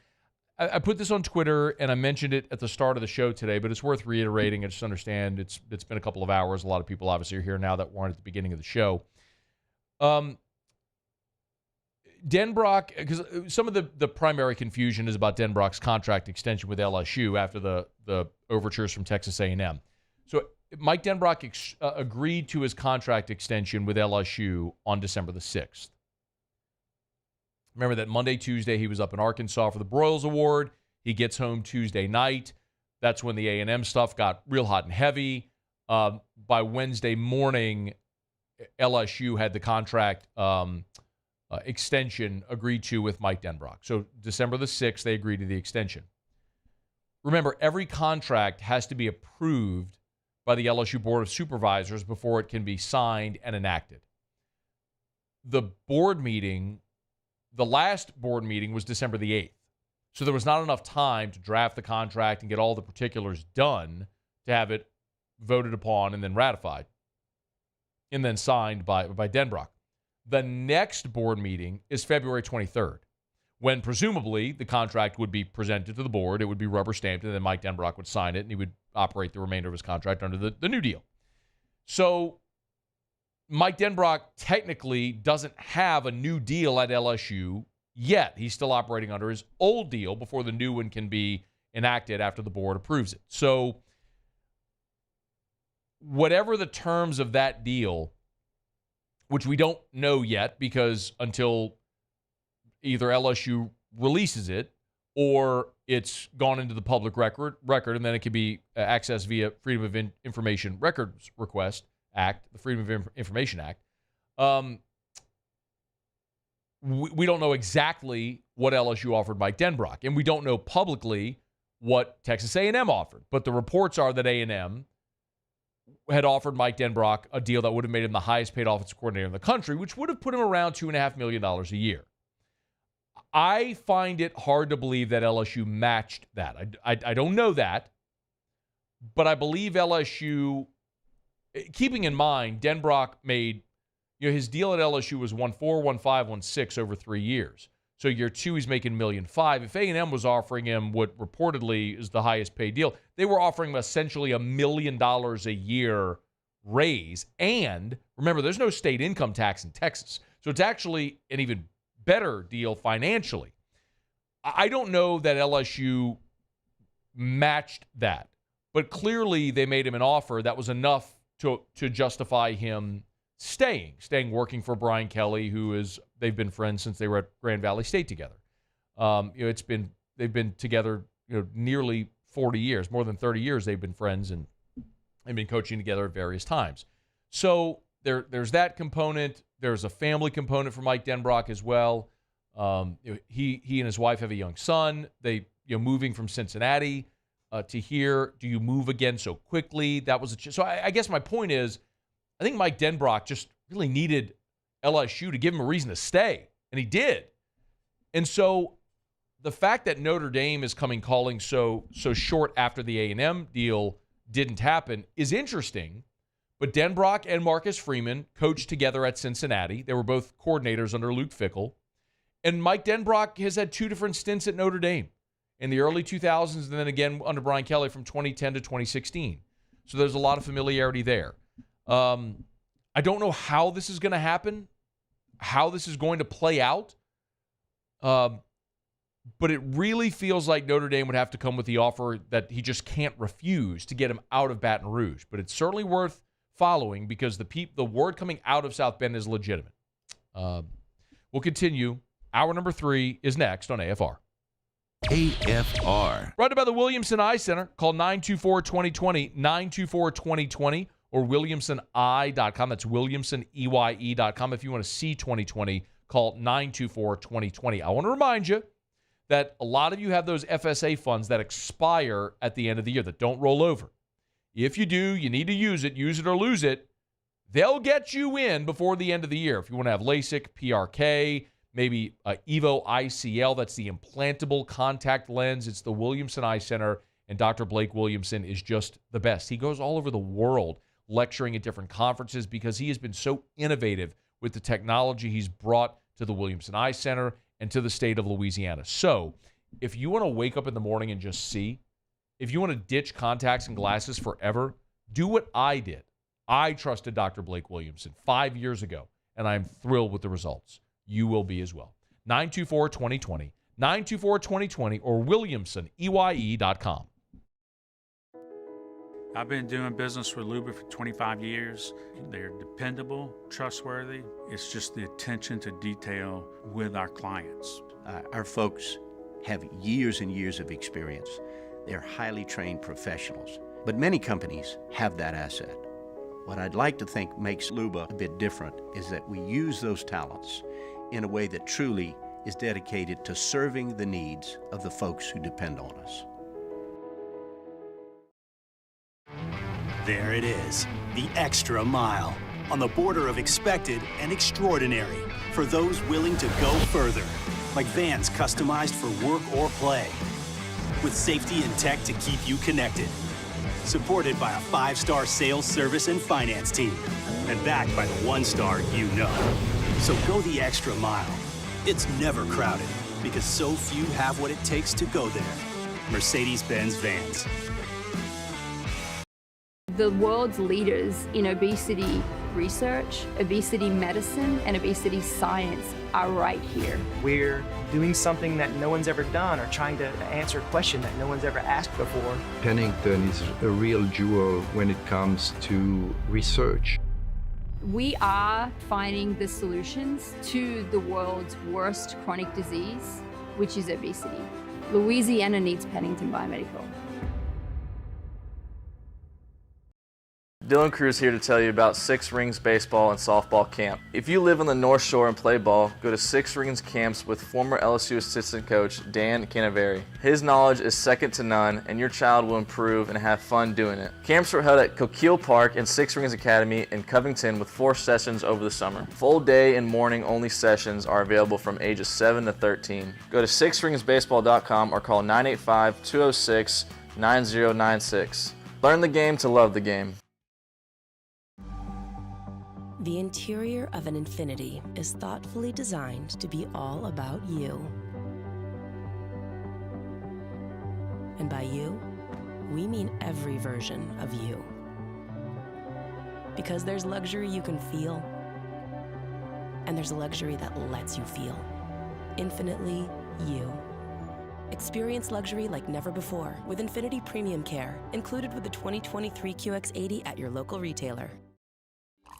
I put this on Twitter, and I mentioned it at the start of the show today, but it's worth reiterating. I just understand it's been a couple of hours. A lot of people obviously are here now that weren't at the beginning of the show. Denbrock, because some of the primary confusion is about Denbrock's contract extension with LSU after the overtures from Texas A&M. So Mike Denbrock agreed to his contract extension with LSU on December the 6th. Remember that Monday, Tuesday, he was up in Arkansas for the Broyles Award. He gets home Tuesday night. That's when the A&M stuff got real hot and heavy. By Wednesday morning, LSU had the contract extension agreed to with Mike Denbrock. So December the 6th, they agreed to the extension. Remember, every contract has to be approved by the LSU Board of Supervisors before it can be signed and enacted. The board meeting, the last board meeting was December the 8th. So there was not enough time to draft the contract and get all the particulars done to have it voted upon and then ratified and then signed by Denbrock. The next board meeting is February 23rd, when presumably the contract would be presented to the board, it would be rubber stamped, and then Mike Denbrock would sign it, and he would operate the remainder of his contract under the new deal. So Mike Denbrock technically doesn't have a new deal at LSU yet. He's still operating under his old deal before the new one can be enacted after the board approves it. So whatever the terms of that deal, which we don't know yet because until either LSU releases it or it's gone into the public record, and then it can be accessed via Freedom of Information Records Request Act, the Freedom of Information Act. We don't know exactly what LSU offered Mike Denbrock, and we don't know publicly what Texas A&M offered. But the reports are that A&M had offered Mike Denbrock a deal that would have made him the highest paid offensive coordinator in the country, which would have put him around $2.5 million a year. I find it hard to believe that LSU matched that. I don't know that, but I believe LSU, keeping in mind, Denbrock made, his deal at LSU was 1.4, 1.5, 1.6 over 3 years. So year 2, he's making $1.5 million. If A&M was offering him what reportedly is the highest paid deal, they were offering him essentially $1 million a year raise. And remember, there's no state income tax in Texas. So it's actually an even better deal financially. I don't know that LSU matched that, but clearly they made him an offer that was enough to justify him staying working for Brian Kelly, they've been friends since they were at Grand Valley State together. They've been together, nearly 40 years, more than 30 years they've been friends and been coaching together at various times. So there's that component. There's a family component for Mike Denbrock as well. He and his wife have a young son. They, moving from Cincinnati to here, do you move again so quickly? That was so I guess my point is, I think Mike Denbrock just really needed LSU to give him a reason to stay, and he did. And so the fact that Notre Dame is coming calling so short after the A&M deal didn't happen is interesting. But Denbrock and Marcus Freeman coached together at Cincinnati. They were both coordinators under Luke Fickell. And Mike Denbrock has had 2 different stints at Notre Dame in the early 2000s and then again under Brian Kelly from 2010 to 2016. So there's a lot of familiarity there. I don't know how this is going to happen, how this is going to play out. But it really feels like Notre Dame would have to come with the offer that he just can't refuse to get him out of Baton Rouge. But it's certainly worth following because the word coming out of South Bend is legitimate. We'll continue. Hour number 3 is next on AFR. AFR. Brought to you by the Williamson Eye Center. Call 924-2020, 924-2020, or WilliamsonEye.com. That's WilliamsonEye.com. If you want to see 2020, call 924-2020. I want to remind you that a lot of you have those FSA funds that expire at the end of the year that don't roll over. If you do, you need to use it or lose it. They'll get you in before the end of the year. If you want to have LASIK, PRK, maybe EVO ICL, that's the implantable contact lens. It's the Williamson Eye Center, and Dr. Blake Williamson is just the best. He goes all over the world lecturing at different conferences because he has been so innovative with the technology he's brought to the Williamson Eye Center and to the state of Louisiana. So if you want to wake up in the morning and just see, if you want to ditch contacts and glasses forever, do what I did. I trusted Dr. Blake Williamson 5 years ago, and I'm thrilled with the results. You will be as well. 924-2020, 924-2020, or WilliamsonEye.com. I've been doing business with Luba for 25 years. They're dependable, trustworthy. It's just the attention to detail with our clients. Our folks have years and years of experience. They're highly trained professionals, but many companies have that asset. What I'd like to think makes Luba a bit different is that we use those talents in a way that truly is dedicated to serving the needs of the folks who depend on us. There it is, the extra mile, on the border of expected and extraordinary for those willing to go further, like vans customized for work or play, with safety and tech to keep you connected, supported by a 5-star sales, service, and finance team, and backed by the 1-star you know. So go the extra mile. It's never crowded because so few have what it takes to go there. Mercedes-Benz Vans. The world's leaders in obesity research, obesity medicine, and obesity science are right here. We're doing something that no one's ever done or trying to answer a question that no one's ever asked before. Pennington is a real jewel when it comes to research. We are finding the solutions to the world's worst chronic disease, which is obesity. Louisiana needs Pennington Biomedical. Dylan Cruz here to tell you about Six Rings Baseball and Softball Camp. If you live on the North Shore and play ball, go to Six Rings Camps with former LSU assistant coach Dan Canaveri. His knowledge is second to none, and your child will improve and have fun doing it. Camps were held at Coquille Park and Six Rings Academy in Covington with 4 sessions over the summer. Full day and morning only sessions are available from ages 7 to 13. Go to sixringsbaseball.com or call 985-206-9096. Learn the game to love the game. The interior of an Infiniti is thoughtfully designed to be all about you. And by you, we mean every version of you. Because there's luxury you can feel, and there's luxury that lets you feel. Infinitely you. Experience luxury like never before with Infinity Premium Care, included with the 2023 QX80 at your local retailer.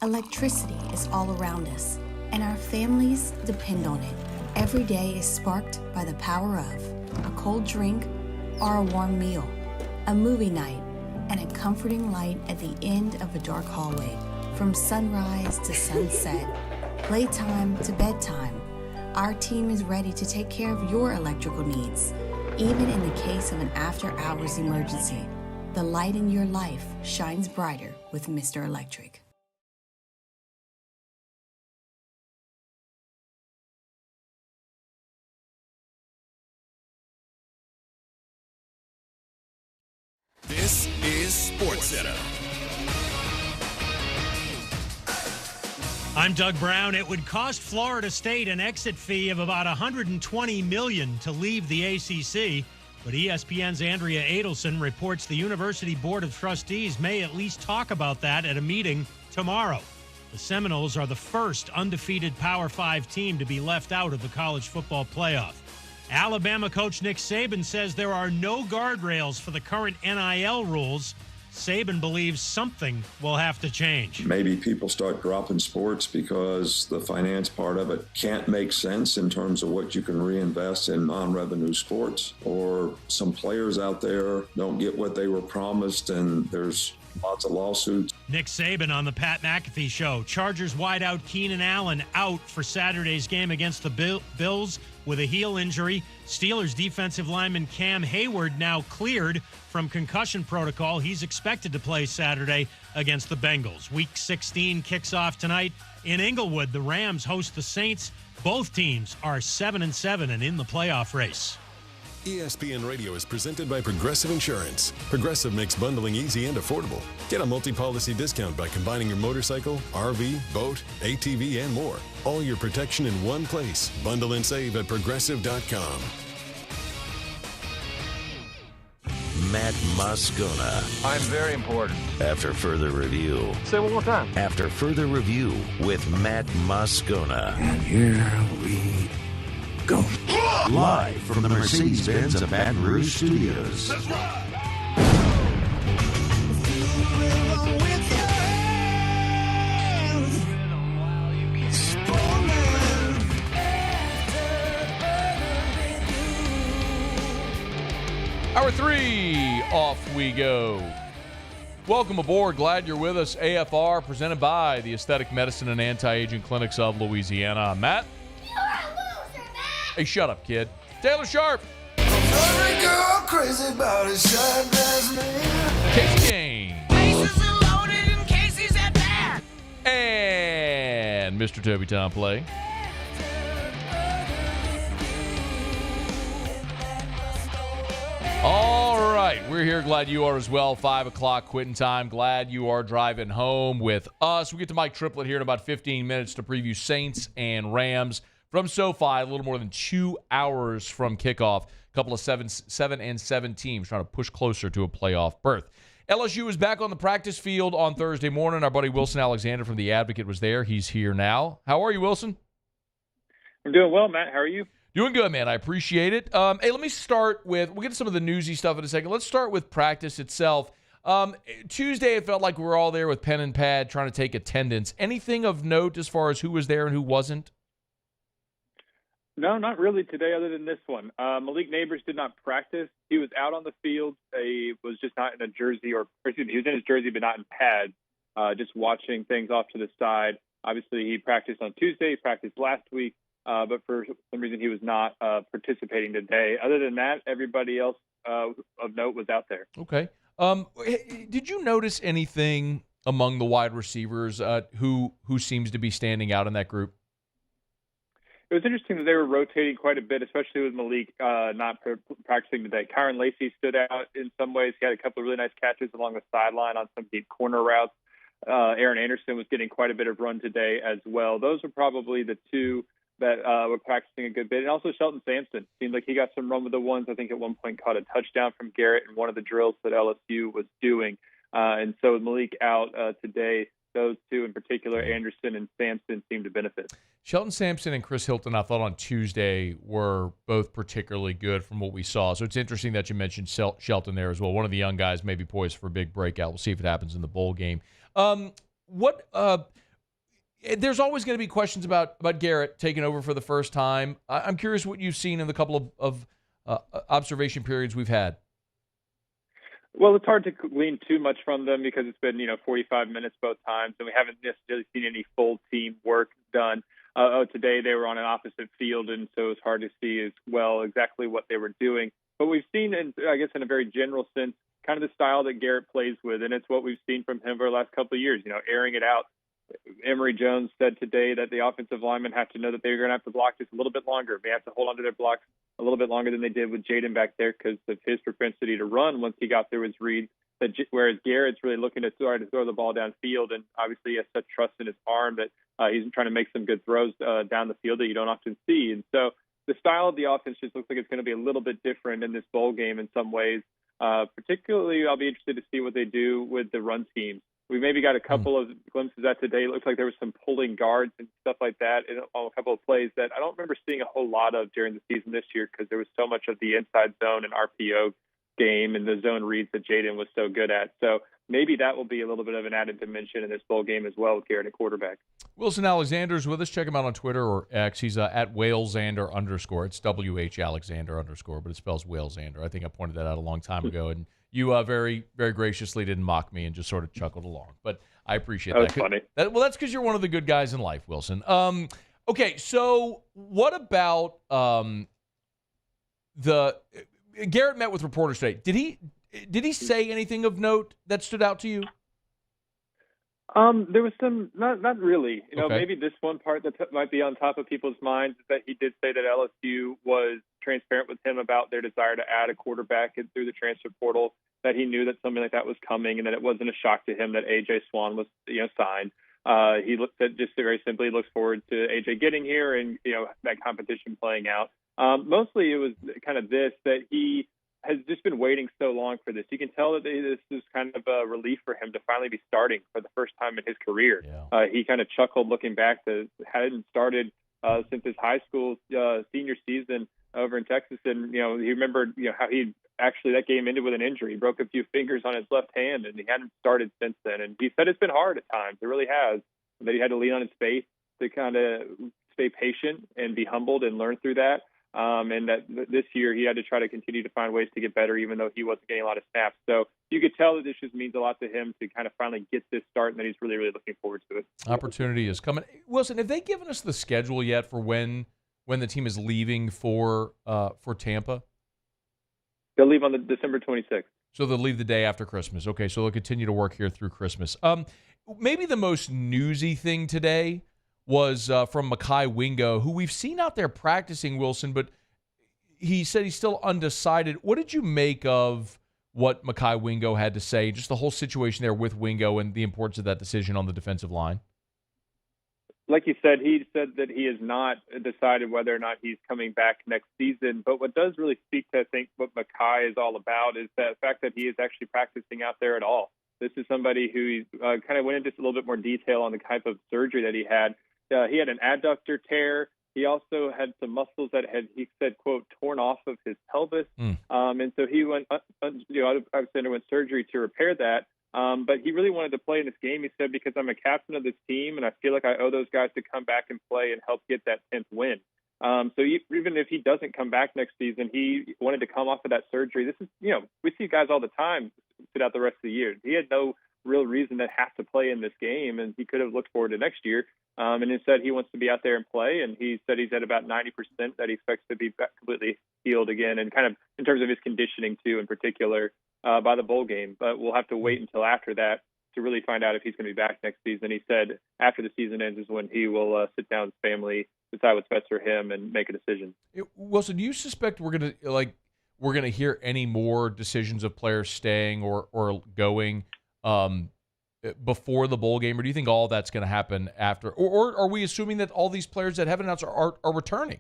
Electricity is all around us, and our families depend on it. Every day is sparked by the power of a cold drink or a warm meal, a movie night, and a comforting light at the end of a dark hallway. From sunrise to sunset, playtime to bedtime, our team is ready to take care of your electrical needs. Even in the case of an after-hours emergency, the light in your life shines brighter with Mr. Electric. This is SportsCenter. I'm Doug Brown. It would cost Florida State an exit fee of about $120 million to leave the ACC, but ESPN's Andrea Adelson reports the University Board of Trustees may at least talk about that at a meeting tomorrow. The Seminoles are the first undefeated Power 5 team to be left out of the college football playoff. Alabama coach Nick Saban says there are no guardrails for the current NIL rules. Saban believes something will have to change. Maybe people start dropping sports because the finance part of it can't make sense in terms of what you can reinvest in non-revenue sports, or some players out there don't get what they were promised and there's lots of lawsuits. Nick Saban on the Pat McAfee Show. Chargers wideout Keenan Allen out for Saturday's game against the Bills with a heel injury. Steelers defensive lineman Cam Hayward now cleared from concussion protocol. He's expected to play Saturday against the Bengals. Week 16 kicks off tonight in Inglewood. The Rams host the Saints. Both teams are 7-7 and in the playoff race. ESPN Radio is presented by Progressive Insurance. Progressive makes bundling easy and affordable. Get a multi-policy discount by combining your motorcycle, RV, boat, ATV, and more. All your protection in one place. Bundle and save at Progressive.com. Matt Moscona. I'm very important. After further review. Say it one more time. After further review with Matt Moscona. And here we go. Live from the Mercedes-Benz of Baton Rouge Studios. That's right. Hour 3, off we go. Welcome aboard. Glad you're with us. AFR, presented by the Aesthetic Medicine and Anti-Aging Clinics of Louisiana. I'm Matt. You're a loser, Matt. Hey, shut up, kid. Taylor Sharp. Every girl crazy about his shine glass man. Casey Kane. Bases are loaded and Casey's at bat. And Mr. Toby Tomplay. All right, we're here. Glad you are as well. 5 o'clock quitting time. Glad you are driving home with us. We get to Mike Triplett here in about 15 minutes to preview Saints and Rams from SoFi, a little more than 2 hours from kickoff. A couple of 7-7 teams trying to push closer to a playoff berth. LSU is back on the practice field on Thursday morning. Our buddy Wilson Alexander from The Advocate was there. He's here now. How are you, Wilson? I'm doing well, Matt. How are you? Doing good, man. I appreciate it. Hey, let me start with, we'll get to some of the newsy stuff in a second. Let's start with practice itself. Tuesday, it felt like we were all there with pen and pad trying to take attendance. Anything of note as far as who was there and who wasn't? No, not really today other than this one. Malik Neighbors did not practice. He was out on the field. He was just not in a jersey, or excuse me, he was in his jersey but not in pads, just watching things off to the side. Obviously, he practiced on Tuesday. He practiced last week. But for some reason, he was not participating today. Other than that, everybody else of note was out there. Okay. Did you notice anything among the wide receivers who seems to be standing out in that group? It was interesting that they were rotating quite a bit, especially with Malik not practicing today. Kyron Lacey stood out in some ways. He had a couple of really nice catches along the sideline on some deep corner routes. Aaron Anderson was getting quite a bit of run today as well. Those are probably the two that were practicing a good bit. And also Shelton Sampson. Seemed like he got some run with the ones. I think at one point caught a touchdown from Garrett in one of the drills that LSU was doing. And so with Malik out today, those two in particular, Anderson and Sampson, seem to benefit. Shelton Sampson and Chris Hilton, I thought on Tuesday, were both particularly good from what we saw. So it's interesting that you mentioned Shelton there as well. One of the young guys maybe poised for a big breakout. We'll see if it happens in the bowl game. There's always going to be questions about Garrett taking over for the first time. I'm curious what you've seen in the couple of observation periods we've had. Well, it's hard to glean too much from them because it's been, 45 minutes both times, and we haven't necessarily seen any full team work done. Today they were on an opposite field, and so it's hard to see as well exactly what they were doing. But we've seen, in a very general sense, kind of the style that Garrett plays with, and it's what we've seen from him for the last couple of years, airing it out. Emory Jones said today that the offensive linemen have to know that they're going to have to block just a little bit longer. They have to hold onto their blocks a little bit longer than they did with Jaden back there because of his propensity to run once he got through his reads. Whereas Garrett's really looking to try to throw the ball downfield, and obviously he has such trust in his arm that he's trying to make some good throws down the field that you don't often see. And so the style of the offense just looks like it's going to be a little bit different in this bowl game in some ways. Particularly, I'll be interested to see what they do with the run scheme. We maybe got a couple of glimpses at today. It looks like there was some pulling guards and stuff like that in a couple of plays that I don't remember seeing a whole lot of during the season this year because there was so much of the inside zone and RPO game and the zone reads that Jaden was so good at. So maybe that will be a little bit of an added dimension in this bowl game as well with Garrett at quarterback. Wilson Alexander's with us. Check him out on Twitter or X. He's at Whalesander _. It's WH Alexander _, but it spells Whalesander. I think I pointed that out a long time ago, and you very, very graciously didn't mock me and just sort of chuckled along. But I appreciate that. That was funny. That's because you're one of the good guys in life, Wilson. Okay, so what about Garrett met with reporters today. Did he say anything of note that stood out to you? There was some, not really. Okay. Maybe this one part that might be on top of people's minds is that he did say that LSU was transparent with him about their desire to add a quarterback through the transfer portal, that he knew that something like that was coming, and that it wasn't a shock to him that A.J. Swan was, signed. He looked at just very simply looks forward to A.J. getting here and, that competition playing out. Mostly it was kind of this, that he has just been waiting so long for this. You can tell that this is kind of a relief for him to finally be starting for the first time in his career. Yeah. He kind of chuckled looking back to hadn't started since his high school senior season over in Texas. And, he remembered, how he actually, that game ended with an injury. He broke a few fingers on his left hand and he hadn't started since then. And he said it's been hard at times. It really has. That he had to lean on his faith to kind of stay patient and be humbled and learn through that. And that this year he had to try to continue to find ways to get better, even though he wasn't getting a lot of snaps. So you could tell that this just means a lot to him to kind of finally get this start, and that he's really, really looking forward to it. Opportunity is coming. Wilson, have they given us the schedule yet for when the team is leaving for Tampa? They'll leave on the December 26th. So they'll leave the day after Christmas. Okay, so they'll continue to work here through Christmas. Maybe the most newsy thing today was from Mekhi Wingo, who we've seen out there practicing, Wilson, but he said he's still undecided. What did you make of what Mekhi Wingo had to say, just the whole situation there with Wingo and the importance of that decision on the defensive line? Like you said, he said that he has not decided whether or not he's coming back next season. But what does really speak to, I think, what Mekhi is all about is the fact that he is actually practicing out there at all. This is somebody who kind of went into a little bit more detail on the type of surgery that he had. He had an adductor tear. He also had some muscles that had, he said, quote, torn off of his pelvis. And so he went, obviously underwent surgery to repair that. But he really wanted to play in this game, he said, because I'm a captain of this team, and I feel like I owe those guys to come back and play and help get that 10th win. So even if he doesn't come back next season, he wanted to come off of that surgery. This is, we see guys all the time sit out the rest of the year. He had no real reason to have to play in this game, and he could have looked forward to next year. And instead, he wants to be out there and play, and he said he's at about 90% that he expects to be back completely healed again, and kind of in terms of his conditioning, too, in particular, by the bowl game. But we'll have to wait until after that to really find out if he's going to be back next season. He said after the season ends is when he will sit down with his family, decide what's best for him, and make a decision. Wilson, do you suspect we're gonna hear any more decisions of players staying or going before the bowl game, or do you think all that's going to happen after? Or are we assuming that all these players that haven't announced are returning?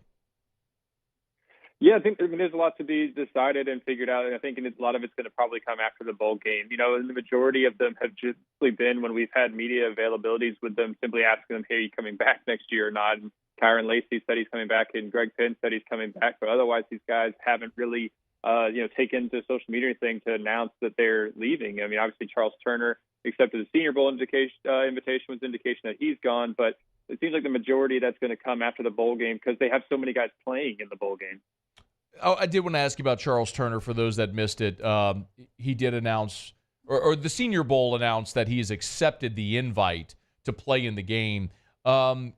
Yeah, I think there's a lot to be decided and figured out, and I think a lot of it's going to probably come after the bowl game. And the majority of them have just been when we've had media availabilities with them, simply asking them, "Hey, are you coming back next year or not?" And Kyron Lacey said he's coming back, and Greg Penn said he's coming back, but otherwise these guys haven't really, taken to social media thing to announce that they're leaving. I mean, obviously Charles Turner accepted the Senior Bowl invitation was indication that he's gone, but it seems like the majority that's going to come after the bowl game because they have so many guys playing in the bowl game. Oh, I did want to ask you about Charles Turner for those that missed it. He did announce, or the Senior Bowl announced that he has accepted the invite to play in the game. A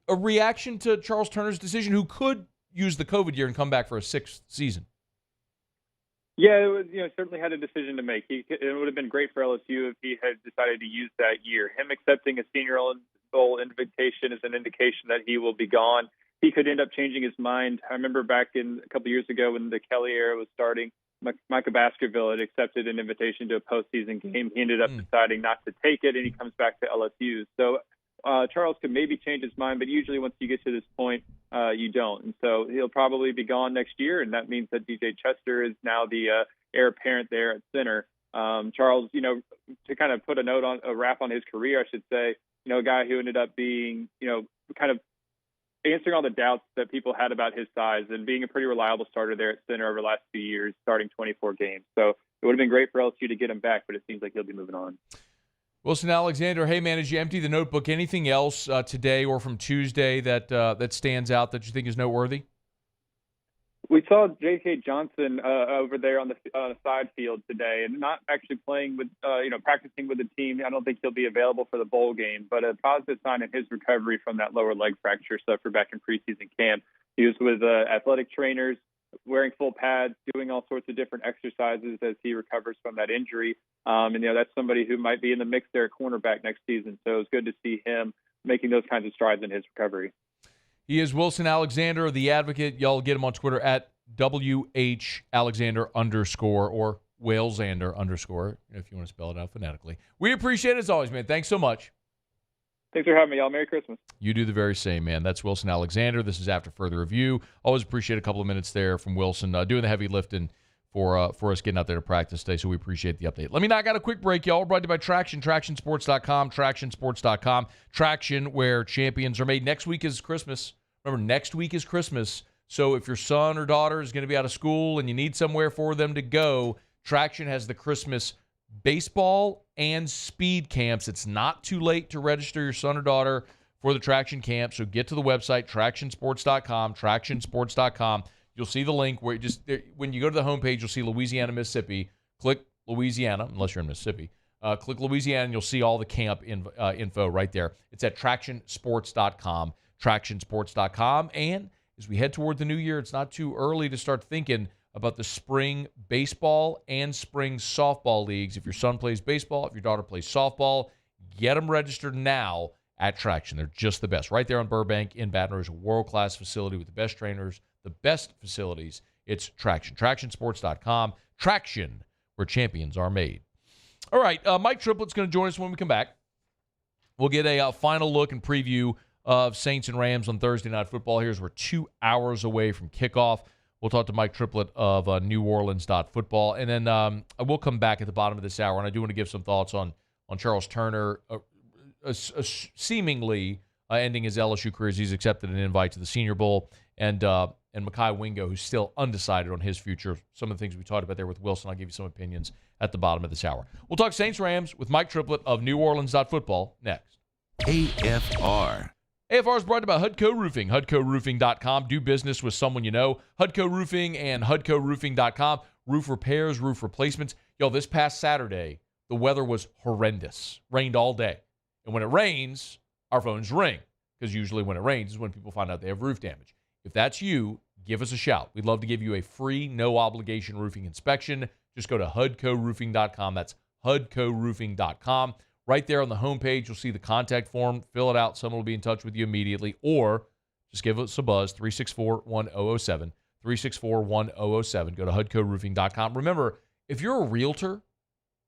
reaction to Charles Turner's decision, who could use the COVID year and come back for a sixth season? Yeah, it was, certainly had a decision to make. It would have been great for LSU if he had decided to use that year. Him accepting a Senior Bowl invitation is an indication that he will be gone. He could end up changing his mind. I remember back in a couple of years ago when the Kelly era was starting, Micah Baskerville had accepted an invitation to a postseason game. He ended up deciding not to take it, and he comes back to LSU. So Charles could maybe change his mind, but usually once you get to this point, you don't. And so he'll probably be gone next year, and that means that DJ Chester is now the heir apparent there at center. Charles, to kind of put a wrap on his career, I should say, a guy who ended up being, kind of answering all the doubts that people had about his size and being a pretty reliable starter there at center over the last few years, starting 24 games. So it would have been great for LSU to get him back, but it seems like he'll be moving on. Wilson Alexander, hey, man, as you empty the notebook, anything else today or from Tuesday that stands out that you think is noteworthy? We saw J.K. Johnson over there on the side field today, and not actually playing with, practicing with the team. I don't think he'll be available for the bowl game, but a positive sign in his recovery from that lower leg fracture suffered back in preseason camp. He was with athletic trainers, wearing full pads, doing all sorts of different exercises as he recovers from that injury. And that's somebody who might be in the mix there at cornerback next season. So it was good to see him making those kinds of strides in his recovery. He is Wilson Alexander, the Advocate. Y'all get him on Twitter at WHAlexander_ or Walesander_ if you want to spell it out phonetically. We appreciate it as always, man. Thanks so much. Thanks for having me, y'all. Merry Christmas. You do the very same, man. That's Wilson Alexander. This is After Further Review. Always appreciate a couple of minutes there from Wilson doing the heavy lifting for us getting out there to practice today, so we appreciate the update. Let me knock out a quick break, y'all. We're brought to you by Traction, TractionSports.com, TractionSports.com. Traction, where champions are made. Next week is Christmas. Remember, next week is Christmas, so if your son or daughter is going to be out of school and you need somewhere for them to go, Traction has the Christmas baseball and speed camps. It's not too late to register your son or daughter for the Traction camp, so get to the website, TractionSports.com, TractionSports.com. You'll see the link where when you go to the homepage, you'll see Louisiana, Mississippi. Click Louisiana, unless you're in Mississippi. Click Louisiana, and you'll see all the camp info right there. It's at TractionSports.com, TractionSports.com. And as we head toward the new year, it's not too early to start thinking about the spring baseball and spring softball leagues. If your son plays baseball, if your daughter plays softball, get them registered now at Traction. They're just the best. Right there on Burbank in Baton Rouge, a world-class facility with the best trainers, the best facilities. It's Traction. TractionSports.com. Traction, where champions are made. All right, Mike Triplett's going to join us when we come back. We'll get a final look and preview of Saints and Rams on Thursday Night Football. We're 2 hours away from kickoff. We'll talk to Mike Triplett of New Orleans.football. And then I will come back at the bottom of this hour, and I do want to give some thoughts on Charles Turner seemingly ending his LSU career as he's accepted an invite to the Senior Bowl, and Mekhi Wingo, who's still undecided on his future. Some of the things we talked about there with Wilson, I'll give you some opinions at the bottom of this hour. We'll talk Saints-Rams with Mike Triplett of New Orleans.football next. AFR. AFR is brought to you by Hudco Roofing, HudcoRoofing.com. Do business with someone you know. Hudco Roofing and HudcoRoofing.com. Roof repairs, roof replacements. This past Saturday, the weather was horrendous. Rained all day. And when it rains, our phones ring, because usually when it rains is when people find out they have roof damage. If that's you, give us a shout. We'd love to give you a free, no-obligation roofing inspection. Just go to HudcoRoofing.com. That's HudcoRoofing.com. Right there on the homepage, you'll see the contact form. Fill it out. Someone will be in touch with you immediately. Or just give us a buzz, 364-1007, 364-1007. Go to HudcoRoofing.com. Remember, if you're a realtor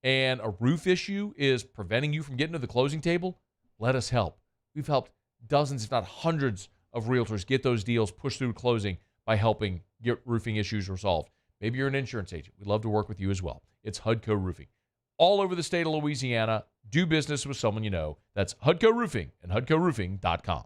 and a roof issue is preventing you from getting to the closing table, let us help. We've helped dozens, if not hundreds, of realtors get those deals pushed through closing by helping get roofing issues resolved. Maybe you're an insurance agent. We'd love to work with you as well. It's HUDCO Roofing. All over the state of Louisiana, do business with someone you know. That's HUDCO Roofing and HUDCORoofing.com.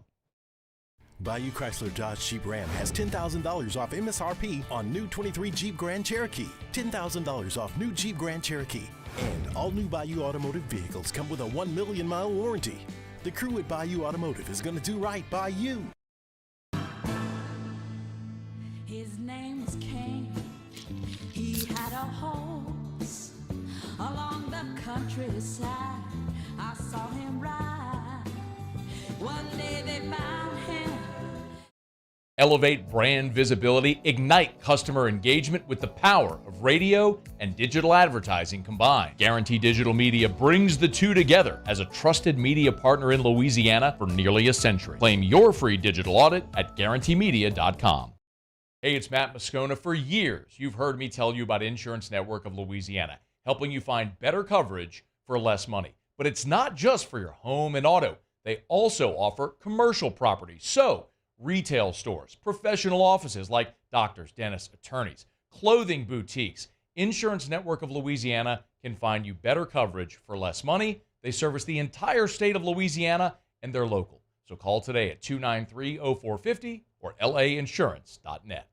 Bayou Chrysler Dodge Jeep Ram has $10,000 off MSRP on new 23 Jeep Grand Cherokee, $10,000 off new Jeep Grand Cherokee, and all new Bayou Automotive vehicles come with a 1 million mile warranty. The crew at Bayou Automotive is going to do right by you. His name was King. He had a horse along the countryside. I saw him ride. One day they found him. Elevate brand visibility, ignite customer engagement with the power of radio and digital advertising combined. Guarantee Digital Media brings the two together as a trusted media partner in Louisiana for nearly a century. Claim your free digital audit at guaranteemedia.com. Hey, it's Matt Moscona. For years, you've heard me tell you about Insurance Network of Louisiana, helping you find better coverage for less money. But it's not just for your home and auto. They also offer commercial property. So, retail stores, professional offices like doctors, dentists, attorneys, clothing boutiques. Insurance Network of Louisiana can find you better coverage for less money. They service the entire state of Louisiana, and they're local. So call today at 293-0450 or lainsurance.net.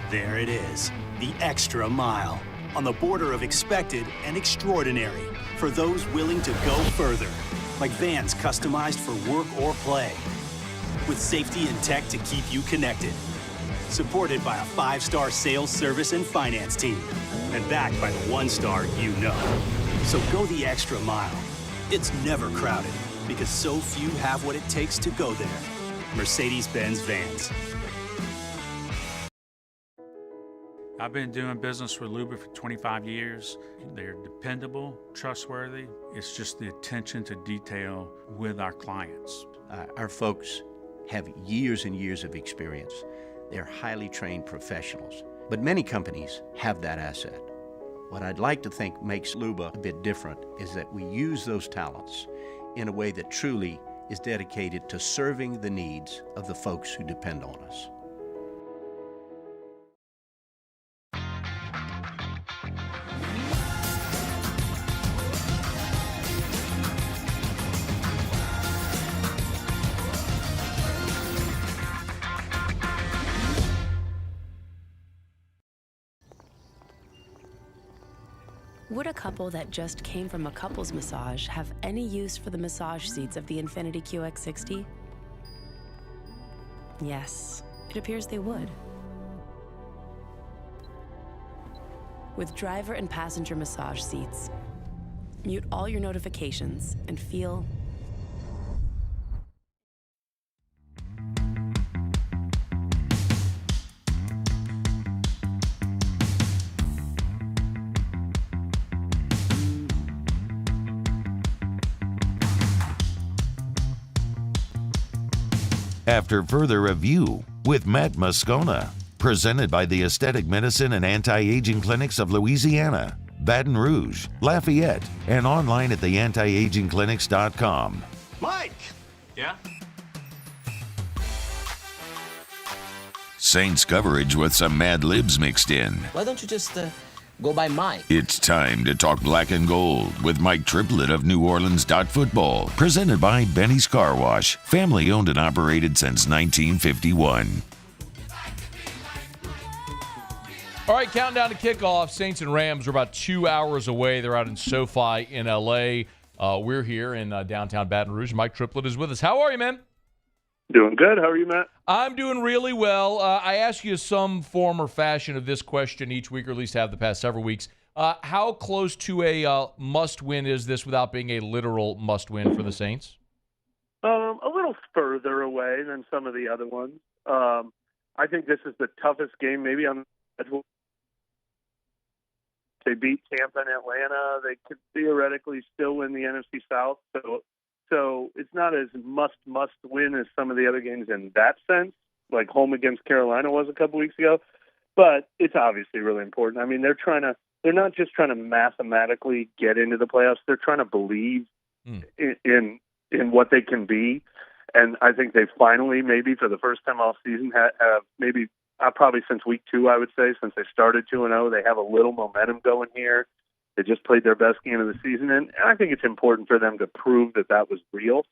There it is, the extra mile, on the border of expected and extraordinary, for those willing to go further, like vans customized for work or play, with safety and tech to keep you connected, supported by a 5-star sales, service, and finance team, and backed by the 1-star you know. So go the extra mile. It's never crowded, because so few have what it takes to go there. Mercedes-Benz Vans. I've been doing business with Luba for 25 years. They're dependable, trustworthy. It's just the attention to detail with our clients. Our folks have years and years of experience. They're highly trained professionals. But many companies have that asset. What I'd like to think makes Luba a bit different is that we use those talents in a way that truly is dedicated to serving the needs of the folks who depend on us. Would a couple that just came from a couples massage have any use for the massage seats of the Infiniti QX60? Yes, it appears they would. With driver and passenger massage seats, mute all your notifications and feel After further review with Matt Moscona, presented by the Aesthetic Medicine and Anti-Aging Clinics of Louisiana, Baton Rouge, Lafayette, and online at theantiagingclinics.com. Mike! Yeah? Saints coverage with some Mad Libs mixed in. Why don't you just go by Mike? It's time to talk black and gold with Mike Triplett of New Orleans Football, presented by Benny's Car Wash, family owned and operated since 1951. All right, countdown to kickoff. Saints and Rams are about 2 hours away. They're out in SoFi in L.A. We're here in downtown Baton Rouge. Mike Triplett is with us. How are you, man? Doing good. How are you, Matt? I'm doing really well. I ask you some form or fashion of this question each week, or at least have the past several weeks. How close to a must-win is this without being a literal must-win for the Saints? A little further away than some of the other ones. I think this is the toughest game maybe on the schedule. They beat Tampa and Atlanta. They could theoretically still win the NFC South. So it's not as must win as some of the other games in that sense, like home against Carolina was a couple weeks ago. But it's obviously really important. I mean, they're not just trying to mathematically get into the playoffs. They're trying to believe in what they can be. And I think they finally, maybe for the first time all season, have maybe probably since week 2, I would say, since they started 2-0. They have a little momentum going here. They just played their best game of the season, and I think it's important for them to prove that was real.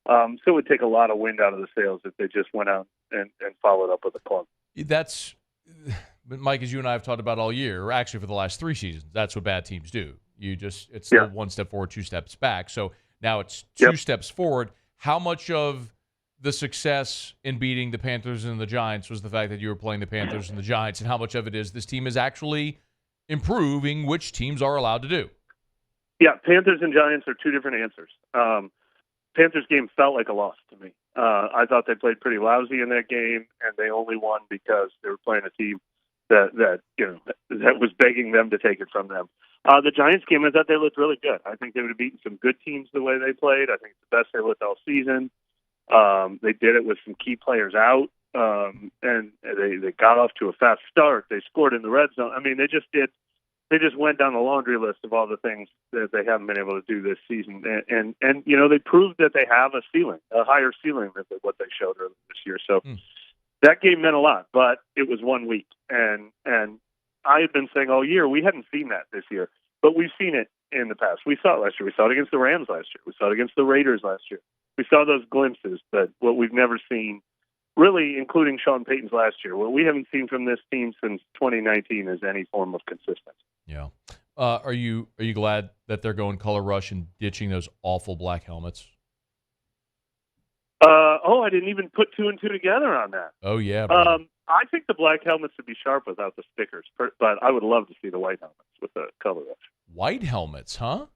So it would take a lot of wind out of the sails if they just went out and followed up with a club. But Mike, as you and I have talked about all year, or actually for the last 3 seasons, that's what bad teams do. It's the 1 step forward, 2 steps back. So now it's 2 steps forward. How much of the success in beating the Panthers and the Giants was the fact that you were playing the Panthers and the Giants, and how much of it is this team is actually improving, which teams are allowed to do? Yeah, Panthers and Giants are 2 different answers. Panthers game felt like a loss to me. I thought they played pretty lousy in that game, and they only won because they were playing a team that was begging them to take it from them. The Giants game, I thought they looked really good. I think they would have beaten some good teams the way they played. I think it's the best they looked all season. They did it with some key players out, and they got off to a fast start. They scored in the red zone. I mean, they just went down the laundry list of all the things that they haven't been able to do this season. And they proved that they have a higher ceiling than what they showed earlier this year. So that game meant a lot, but it was 1 week. And I had been saying all year, we hadn't seen that this year, but we've seen it in the past. We saw it last year. We saw it against the Rams last year. We saw it against the Raiders last year. We saw those glimpses, but what we've never seen, really, including Sean Payton's last year, what we haven't seen from this team since 2019 is any form of consistency. Yeah. Are you glad that they're going color rush and ditching those awful black helmets? I didn't even put 2 and 2 together on that. Oh, yeah. I think the black helmets would be sharp without the stickers, but I would love to see the white helmets with the color rush. White helmets, huh?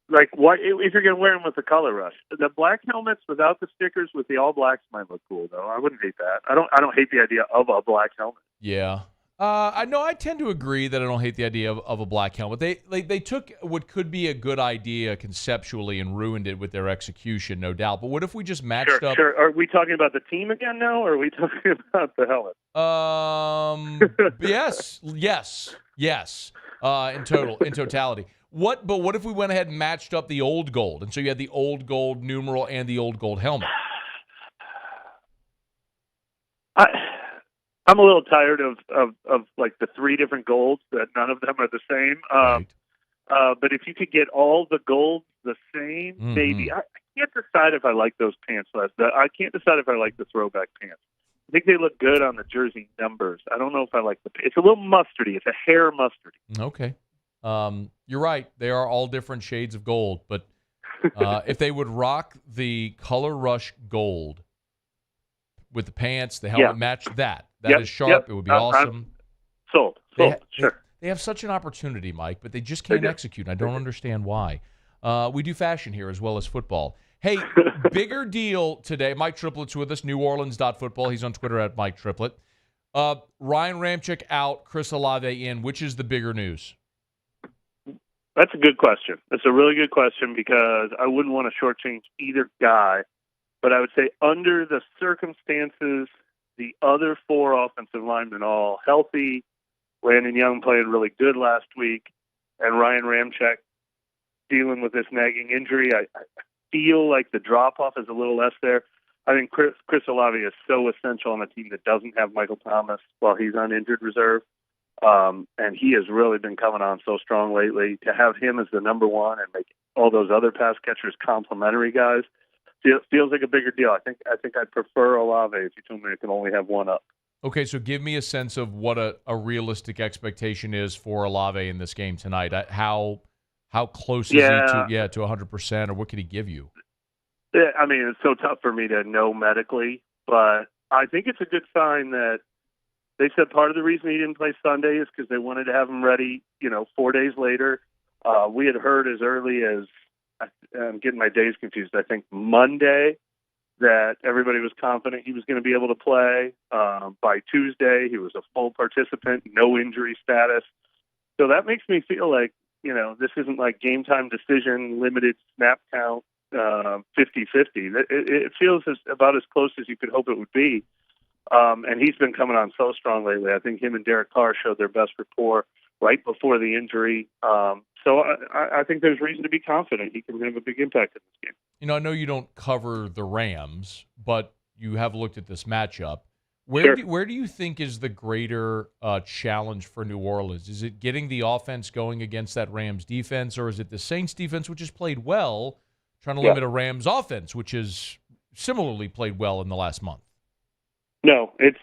Like, what if you're going to wear them with the color rush? The black helmets without the stickers with the all blacks might look cool, though. I wouldn't hate that. I don't hate the idea of a black helmet. Yeah. I tend to agree that I don't hate the idea of a black helmet. They took what could be a good idea conceptually and ruined it with their execution, no doubt. But what if we just matched up? Sure. Are we talking about the team again now, or are we talking about the helmet? Yes. In totality. But what if we went ahead and matched up the old gold, and so you had the old gold numeral and the old gold helmet? I'm a little tired of like the 3 different golds, that none of them are the same. Right. But if you could get all the golds the same, maybe. I can't decide if I like those pants I can't decide if I like the throwback pants. I think they look good on the jersey numbers. I don't know if I like it's a little mustardy. It's a hair mustardy. Okay. You're right. They are all different shades of gold, but if they would rock the color rush gold with the pants, the helmet match that is sharp. It would be awesome. Sold. Sure. They have such an opportunity, Mike, but they just can't execute. I don't understand why. We do fashion here as well as football. Hey, bigger deal today. Mike Triplett's with us, NewOrleans.football. He's on Twitter at Mike Triplett. Ryan Ramczyk out, Chris Olave in. Which is the bigger news? That's a good question. That's a really good question because I wouldn't want to shortchange either guy. But I would say under the circumstances, the other 4 offensive linemen all healthy. Landon Young played really good last week. And Ryan Ramczyk dealing with this nagging injury. I feel like the drop-off is a little less there. I think Chris Olave is so essential on a team that doesn't have Michael Thomas while he's on injured reserve. And he has really been coming on so strong lately. To have him as the number 1 and make all those other pass catchers complimentary guys feels like a bigger deal. I think I'd prefer Olave if you told me I could only have one up. Okay, so give me a sense of what a realistic expectation is for Olave in this game tonight. How close is he to 100%, or what could he give you? Yeah, I mean, it's so tough for me to know medically, but I think it's a good sign that they said part of the reason he didn't play Sunday is because they wanted to have him ready, 4 days later. We had heard as early as, I'm getting my days confused, I think Monday, that everybody was confident he was going to be able to play. By Tuesday, he was a full participant, no injury status. So that makes me feel like, this isn't like game time decision, limited snap count, 50-50. It feels about as close as you could hope it would be. And he's been coming on so strong lately. I think him and Derek Carr showed their best rapport right before the injury. So I think there's reason to be confident he can have a big impact in this game. I know you don't cover the Rams, but you have looked at this matchup. Where do you think is the greater challenge for New Orleans? Is it getting the offense going against that Rams defense, or is it the Saints defense, which has played well, trying to limit a Rams offense, which has similarly played well in the last month? No, that's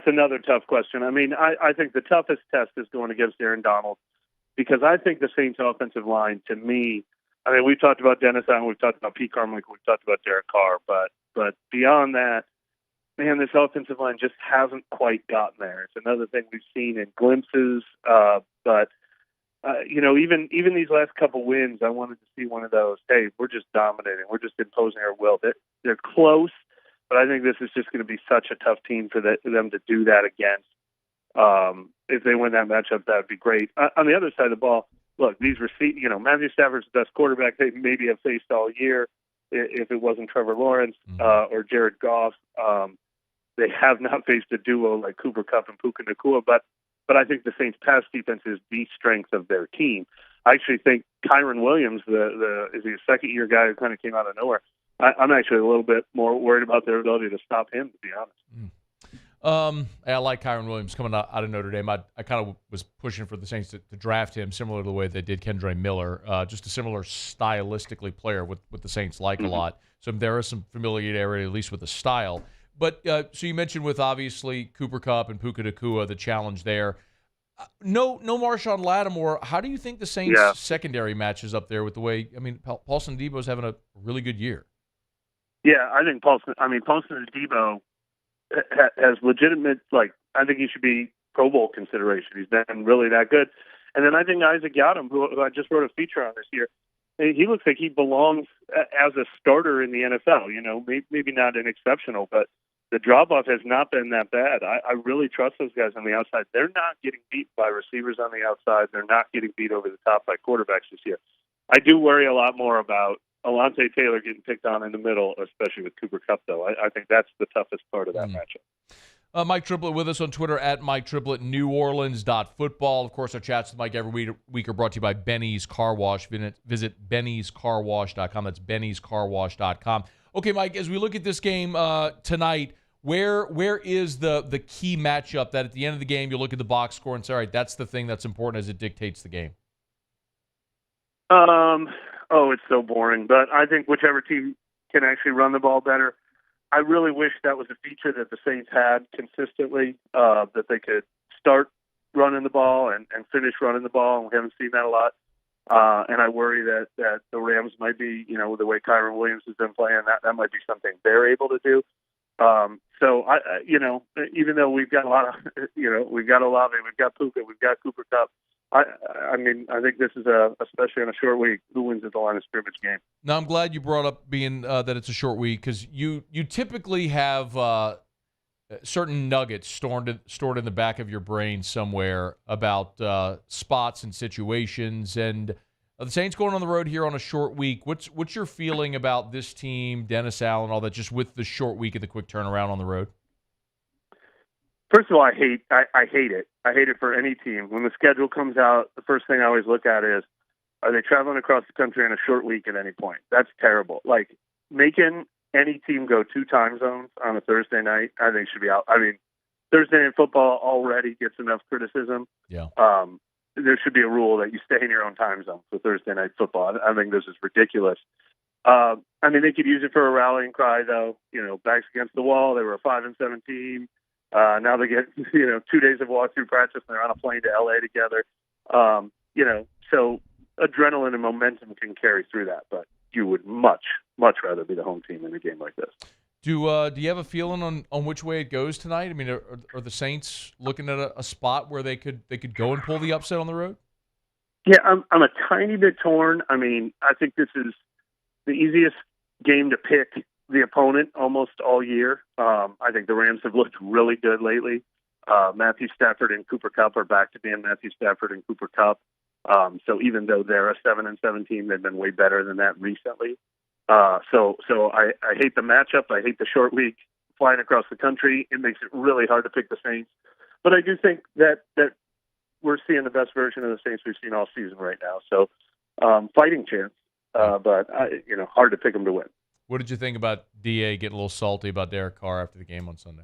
another tough question. I mean, I think the toughest test is going against Aaron Donald, because I think the Saints offensive line, to me, I mean, we've talked about Dennis Allen, we've talked about Pete Carmichael, we've talked about Derek Carr, but beyond that, man, this offensive line just hasn't quite gotten there. It's another thing we've seen in glimpses, but even these last couple wins, I wanted to see one of those. Hey, we're just dominating, we're just imposing our will. They're close, but I think this is just going to be such a tough team for them to do that against. If they win that matchup, that would be great. On the other side of the ball, look, these Matthew Stafford's the best quarterback they maybe have faced all year. If it wasn't Trevor Lawrence or Jared Goff, they have not faced a duo like Cooper Kupp and Puka Nacua. But I think the Saints' pass defense is the strength of their team. I actually think Kyron Williams, is he a second-year guy who kind of came out of nowhere? I'm actually a little bit more worried about their ability to stop him, to be honest. I like Kyron Williams coming out of Notre Dame. I kind of was pushing for the Saints to draft him, similar to the way they did Kendre Miller. Just a similar stylistically player with the Saints like a lot. So there is some familiarity, at least with the style. But so you mentioned with obviously Cooper Kupp and Puka Nacua, the challenge there. No Marshawn Lattimore. How do you think the Saints secondary matches up there with the way? I mean, Paulson Adebo is having a really good year. Yeah, I think Paulson Adebo has legitimate, I think he should be Pro Bowl consideration. He's been really that good. And then I think Isaac Yadam, who I just wrote a feature on this year, he looks like he belongs as a starter in the NFL. Maybe not an exceptional, but the drop-off has not been that bad. I really trust those guys on the outside. They're not getting beat by receivers on the outside. They're not getting beat over the top by quarterbacks this year. I do worry a lot more about Alontae Taylor getting picked on in the middle, especially with Cooper Kupp, though. I think that's the toughest part of that matchup. Mike Triplett with us on Twitter at Mike Triplett, NewOrleans.football. Of course, our chats with Mike every week are brought to you by Benny's Car Wash. Visit Benny'sCarWash.com. That's Benny'sCarWash.com. Okay, Mike, as we look at this game tonight, where is the key matchup that at the end of the game you look at the box score and say, all right, that's the thing that's important as it dictates the game? It's so boring. But I think whichever team can actually run the ball better. I really wish that was a feature that the Saints had consistently, that they could start running the ball and finish running the ball, and we haven't seen that a lot. And I worry that the Rams might be, the way Kyron Williams has been playing, that might be something they're able to do. So even though we've got a lot of, we've got Olave, we've got Puka, we've got Cooper Kupp, I think this is especially on a short week, who wins at the line of scrimmage game. Now, I'm glad you brought up being that it's a short week, because you typically have certain nuggets stored in the back of your brain somewhere about spots and situations. And the Saints going on the road here on a short week. What's your feeling about this team, Dennis Allen, all that, just with the short week and the quick turnaround on the road? First of all, I hate it. I hate it for any team. When the schedule comes out, the first thing I always look at is, are they traveling across the country on a short week at any point? That's terrible. Like, making any team go 2 time zones on a Thursday night, I think should be out. I mean, Thursday night football already gets enough criticism. Yeah. There should be a rule that you stay in your own time zone for Thursday night football. I think this is ridiculous. I mean, they could use it for a rallying cry, though. Backs against the wall. They were a 5-7 team. Now they get 2 days of walkthrough practice, and they're on a plane to LA together. So adrenaline and momentum can carry through that, but you would much rather be the home team in a game like this. Do you have a feeling on which way it goes tonight? I mean, are the Saints looking at a spot where they could go and pull the upset on the road? Yeah, I'm a tiny bit torn. I mean, I think this is the easiest game to pick the opponent almost all year. I think the Rams have looked really good lately. Matthew Stafford and Cooper Kupp are back to being Matthew Stafford and Cooper Kupp. So even though they're a 7-7 team, they've been way better than that recently. So I hate the matchup. I hate the short week flying across the country. It makes it really hard to pick the Saints. But I do think that we're seeing the best version of the Saints we've seen all season right now. So fighting chance, but hard to pick them to win. What did you think about DA getting a little salty about Derek Carr after the game on Sunday?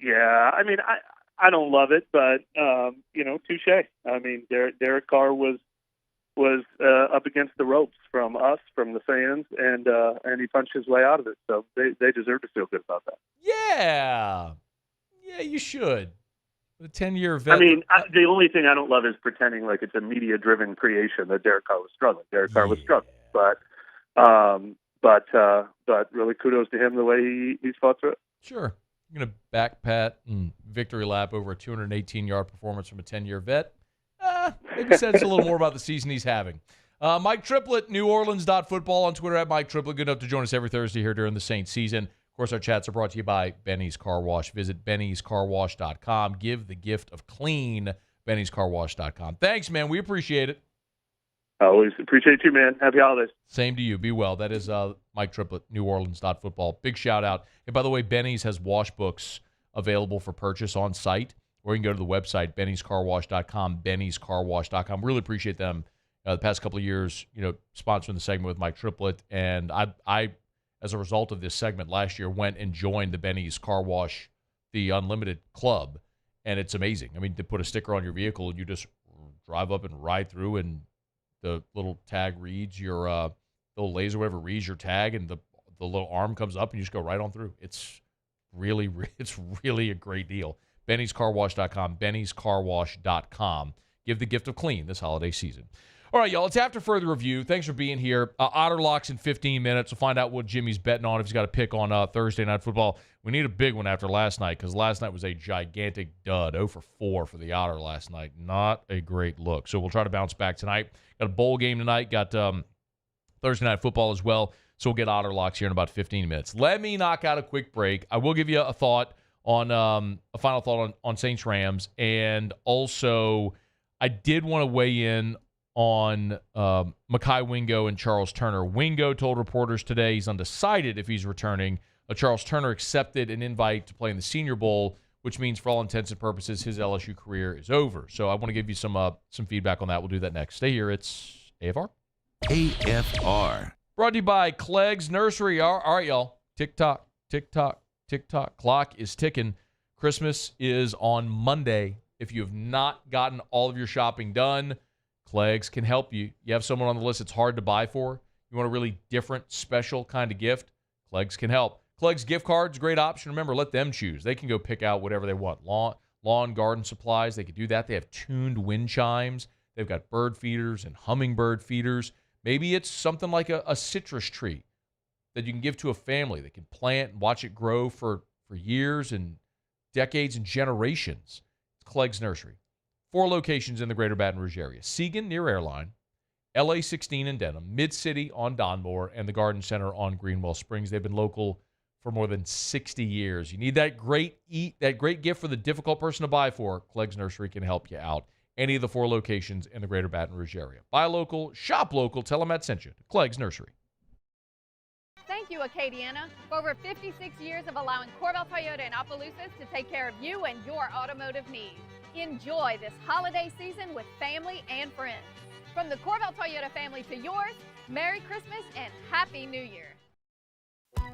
Yeah, I mean, I don't love it, but touche. I mean, Derek Carr was up against the ropes from us, from the fans, and he punched his way out of it. So they deserve to feel good about that. Yeah, you should. The 10-year vet. I mean, the only thing I don't love is pretending like it's a media-driven creation that Derek Carr was struggling. Derek Carr was struggling, but really kudos to him the way he's fought through it. Sure. You're going to back pat and victory lap over a 218-yard performance from a 10-year vet. Maybe says a little more about the season he's having. Mike Triplett, NewOrleans.football on Twitter at Mike Triplett. Good enough to join us every Thursday here during the Saints season. Of course, our chats are brought to you by Benny's Car Wash. Visit bennyscarwash.com. Give the gift of clean, bennyscarwash.com. Thanks, man. We appreciate it. I always appreciate you, man. Happy holidays. Same to you. Be well. That is Mike Triplett, NewOrleans.football. Big shout out. And by the way, Benny's has wash books available for purchase on site, or you can go to the website, bennyscarwash.com, bennyscarwash.com. Really appreciate them the past couple of years, sponsoring the segment with Mike Triplett. And I, as a result of this segment last year, went and joined the Benny's Car Wash, the Unlimited Club, and it's amazing. I mean, to put a sticker on your vehicle, and you just drive up and ride through, and the little tag reads your little laser, whatever reads your tag, and the little arm comes up, and you just go right on through. It's really a great deal. Benny'sCarWash.com, Benny'sCarWash.com. Give the gift of clean this holiday season. All right, y'all, it's after further review. Thanks for being here. Otter Locks in 15 minutes. We'll find out what Jimmy's betting on if he's got a pick on Thursday Night Football. We need a big one after last night because last night was a gigantic dud. 0 for 4 for the Otter last night. Not a great look. So we'll try to bounce back tonight. Got a bowl game tonight. Got Thursday Night Football as well. So we'll get Otter Locks here in about 15 minutes. Let me knock out a quick break. I will give you a thought on a final thought on Saints Rams, and also I did want to weigh in on Mekhi Wingo and Charles Turner. Wingo told reporters today he's undecided if he's returning. Charles Turner accepted an invite to play in the Senior Bowl, which means for all intents and purposes his LSU career is over. So I want to give you some feedback on that. We'll do that next. Stay here. It's AFR. AFR. Brought to you by Clegg's Nursery. All right, y'all. Tick-tock, tick-tock, tick-tock. Clock is ticking. Christmas is on Monday. If you have not gotten all of your shopping done, Clegg's can help you. You have someone on the list it's hard to buy for. You want a really different, special kind of gift? Clegg's can help. Clegg's gift cards, great option. Remember, let them choose. They can go pick out whatever they want. Lawn, garden supplies, they can do that. They have tuned wind chimes. They've got bird feeders and hummingbird feeders. Maybe it's something like a citrus tree that you can give to a family that can plant and watch it grow for years and decades and generations. It's Clegg's Nursery. 4 locations in the greater Baton Rouge area. Seagan near Airline, LA 16 in Denham, Mid-City on Donmore, and the Garden Center on Greenwell Springs. They've been local for more than 60 years. You need that great gift for the difficult person to buy for. Clegg's Nursery can help you out. Any of the 4 locations in the greater Baton Rouge area. Buy local, shop local, tell them Matt sent you. Clegg's Nursery. Thank you, Acadiana, for over 56 years of allowing Corvell Toyota in Opelousas to take care of you and your automotive needs. Enjoy this holiday season with family and friends. From the Corvell Toyota family to yours, Merry Christmas and Happy New Year.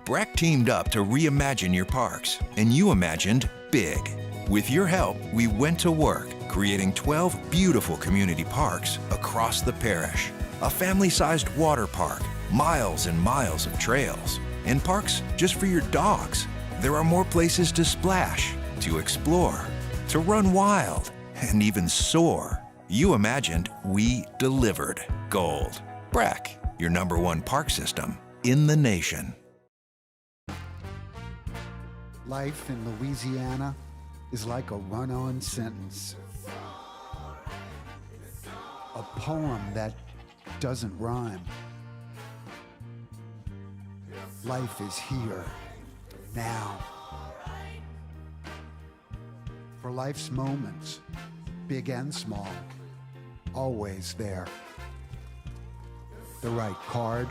Breck teamed up to reimagine your parks, and you imagined big. With your help, we went to work, creating 12 beautiful community parks across the parish. A family-sized water park, miles and miles of trails, and parks just for your dogs. There are more places to splash, to explore, to run wild, and even soar. You imagined, we delivered. Gold. Breck, your #1 park system in the nation. Life in Louisiana is like a run-on sentence. A poem that doesn't rhyme. Life is here, now. For life's moments, big and small, always there. The right card,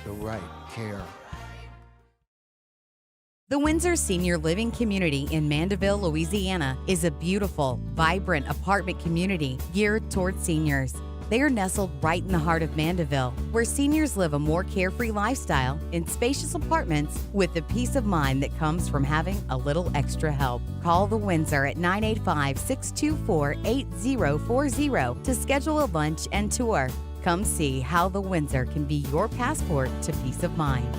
the right care. The Windsor Senior Living Community in Mandeville, Louisiana is a beautiful, vibrant apartment community geared toward seniors. They are nestled right in the heart of Mandeville, where seniors live a more carefree lifestyle in spacious apartments with the peace of mind that comes from having a little extra help. Call the Windsor at 985-624-8040 to schedule a lunch and tour. Come see how the Windsor can be your passport to peace of mind.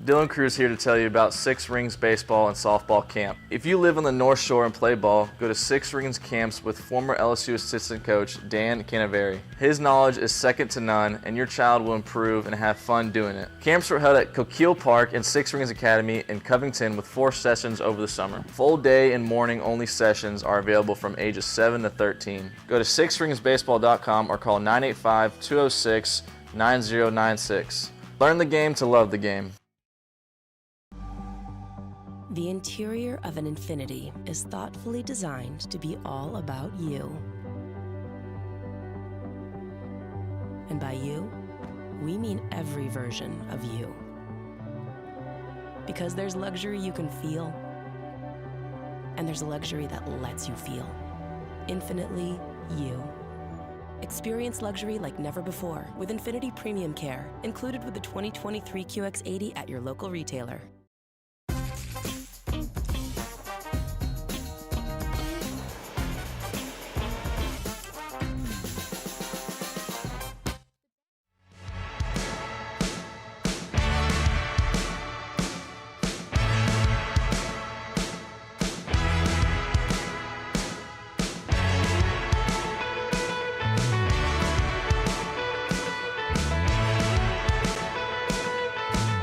Dylan Cruz here to tell you about Six Rings Baseball and Softball Camp. If you live on the North Shore and play ball, go to Six Rings Camps with former LSU assistant coach Dan Canaveri. His knowledge is second to none, and your child will improve and have fun doing it. Camps were held at Coquille Park and Six Rings Academy in Covington with 4 sessions over the summer. Full day and morning only sessions are available from ages 7 to 13. Go to sixringsbaseball.com or call 985-206-9096. Learn the game to love the game. The interior of an Infiniti is thoughtfully designed to be all about you. And by you, we mean every version of you. Because there's luxury you can feel, and there's luxury that lets you feel. Infinitely you. Experience luxury like never before with Infiniti Premium Care, included with the 2023 QX80 at your local retailer.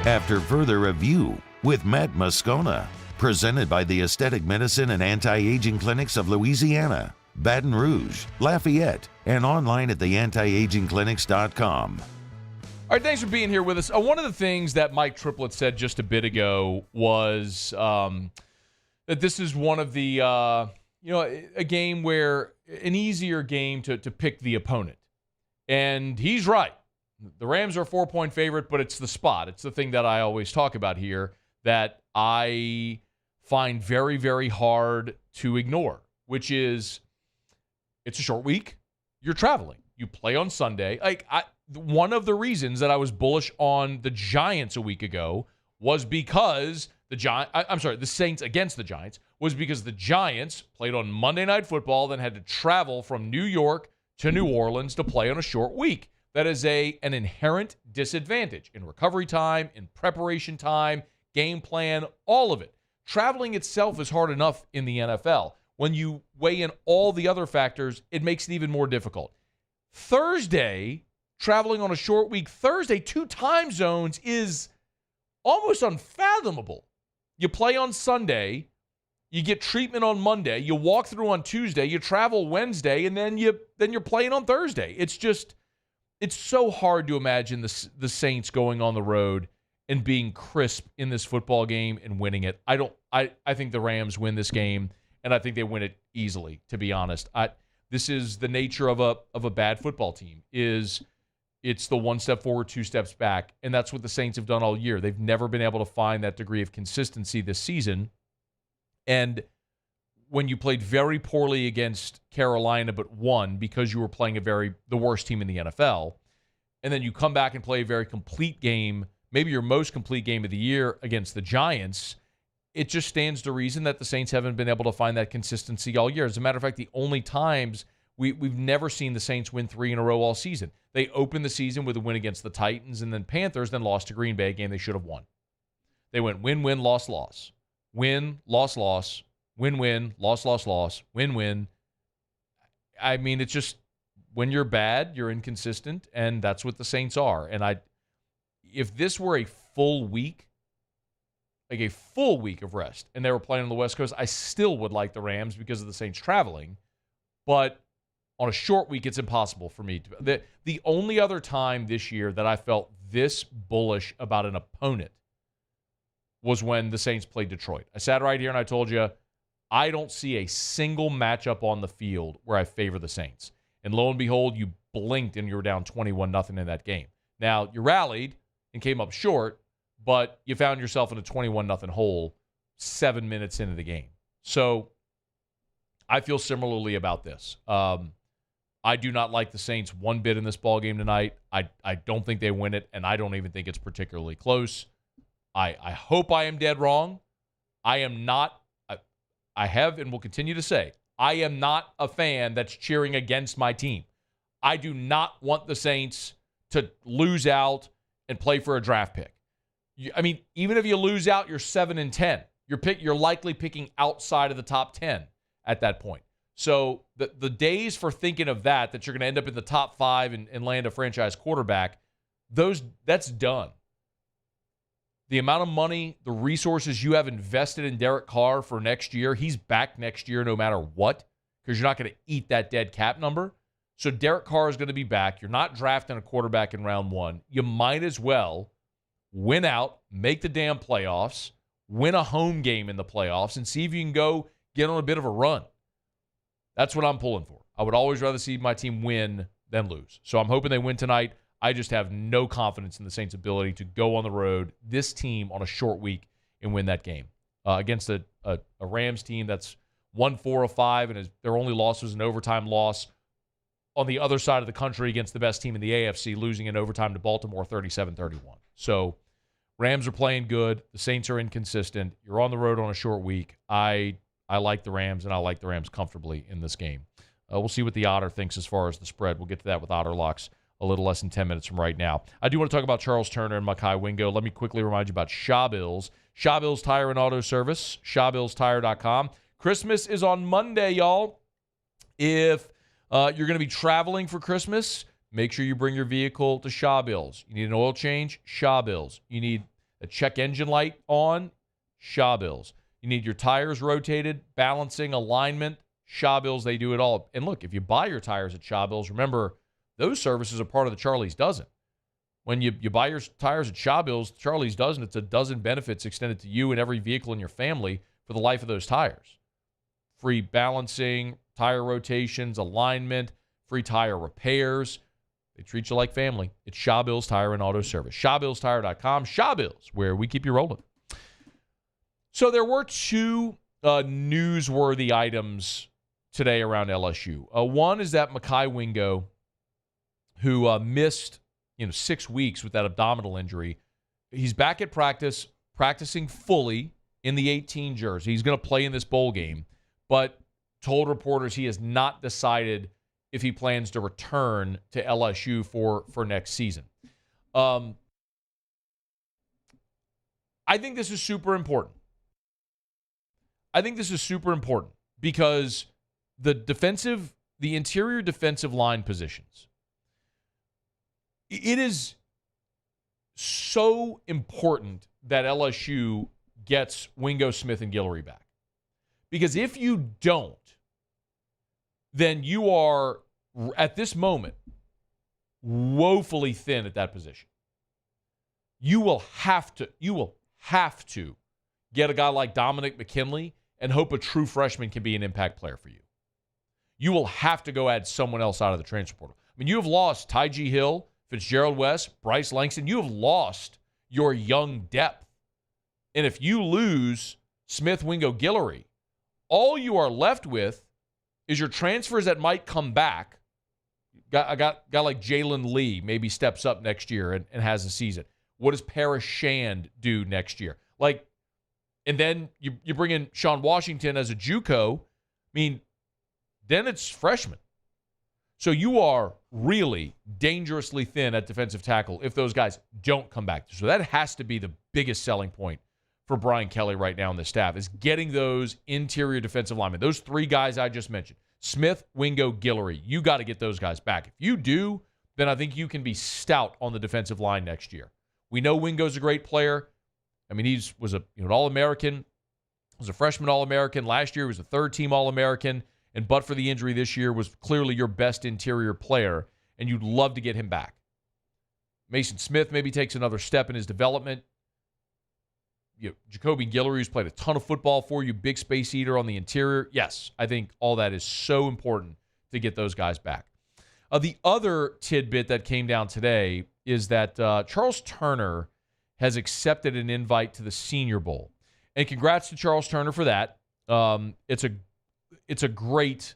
After further review with Matt Moscona, presented by the Aesthetic Medicine and Anti-Aging Clinics of Louisiana, Baton Rouge, Lafayette, and online at theantiagingclinics.com. All right, thanks for being here with us. One of the things that Mike Triplett said just a bit ago was that this is one of the, a game where an easier game to pick the opponent. And he's right. The Rams are a 4-point favorite, but it's the spot. It's the thing that I always talk about here that I find very, very hard to ignore, which is it's a short week. You're traveling. You play on Sunday. One of the reasons that I was bullish on the Giants a week ago was because the Saints against the Giants was because the Giants played on Monday Night Football, then had to travel from New York to New Orleans to play on a short week. That is an inherent disadvantage in recovery time, in preparation time, game plan, all of it. Traveling itself is hard enough in the NFL. When you weigh in all the other factors, it makes it even more difficult. Thursday, traveling on a short week, Thursday, 2 time zones is almost unfathomable. You play on Sunday, you get treatment on Monday, you walk through on Tuesday, you travel Wednesday, and then you're playing on Thursday. It's so hard to imagine the Saints going on the road and being crisp in this football game and winning it. I think the Rams win this game, and I think they win it easily, to be honest. This is the nature of a bad football team. It's the 1 step forward, 2 steps back, and that's what the Saints have done all year. They've never been able to find that degree of consistency this season. And when you played very poorly against Carolina but won because you were playing the worst team in the NFL, and then you come back and play a very complete game, maybe your most complete game of the year against the Giants, it just stands to reason that the Saints haven't been able to find that consistency all year. As a matter of fact, the only times we've never seen the Saints win 3 in a row all season. They opened the season with a win against the Titans and then Panthers, then lost to Green Bay, a game they should have won. They went win-win, loss-loss. Win, loss-loss. Win-win, loss-loss-loss. Win-win. I mean, it's just when you're bad, you're inconsistent, and that's what the Saints are. And if this were a full week, like a full week of rest, and they were playing on the West Coast, I still would like the Rams because of the Saints traveling. But on a short week, it's impossible for me. The only other time this year that I felt this bullish about an opponent was when the Saints played Detroit. I sat right here and I told you, I don't see a single matchup on the field where I favor the Saints. And lo and behold, you blinked and you were down 21-0 in that game. Now, you rallied and came up short, but you found yourself in a 21-0 hole 7 minutes into the game. So I feel similarly about this. I do not like the Saints one bit in this ballgame tonight. I don't think they win it, and I don't even think it's particularly close. I hope I am dead wrong. I am not. I have and will continue to say, I am not a fan that's cheering against my team. I do not want the Saints to lose out and play for a draft pick. I mean, even if you lose out, you're 7-10. You're likely picking outside of the top 10 at that point. So the days for thinking of that you're going to end up in the top 5 and land a franchise quarterback, that's done. The amount of money, the resources you have invested in Derek Carr for next year, he's back next year no matter what, because you're not going to eat that dead cap number. So Derek Carr is going to be back. You're not drafting a quarterback in round 1. You might as well win out, make the damn playoffs, win a home game in the playoffs, and see if you can go get on a bit of a run. That's what I'm pulling for. I would always rather see my team win than lose. So I'm hoping they win tonight. I just have no confidence in the Saints' ability to go on the road, this team, on a short week and win that game against a Rams team that's 1-4-5, and their only loss was an overtime loss on the other side of the country against the best team in the AFC, losing in overtime to Baltimore 37-31. So Rams are playing good. The Saints are inconsistent. You're on the road on a short week. I like the Rams, and I like the Rams comfortably in this game. We'll see what the Otter thinks as far as the spread. We'll get to that with Otter Locks a little less than 10 minutes from right now. I do want to talk about Charles Turner and Mekhi Wingo. Let me quickly remind you about Shawbills. Shawbills Tire and Auto Service, shawbillstire.com. Christmas is on Monday, y'all. If you're going to be traveling for Christmas, make sure you bring your vehicle to Shawbills. You need an oil change? Shawbills. You need a check engine light on? Shawbills. You need your tires rotated, balancing, alignment? Shawbills, they do it all. And look, if you buy your tires at Shawbills, remember, those services are part of the Charlie's Dozen. When you buy your tires at Shawbills, Charlie's Dozen, it's a dozen benefits extended to you and every vehicle in your family for the life of those tires. Free balancing, tire rotations, alignment, free tire repairs. They treat you like family. It's Shawbills Tire and Auto Service. ShawBillsTire.com. Shawbills, where we keep you rolling. So there were two newsworthy items today around LSU. One is that Mekhi Wingo, who missed 6 weeks with that abdominal injury, he's back at practice, practicing fully in the 18 jersey. He's going to play in this bowl game, but told reporters he has not decided if he plans to return to LSU for next season. I think this is super important. Because the interior defensive line positions, it is so important that LSU gets Wingo, Smith, and Guillory back. Because if you don't, then you are, at this moment, woefully thin at that position. You will have to get a guy like Dominic McKinley and hope a true freshman can be an impact player for you. You will have to go add someone else out of the transfer portal. I mean, you have lost Ty'G Hill, Fitzgerald West, Bryce Langston. You have lost your young depth. And if you lose Smith, Wingo, Guillory, all you are left with is your transfers that might come back. A guy like Jalen Lee maybe steps up next year and has a season. What does Paris Shand do next year? And then you bring in Sean Washington as a JUCO. I mean, then it's freshman. So you are really dangerously thin at defensive tackle if those guys don't come back. So that has to be the biggest selling point for Brian Kelly right now on the staff, is getting those interior defensive linemen. Those three guys I just mentioned, Smith, Wingo, Guillory. You got to get those guys back. If you do, then I think you can be stout on the defensive line next year. We know Wingo's a great player. I mean, he was an All-American. Was a freshman All-American. Last year he was a third-team All-American. And but for the injury this year, was clearly your best interior player, and you'd love to get him back. Mason Smith maybe takes another step in his development. Jacoby Guillory, who's played a ton of football for you, big space eater on the interior. Yes, I think all that is so important to get those guys back. The other tidbit that came down today is that Charles Turner has accepted an invite to the Senior Bowl. And congrats to Charles Turner for that. It's it's a great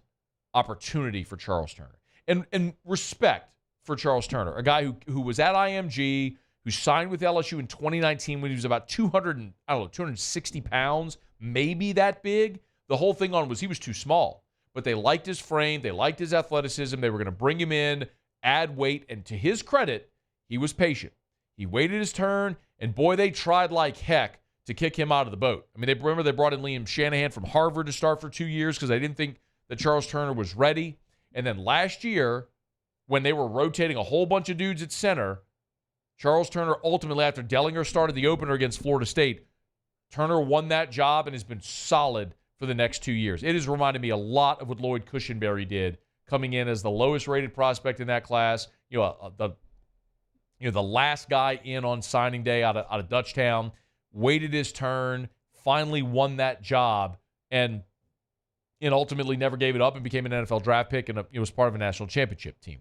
opportunity for Charles Turner. And respect for Charles Turner, a guy who was at IMG, who signed with LSU in 2019 when he was about 260 pounds, maybe that big. The whole thing on was he was too small. But they liked his frame. They liked his athleticism. They were going to bring him in, add weight. And to his credit, he was patient. He waited his turn, and boy, they tried like heck to kick him out of the boat. I mean, they brought in Liam Shanahan from Harvard to start for 2 years because they didn't think that Charles Turner was ready. And then last year, when they were rotating a whole bunch of dudes at center, Charles Turner ultimately, after Dellenger started the opener against Florida State, Turner won that job and has been solid for the next 2 years. It has reminded me a lot of what Lloyd Cushenberry did, coming in as the lowest rated prospect in that class. The last guy in on signing day out of Dutchtown, waited his turn, finally won that job, and ultimately never gave it up and became an NFL draft pick and was part of a national championship team.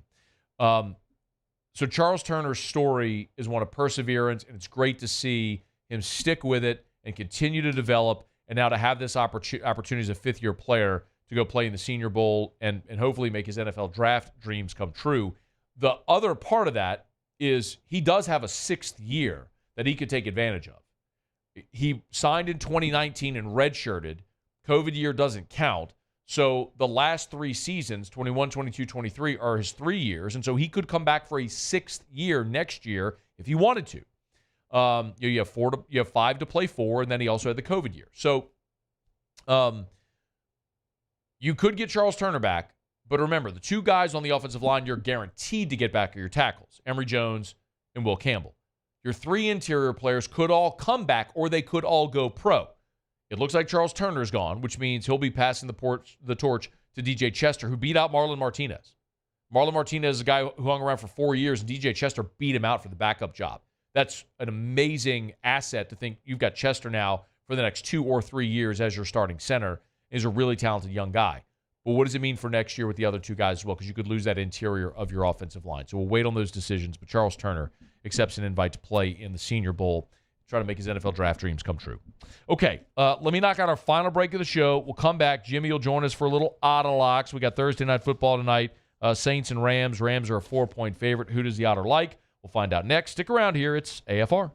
So Charles Turner's story is one of perseverance, and it's great to see him stick with it and continue to develop, and now to have this opportunity as a fifth-year player to go play in the Senior Bowl and hopefully make his NFL draft dreams come true. The other part of that is he does have a sixth year that he could take advantage of. He signed in 2019 and redshirted. COVID year doesn't count. So the last 3 seasons, 21, 22, 23, are his 3 years. And so he could come back for a sixth year next year if he wanted to. You have 5 to play 4, and then he also had the COVID year. So you could get Charles Turner back. But remember, the 2 guys on the offensive line you're guaranteed to get back are your tackles, Emory Jones and Will Campbell. Your 3 interior players could all come back, or they could all go pro. It looks like Charles Turner's gone, which means he'll be passing the torch to DJ Chester, who beat out Marlon Martinez. Marlon Martinez is a guy who hung around for 4 years, and DJ Chester beat him out for the backup job. That's an amazing asset to think you've got Chester now for the next 2 or 3 years as your starting center. He's a really talented young guy. But what does it mean for next year with the other 2 guys as well? Because you could lose that interior of your offensive line. So we'll wait on those decisions. But Charles Turner accepts an invite to play in the Senior Bowl, try to make his NFL draft dreams come true. Okay, let me knock out our final break of the show. We'll come back. Jimmy will join us for a little Otter Locks. We got Thursday Night Football tonight. Saints and Rams. Rams are a 4-point favorite. Who does the Otter like? We'll find out next. Stick around here. It's AFR.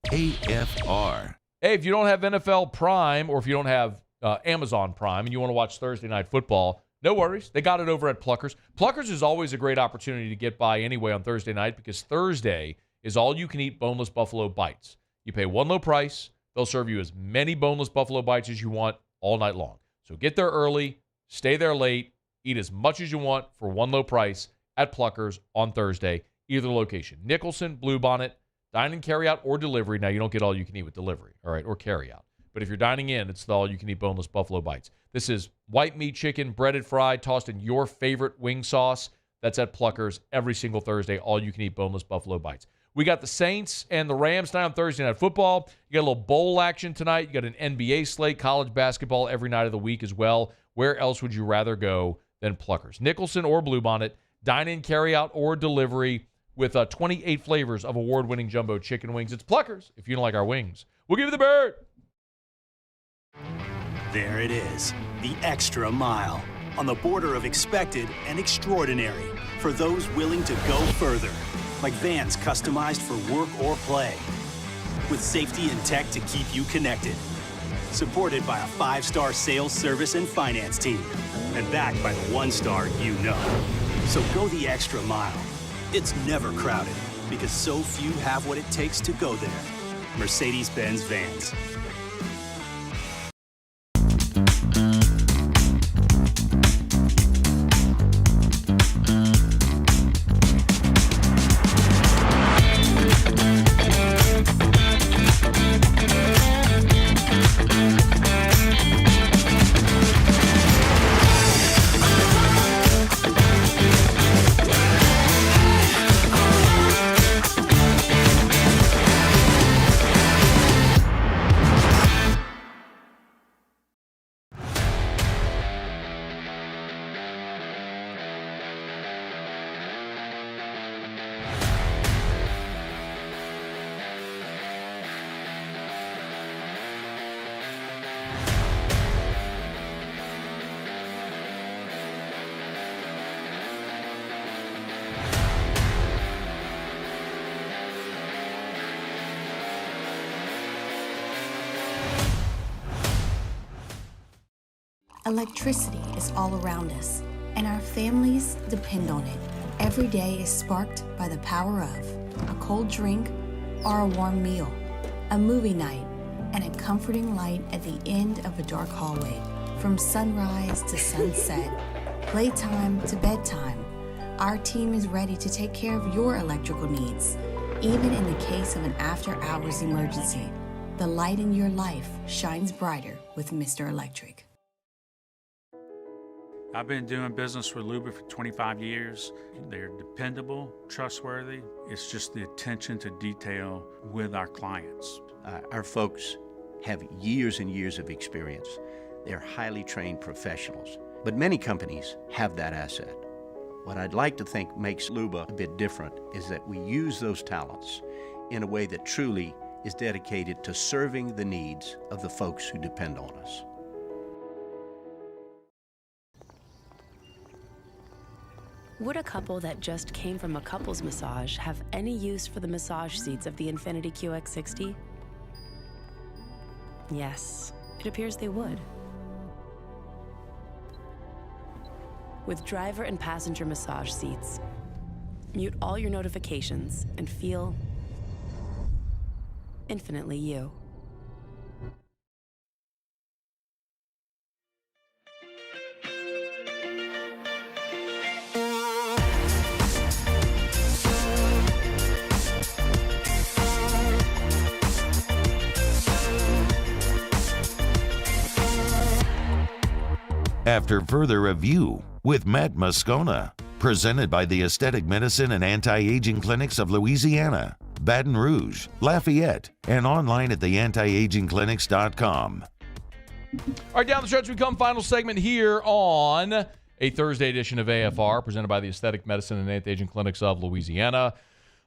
AFR. Hey, if you don't have NFL Prime, or if you don't have Amazon Prime and you want to watch Thursday Night Football, no worries. They got it over at Pluckers. Pluckers is always a great opportunity to get by anyway on Thursday night, because Thursday is all-you-can-eat boneless buffalo bites. You pay one low price. They'll serve you as many boneless buffalo bites as you want all night long. So get there early, stay there late, eat as much as you want for one low price at Pluckers on Thursday, either location. Nicholson, Bluebonnet, dine and carry out or delivery. Now, you don't get all you can eat with delivery, all right, or carry out. But if you're dining in, it's the all-you-can-eat boneless buffalo bites. This is white meat chicken, breaded, fried, tossed in your favorite wing sauce. That's at Pluckers every single Thursday, all-you-can-eat boneless buffalo bites. We got the Saints and the Rams tonight on Thursday Night Football. You got a little bowl action tonight. You got an NBA slate, college basketball every night of the week as well. Where else would you rather go than Pluckers? Nicholson or Bluebonnet, dine in, carry out, or delivery with 28 flavors of award-winning jumbo chicken wings. It's Pluckers. If you don't like our wings, we'll give you the bird. There it is, the extra mile, on the border of expected and extraordinary, for those willing to go further, like vans customized for work or play, with safety and tech to keep you connected, supported by a 5-star sales, service, and finance team, and backed by the 1-star you know. So go the extra mile. It's never crowded, because so few have what it takes to go there. Mercedes-Benz Vans. Electricity is all around us, and our families depend on it. Every day is sparked by the power of a cold drink or a warm meal, a movie night, and a comforting light at the end of a dark hallway. From sunrise to sunset, playtime to bedtime, our team is ready to take care of your electrical needs. Even in the case of an after-hours emergency, the light in your life shines brighter with Mr. Electric. I've been doing business with Luba for 25 years. They're dependable, trustworthy. It's just the attention to detail with our clients. Our folks have years and years of experience. They're highly trained professionals. But many companies have that asset. What I'd like to think makes Luba a bit different is that we use those talents in a way that truly is dedicated to serving the needs of the folks who depend on us. Would a couple that just came from a couples massage have any use for the massage seats of the Infiniti QX60? Yes, it appears they would. With driver and passenger massage seats, mute all your notifications and feel infinitely you. After further review with Matt Moscona, presented by the Aesthetic Medicine and Anti-Aging Clinics of Louisiana, Baton Rouge, Lafayette, and online at theantiagingclinics.com. All right, down the stretch we come. Final segment here on a Thursday edition of AFR, presented by the Aesthetic Medicine and Anti-Aging Clinics of Louisiana.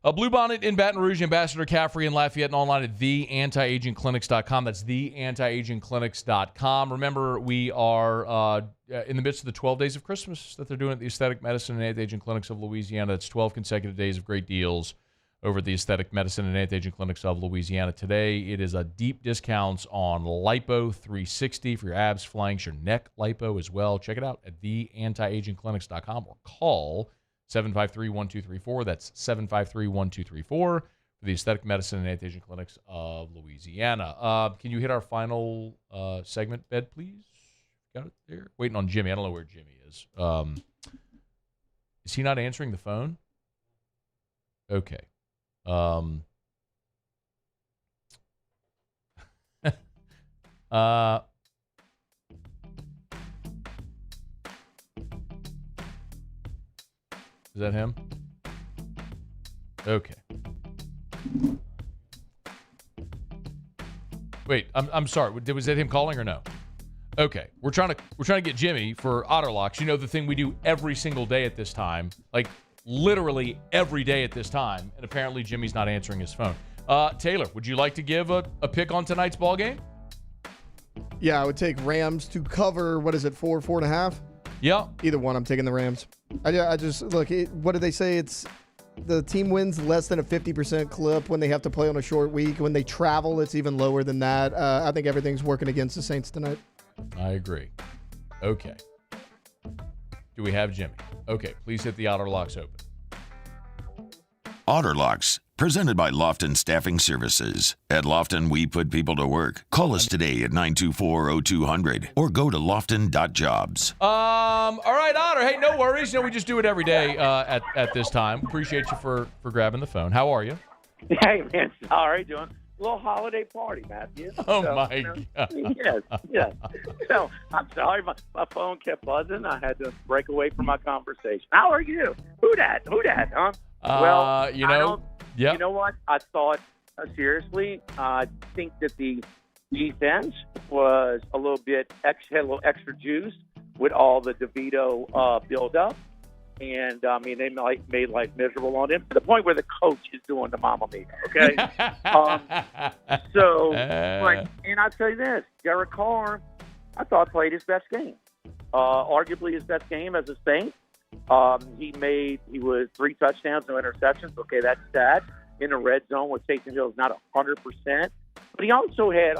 Bluebonnet in Baton Rouge, Ambassador Caffrey in Lafayette, and online at theantiagingclinics.com. That's theantiagingclinics.com. Remember, we are in the midst of the 12 days of Christmas that they're doing at the Aesthetic Medicine and Anti-Aging Clinics of Louisiana. It's 12 consecutive days of great deals over at the Aesthetic Medicine and Anti-Aging Clinics of Louisiana. Today, it is a deep discounts on Lipo 360 for your abs, flanks, your neck lipo as well. Check it out at theantiagingclinics.com or call 753-1234. That's 753-1234 for the Aesthetic Medicine and Anti-Aging Clinics of Louisiana. Can you hit our final segment, Bed, please? Got it there? Waiting on Jimmy. I don't know where Jimmy is. Is he not answering the phone? Okay. Is that him? Okay. Wait, I'm sorry. Was that him calling or no? Okay. We're trying to get Jimmy for Otter Locks. You know, the thing we do every single day at this time, like literally every day at this time, and apparently Jimmy's not answering his phone. Taylor, would you like to give a pick on tonight's ball game? Yeah, I would take Rams to cover, what is it, 4.5? Yeah. Either one, I'm taking the Rams. I just, look, what do they say? It's the team wins less than a 50% clip when they have to play on a short week. When they travel, it's even lower than that. I think everything's working against the Saints tonight. I agree. Okay. Do we have Jimmy? Okay, please hit the Otter Locks open. Otter Locks, presented by Lofton Staffing Services. At Lofton, we put people to work. Call us today at 924-0200 or go to lofton.jobs. All right, Otter. Hey, no worries. You know, we just do it every day at this time. Appreciate you for grabbing the phone. How are you? Hey, man. How are you doing? A little holiday party, Matthew. Oh, my God. Yes. So, I'm sorry. My phone kept buzzing. I had to break away from my conversation. How are you? Who dat, huh? Well, you know, you know what? I thought, seriously, I think that the defense was a little bit had a little extra juice with all the DeVito build-up. And, I mean, they made life miserable on him to the point where the coach is doing the Mamma Mia, okay? And I'll tell you this, Derek Carr, I thought played his best game. Arguably his best game as a Saint. He was 3 touchdowns, no interceptions. Okay, that's sad. In the red zone with Taysom Hill is not 100%. But he also had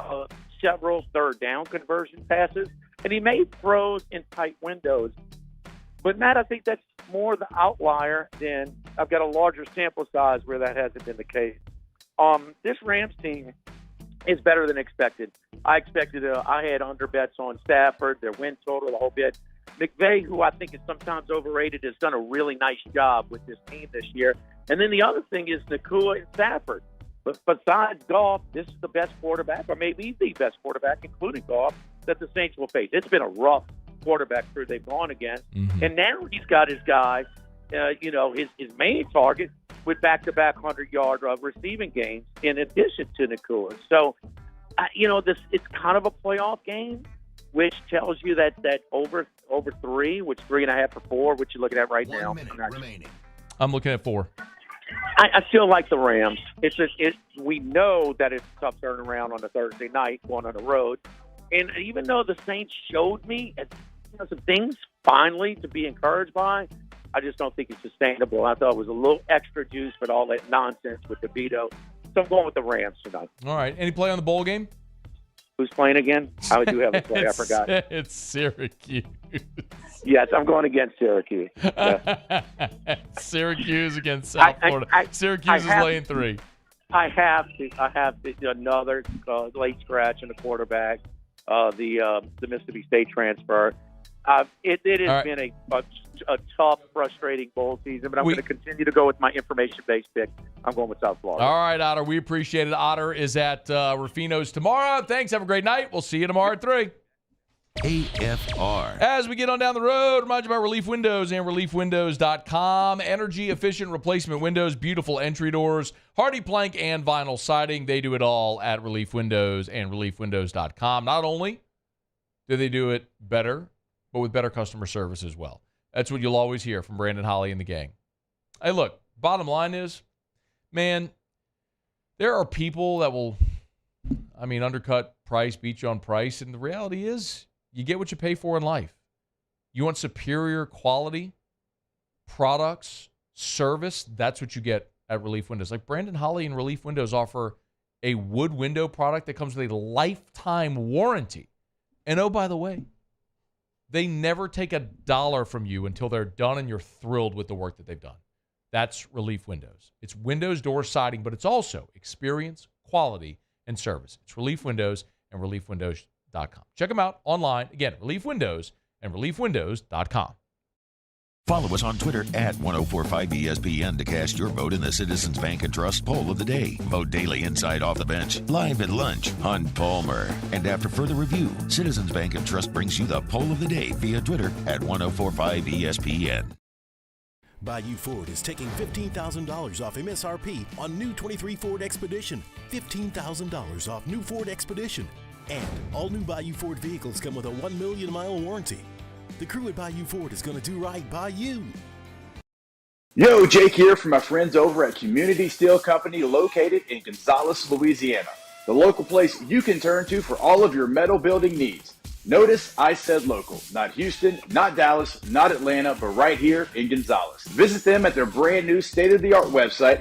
several third down conversion passes And he made throws in tight windows. But, Matt, I think that's more the outlier than I've got a larger sample size where that hasn't been the case. This Rams team is better than expected. I had under bets on Stafford, their win total, the whole bit. McVay, who I think is sometimes overrated, has done a really nice job with this team this year. And then the other thing is Nakua and Stafford. But besides Goff, this is the best quarterback, or maybe the best quarterback, including Goff, that the Saints will face. It's been a rough quarterback crew they've gone against. Mm-hmm. And now he's got his guy, his main target with back-to-back 100-yard receiving games in addition to Nakua. So, it's kind of a playoff game, which tells you that over 3, which 3.5 or 4, which you're looking at right now. 1 minute remaining. I'm looking at 4. I still like the Rams. We know that it's a tough turnaround on a Thursday night going on the road. And even though the Saints showed me some things finally to be encouraged by, I just don't think it's sustainable. I thought it was a little extra juice with all that nonsense with DeVito. So I'm going with the Rams tonight. All right. Any play on the bowl game? Who's playing again? I do have a play. I forgot. It's Syracuse. Yes, I'm going against Syracuse. Yeah. Syracuse against South Florida. Syracuse is laying 3. I have to. Another late scratch in the quarterback. The Mississippi State transfer. It has been a tough, frustrating bowl season, but I'm going to continue to go with my information-based pick. I'm going with South Florida. All right, Otter. We appreciate it. Otter is at Rufino's tomorrow. Thanks. Have a great night. We'll see you tomorrow at 3. AFR. As we get on down the road, remind you about Relief Windows and ReliefWindows.com. Energy-efficient replacement windows, beautiful entry doors, hardy plank and vinyl siding. They do it all at Relief Windows and ReliefWindows.com. Not only do they do it better, but with better customer service as well. That's what you'll always hear from Brandon Holly and the gang. Hey, look, bottom line is, man, there are people that will, undercut price, beat you on price, and the reality is you get what you pay for in life. You want superior quality, products, service, that's what you get at Relief Windows. Like Brandon Holly and Relief Windows offer a wood window product that comes with a lifetime warranty. And oh, by the way, they never take $1 from you until they're done and you're thrilled with the work that they've done. That's Relief Windows. It's windows, doors, siding, but it's also experience, quality, and service. It's Relief Windows and ReliefWindows.com. Check them out online. Again, Relief Windows and ReliefWindows.com. Follow us on Twitter at 1045ESPN to cast your vote in the Citizens Bank and Trust poll of the day. Vote daily inside Off the Bench, live at lunch, on Palmer. And after further review, Citizens Bank and Trust brings you the poll of the day via Twitter at 1045ESPN. Bayou Ford is taking $15,000 off MSRP on new 23 Ford Expedition. $15,000 off new Ford Expedition. And all new Bayou Ford vehicles come with a 1 million mile warranty. The crew at Bayou Ford is going to do right by you. Yo, Jake here from my friends over at Community Steel Company located in Gonzales, Louisiana. The local place you can turn to for all of your metal building needs. Notice I said local, not Houston, not Dallas, not Atlanta, but right here in Gonzales. Visit them at their brand new state-of-the-art website